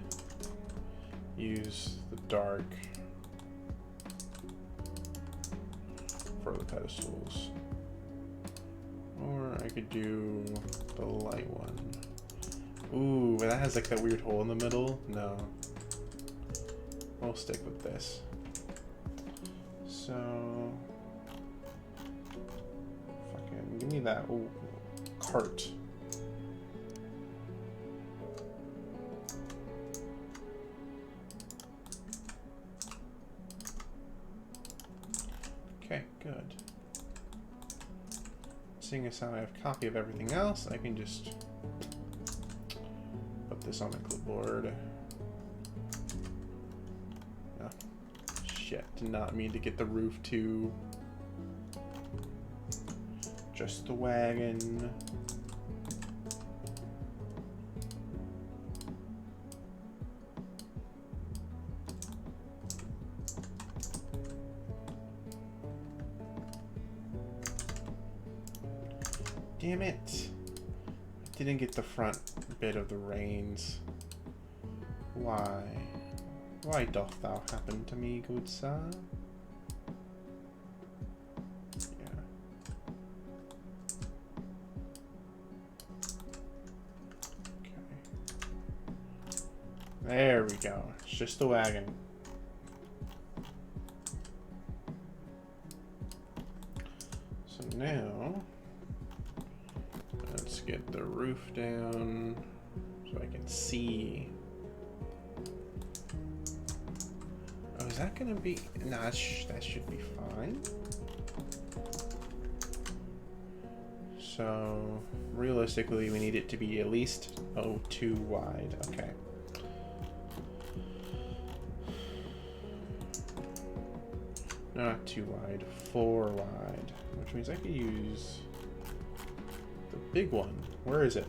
use the dark for the pedestals. Or I could do the light one. Ooh, that has like that weird hole in the middle. No. We'll stick with this. So, fucking give me that. Ooh, cart. Okay, good. Seeing as how I have a copy of everything else, I can just put this on my clipboard. Oh, shit, did not mean to get the roof too. Just the wagon. Damn it. I didn't get the front bit of the reins. Why? Why doth thou happen to me, good sir? Yeah. Okay. There we go. It's just the wagon. So now let's get the roof down so I can see. Oh, is that gonna be? Nah, that should be fine. So realistically, we need it to be at least 2 wide. Okay. No, not 2 wide, 4 wide, which means I could use the big one. Where is it?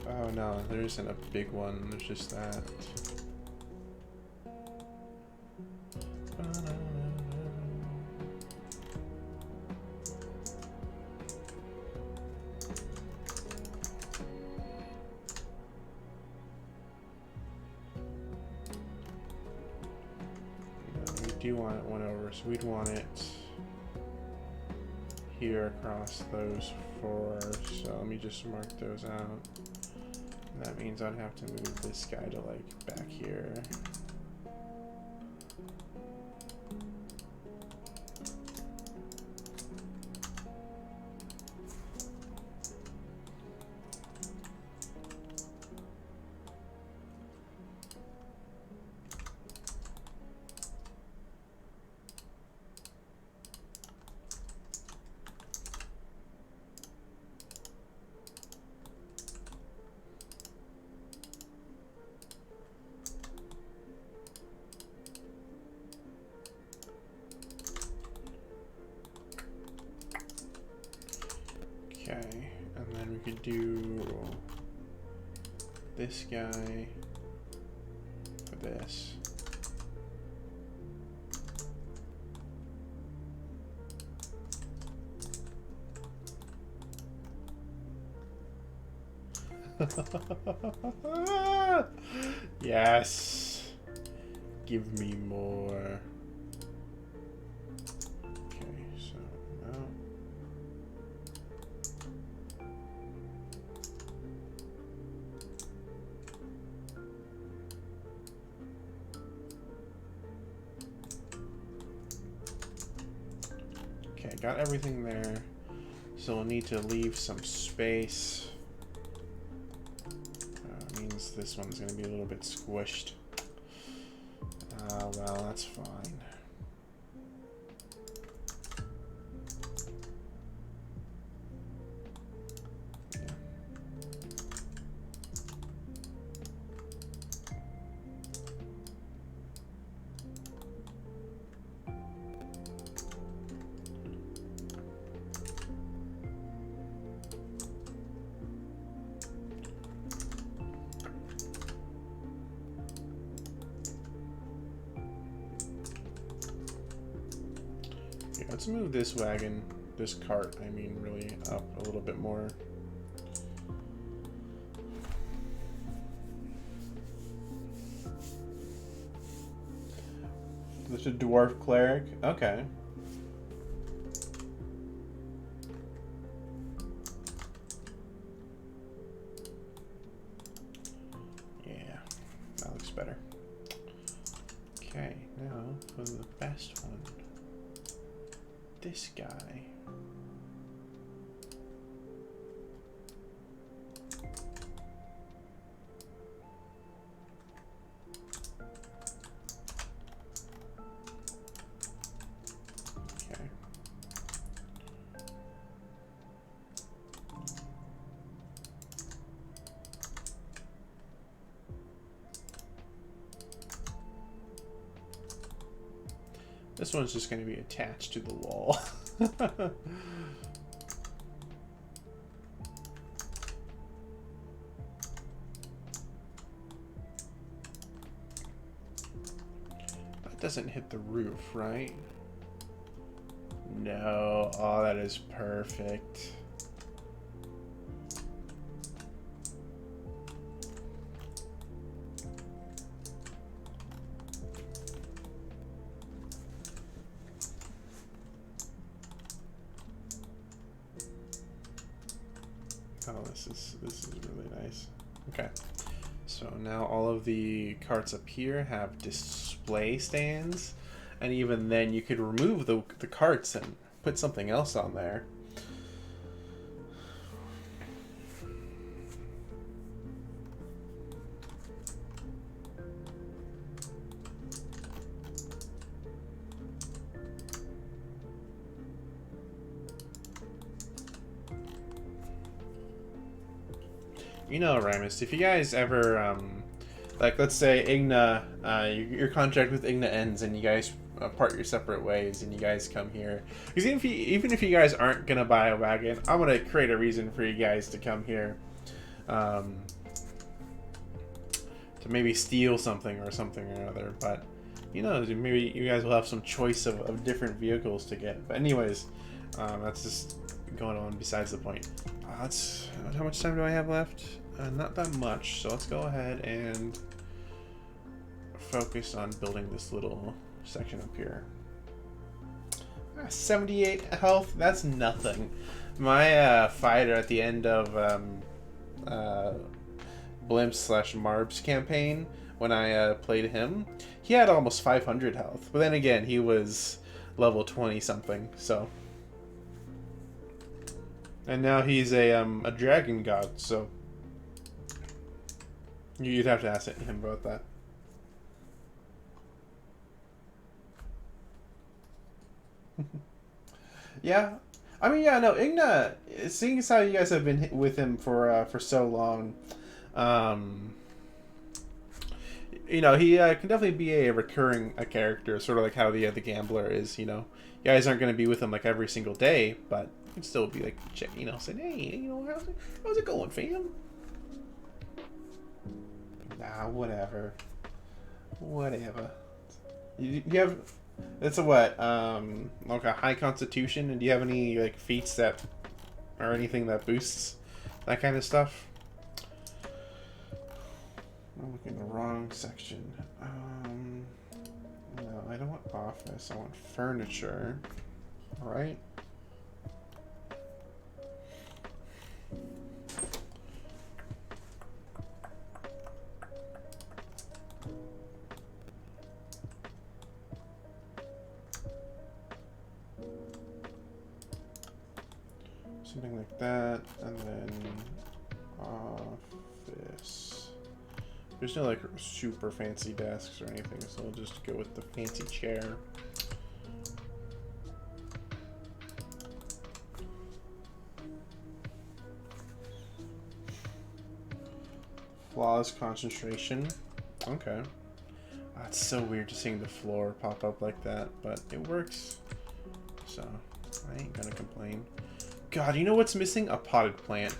Oh no, there isn't a big one. There's just that. We do want it one over, so we'd want it here across those 4. So let me just mark those out. That means I'd have to move this guy to like back here. Okay, and then we could do this guy for this. Yes, give me more. Okay, so now got everything there. So we'll need to leave some space. Means this one's going to be a little bit squished. Well, that's fine. Let's move this wagon, this cart, I mean, really up a little bit more. This is a dwarf cleric. Okay. Yeah, that looks better. Okay, now for the best one. This guy. Okay. This one's just going to be attached to the wall. That doesn't hit the roof, right? No. Oh, that is perfect. Oh, this is really nice. Okay, so now all of the carts up here have display stands, and even then you could remove the carts and put something else on there. You know, Ramus, if you guys ever, like, let's say Igna, your contract with Igna ends and you guys part your separate ways and you guys come here. Because even if you guys aren't going to buy a wagon, I'm going to create a reason for you guys to come here. To maybe steal something or other. But, you know, maybe you guys will have some choice of different vehicles to get. But anyways, that's just going on besides the point. How much time do I have left? Not that much, so let's go ahead and focus on building this little section up here. 78 health, that's nothing. My fighter at the end of Blimps/Marb's campaign, when I played him, he had almost 500 health. But then again, he was level 20 something, so. And now he's a dragon god, so you'd have to ask him about that. Yeah, I mean, yeah, no, Igna. Seeing as how you guys have been with him for so long, you know, he can definitely be a recurring character, sort of like how the gambler is. You know, you guys aren't going to be with him like every single day, but you can still be like, you know, saying, hey, you know, how's it going, fam? Nah, whatever. You have. That's a what? Like a high constitution, and do you have any like feats that, or anything that boosts that kind of stuff? I'm looking in the wrong section. No, I don't want office. I want furniture. All right. Something like that, and then office. There's no like super fancy desks or anything, so we'll just go with the fancy chair. Flawless concentration. Okay. It's so weird just seeing the floor pop up like that, but it works. So I ain't gonna complain. God, you know what's missing? A potted plant.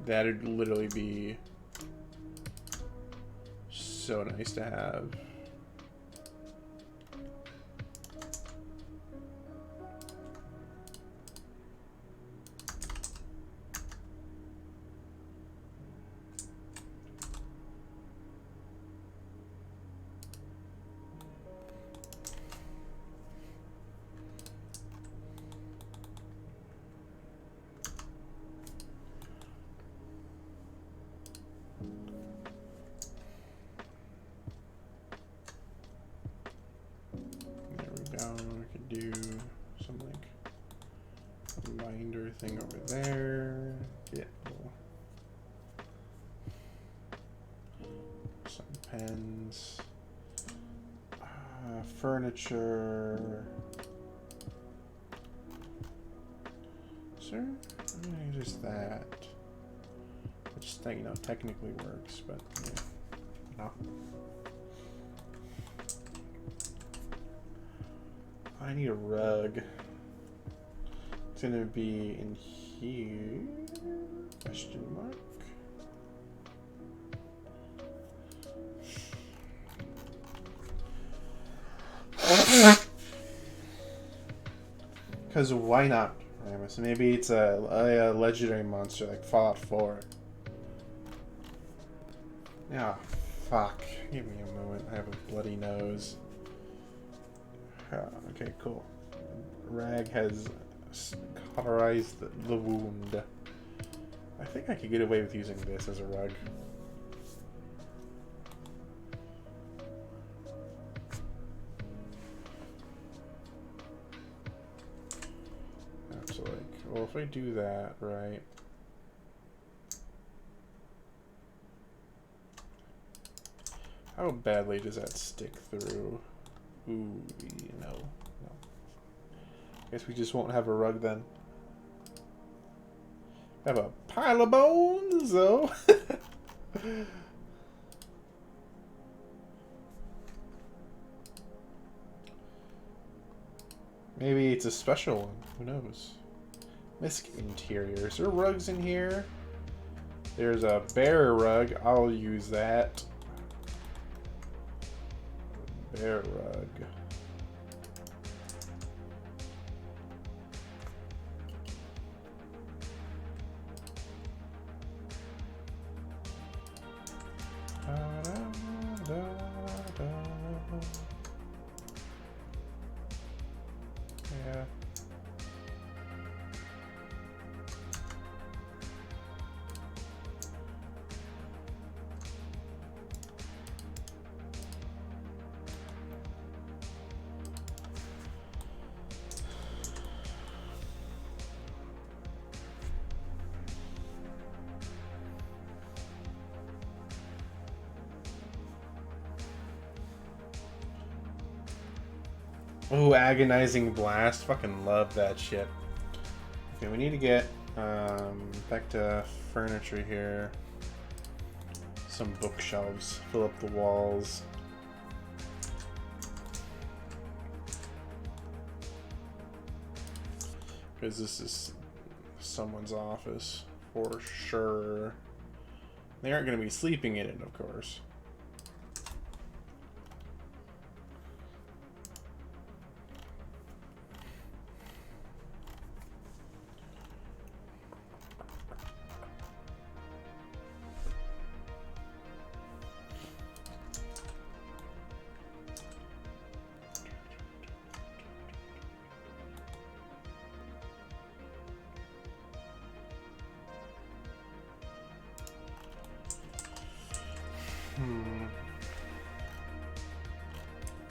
That'd literally be so nice to have. We could do some like binder thing over there. Yeah. Some pens. Furniture. Sir? I mean, just that. Which, you know, technically works, but yeah. No. I need a rug. It's gonna be in here? Question mark. Because why not? So maybe it's a legendary monster like Fallout 4. Yeah, fuck. Give me a moment. I have a bloody nose. Okay, cool. Rag has cauterized the wound. I think I could get away with using this as a rug. So like, well, if I do that, right? How badly does that stick through? Ooh, no. Guess we just won't have a rug then. Have a pile of bones, though. Maybe it's a special one. Who knows? Misc interiors. Are rugs in here? There's a bear rug. I'll use that. Bear rug. Yeah. Oh, agonizing blast. Fucking love that shit. Okay, we need to get back to furniture here. Some bookshelves. Fill up the walls. Because this is someone's office for sure. They aren't going to be sleeping in it, of course.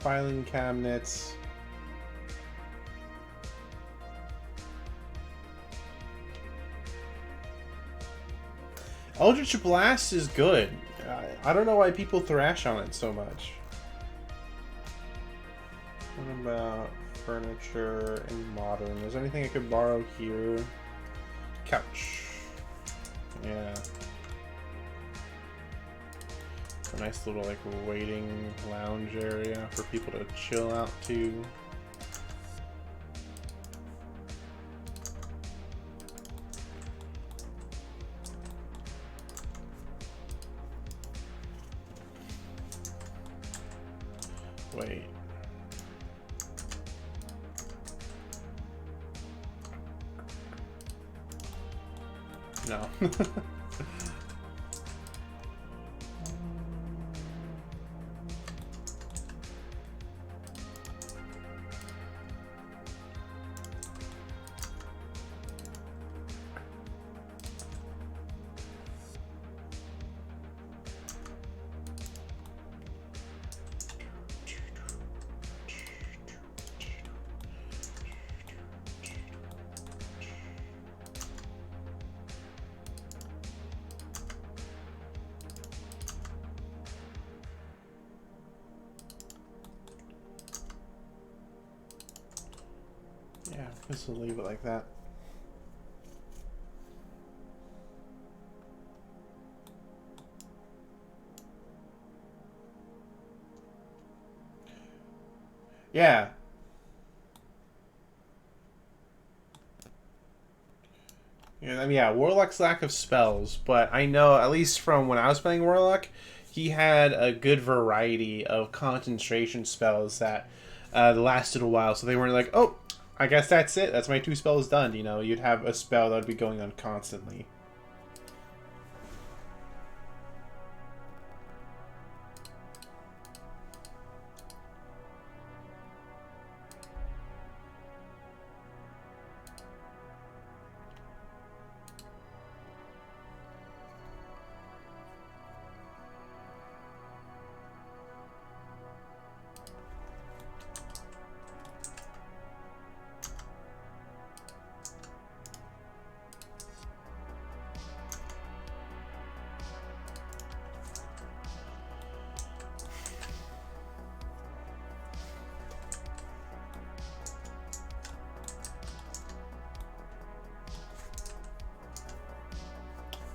Filing cabinets. Eldritch Blast is good. I don't know why people thrash on it so much. What about furniture and modern? Is there anything I could borrow here? Couch. Yeah. It's a nice little like waiting lounge area for people to chill out to. Wait. No. Yeah, just leave it like that. Yeah. Yeah, I mean, yeah, Warlock's lack of spells, but I know, at least from when I was playing Warlock, he had a good variety of concentration spells that lasted a while, so they weren't like, oh, I guess that's it, that's my 2 spells done, you know, you'd have a spell that would be going on constantly.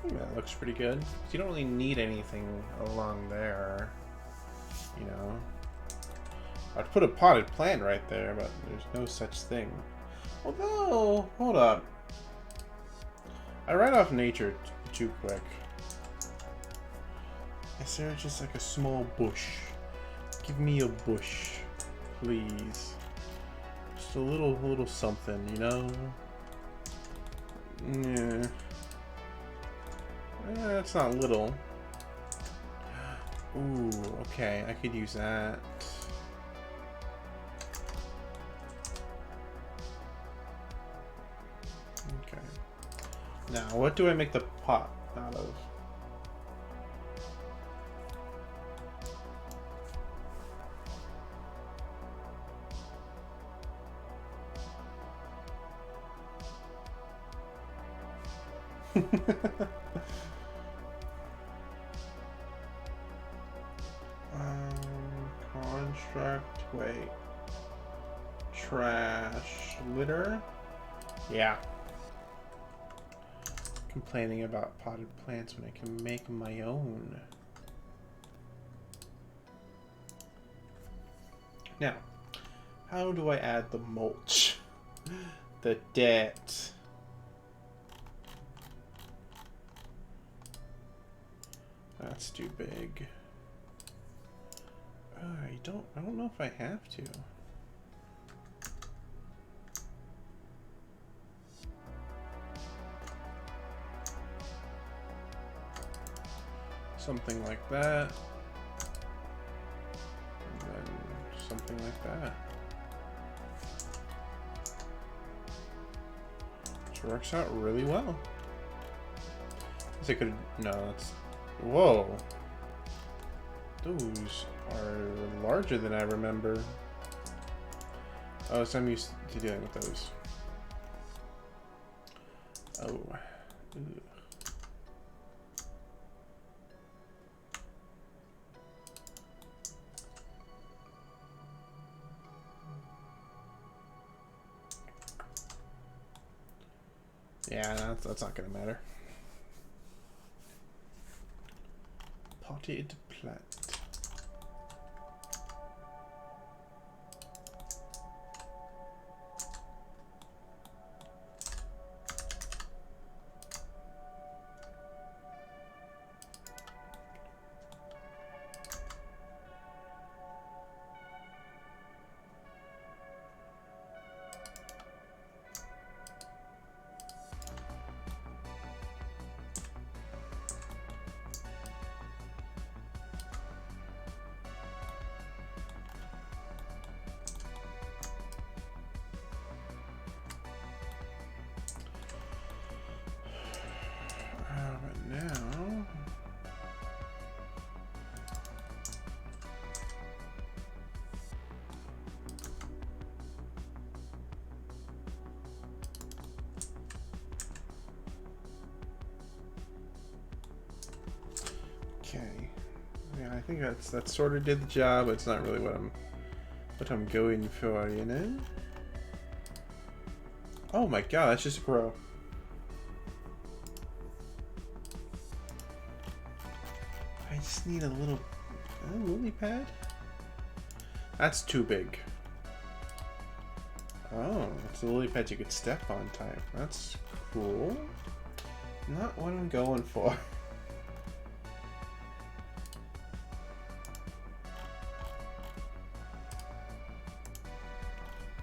That looks pretty good. You don't really need anything along there, you know. I'd put a potted plant right there, but there's no such thing. Although, hold up. I ran off nature too quick. Is there just like a small bush? Give me a bush, please. Just a little something, you know? Yeah. That's not little. Ooh, okay, I could use that. Okay. Now, what do I make the pot out of? Construct, wait. Trash litter? Yeah. Complaining about potted plants when I can make my own. Now, how do I add the mulch? The debt. That's too big. I don't know if I have to. Something like that. And then something like that. Which works out really well. I could, no, that's, whoa. Those are larger than I remember. Oh, so I'm used to dealing with those. Oh. Ugh. Yeah, that's not gonna matter. Potted plant. But now, okay. Yeah, I think that sort of did the job. It's not really what I'm going for, you know. Oh my god, that's just a grow. I just need a little lily pad. That's too big. Oh, it's a lily pad you could step on type. That's cool. Not what I'm going for.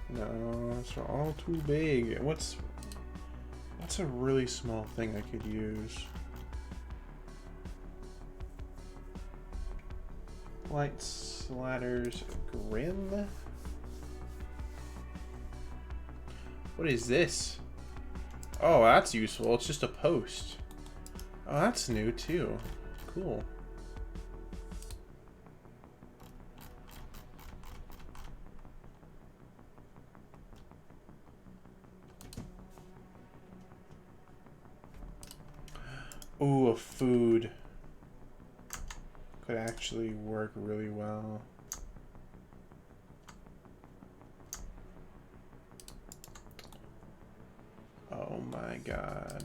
No, it's all too big. What's a really small thing I could use? Lights, ladders, grim. What is this? Oh, that's useful. It's just a post. Oh, that's new too. Cool. Ooh, a food. Could actually work really well. Oh my god.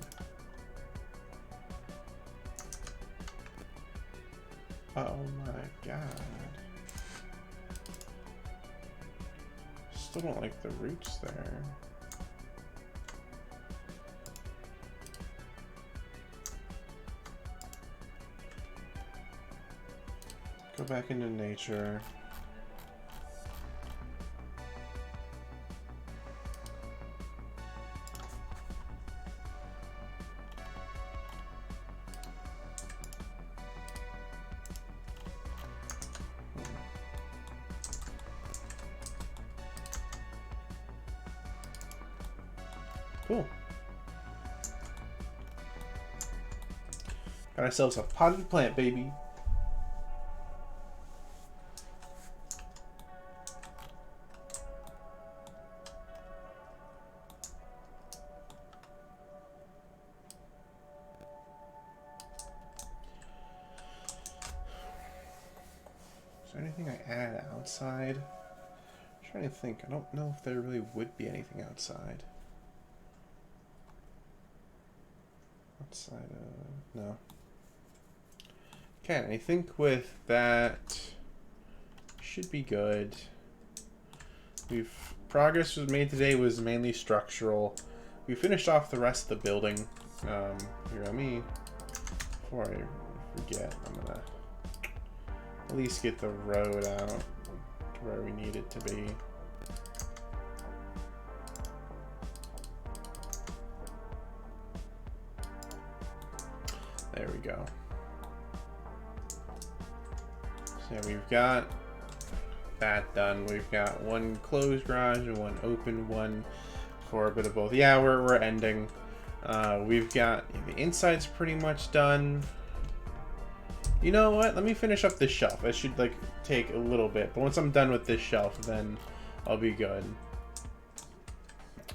Oh my god. Still don't like the roots there. Go back into nature. Cool. Got ourselves a potted plant, baby. Is there anything I add outside? I'm trying to think. I don't know if there really would be anything outside. Outside of... no. Okay, I think with that should be good. Progress was made today was mainly structural. We finished off the rest of the building. Here, let me, before I forget, I'm gonna at least get the road out to where we need it to be. There we go. So yeah, we've got that done. We've got one closed garage and one open one for a bit of both. Yeah, we're ending. We've got the inside's pretty much done. You know what? Let me finish up this shelf. It should like take a little bit, but once I'm done with this shelf, then I'll be good.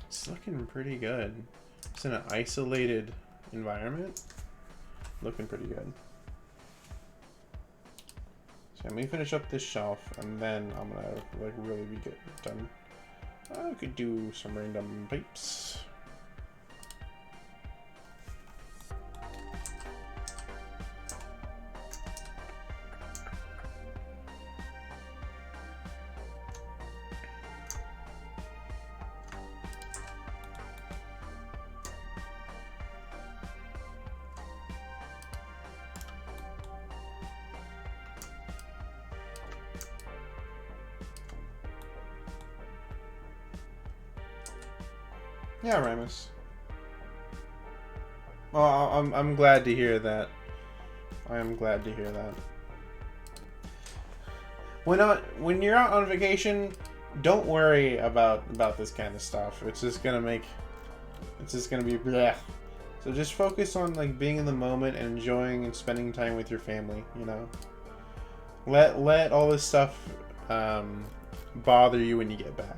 It's looking pretty good. It's in an isolated environment. Looking pretty good. So let me finish up this shelf, and then I'm gonna like really be done. I could do some random pipes. Yeah, Ramus. Well, I'm glad to hear that. I am glad to hear that. When you're out on vacation, don't worry about this kind of stuff. It's just gonna be bleh. So just focus on like being in the moment and enjoying and spending time with your family. You know, let all this stuff bother you when you get back.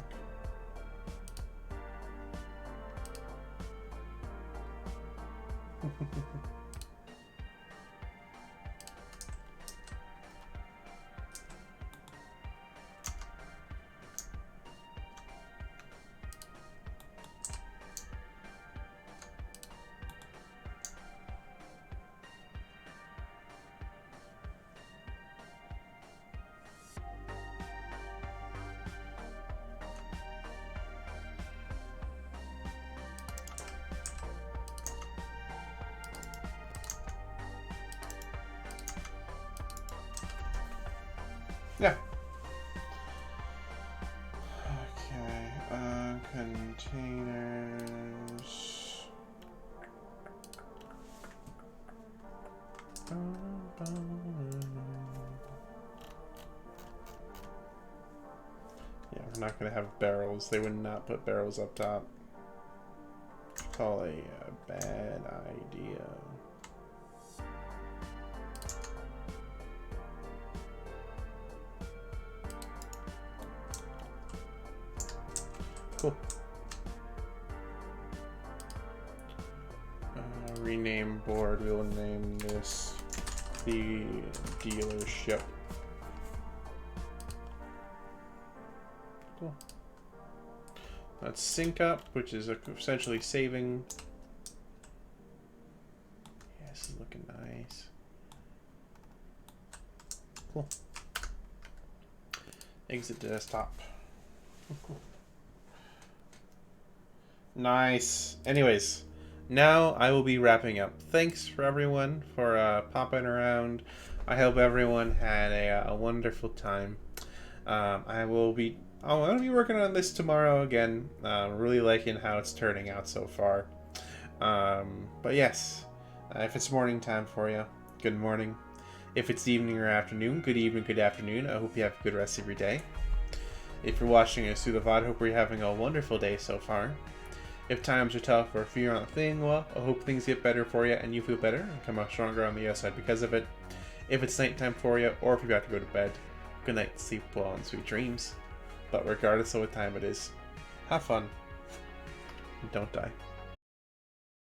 Yeah. Okay. Containers. Yeah, we're not gonna have barrels. They would not put barrels up top. Call a bad idea. Cool. Rename board. We will name this the dealership. Cool. Let's sync up, which is essentially saving. Yeah, this is looking nice. Cool. Exit desktop. Cool. Nice. Anyways, now I will be wrapping up. Thanks for everyone for popping around. I hope everyone had a wonderful time. I'm going to be working on this tomorrow again. Really liking how it's turning out so far. But yes, if it's morning time for you, good morning. If it's evening or afternoon, good evening, good afternoon. I hope you have a good rest of your day. If you're watching us through the VOD, I hope you're having a wonderful day so far. If times are tough or if you're not feeling well, I hope things get better for you and you feel better and come out stronger on the other side because of it. If it's nighttime for you or if you're about to go to bed, good night, sleep well, and sweet dreams. But regardless of what time it is, have fun and don't die.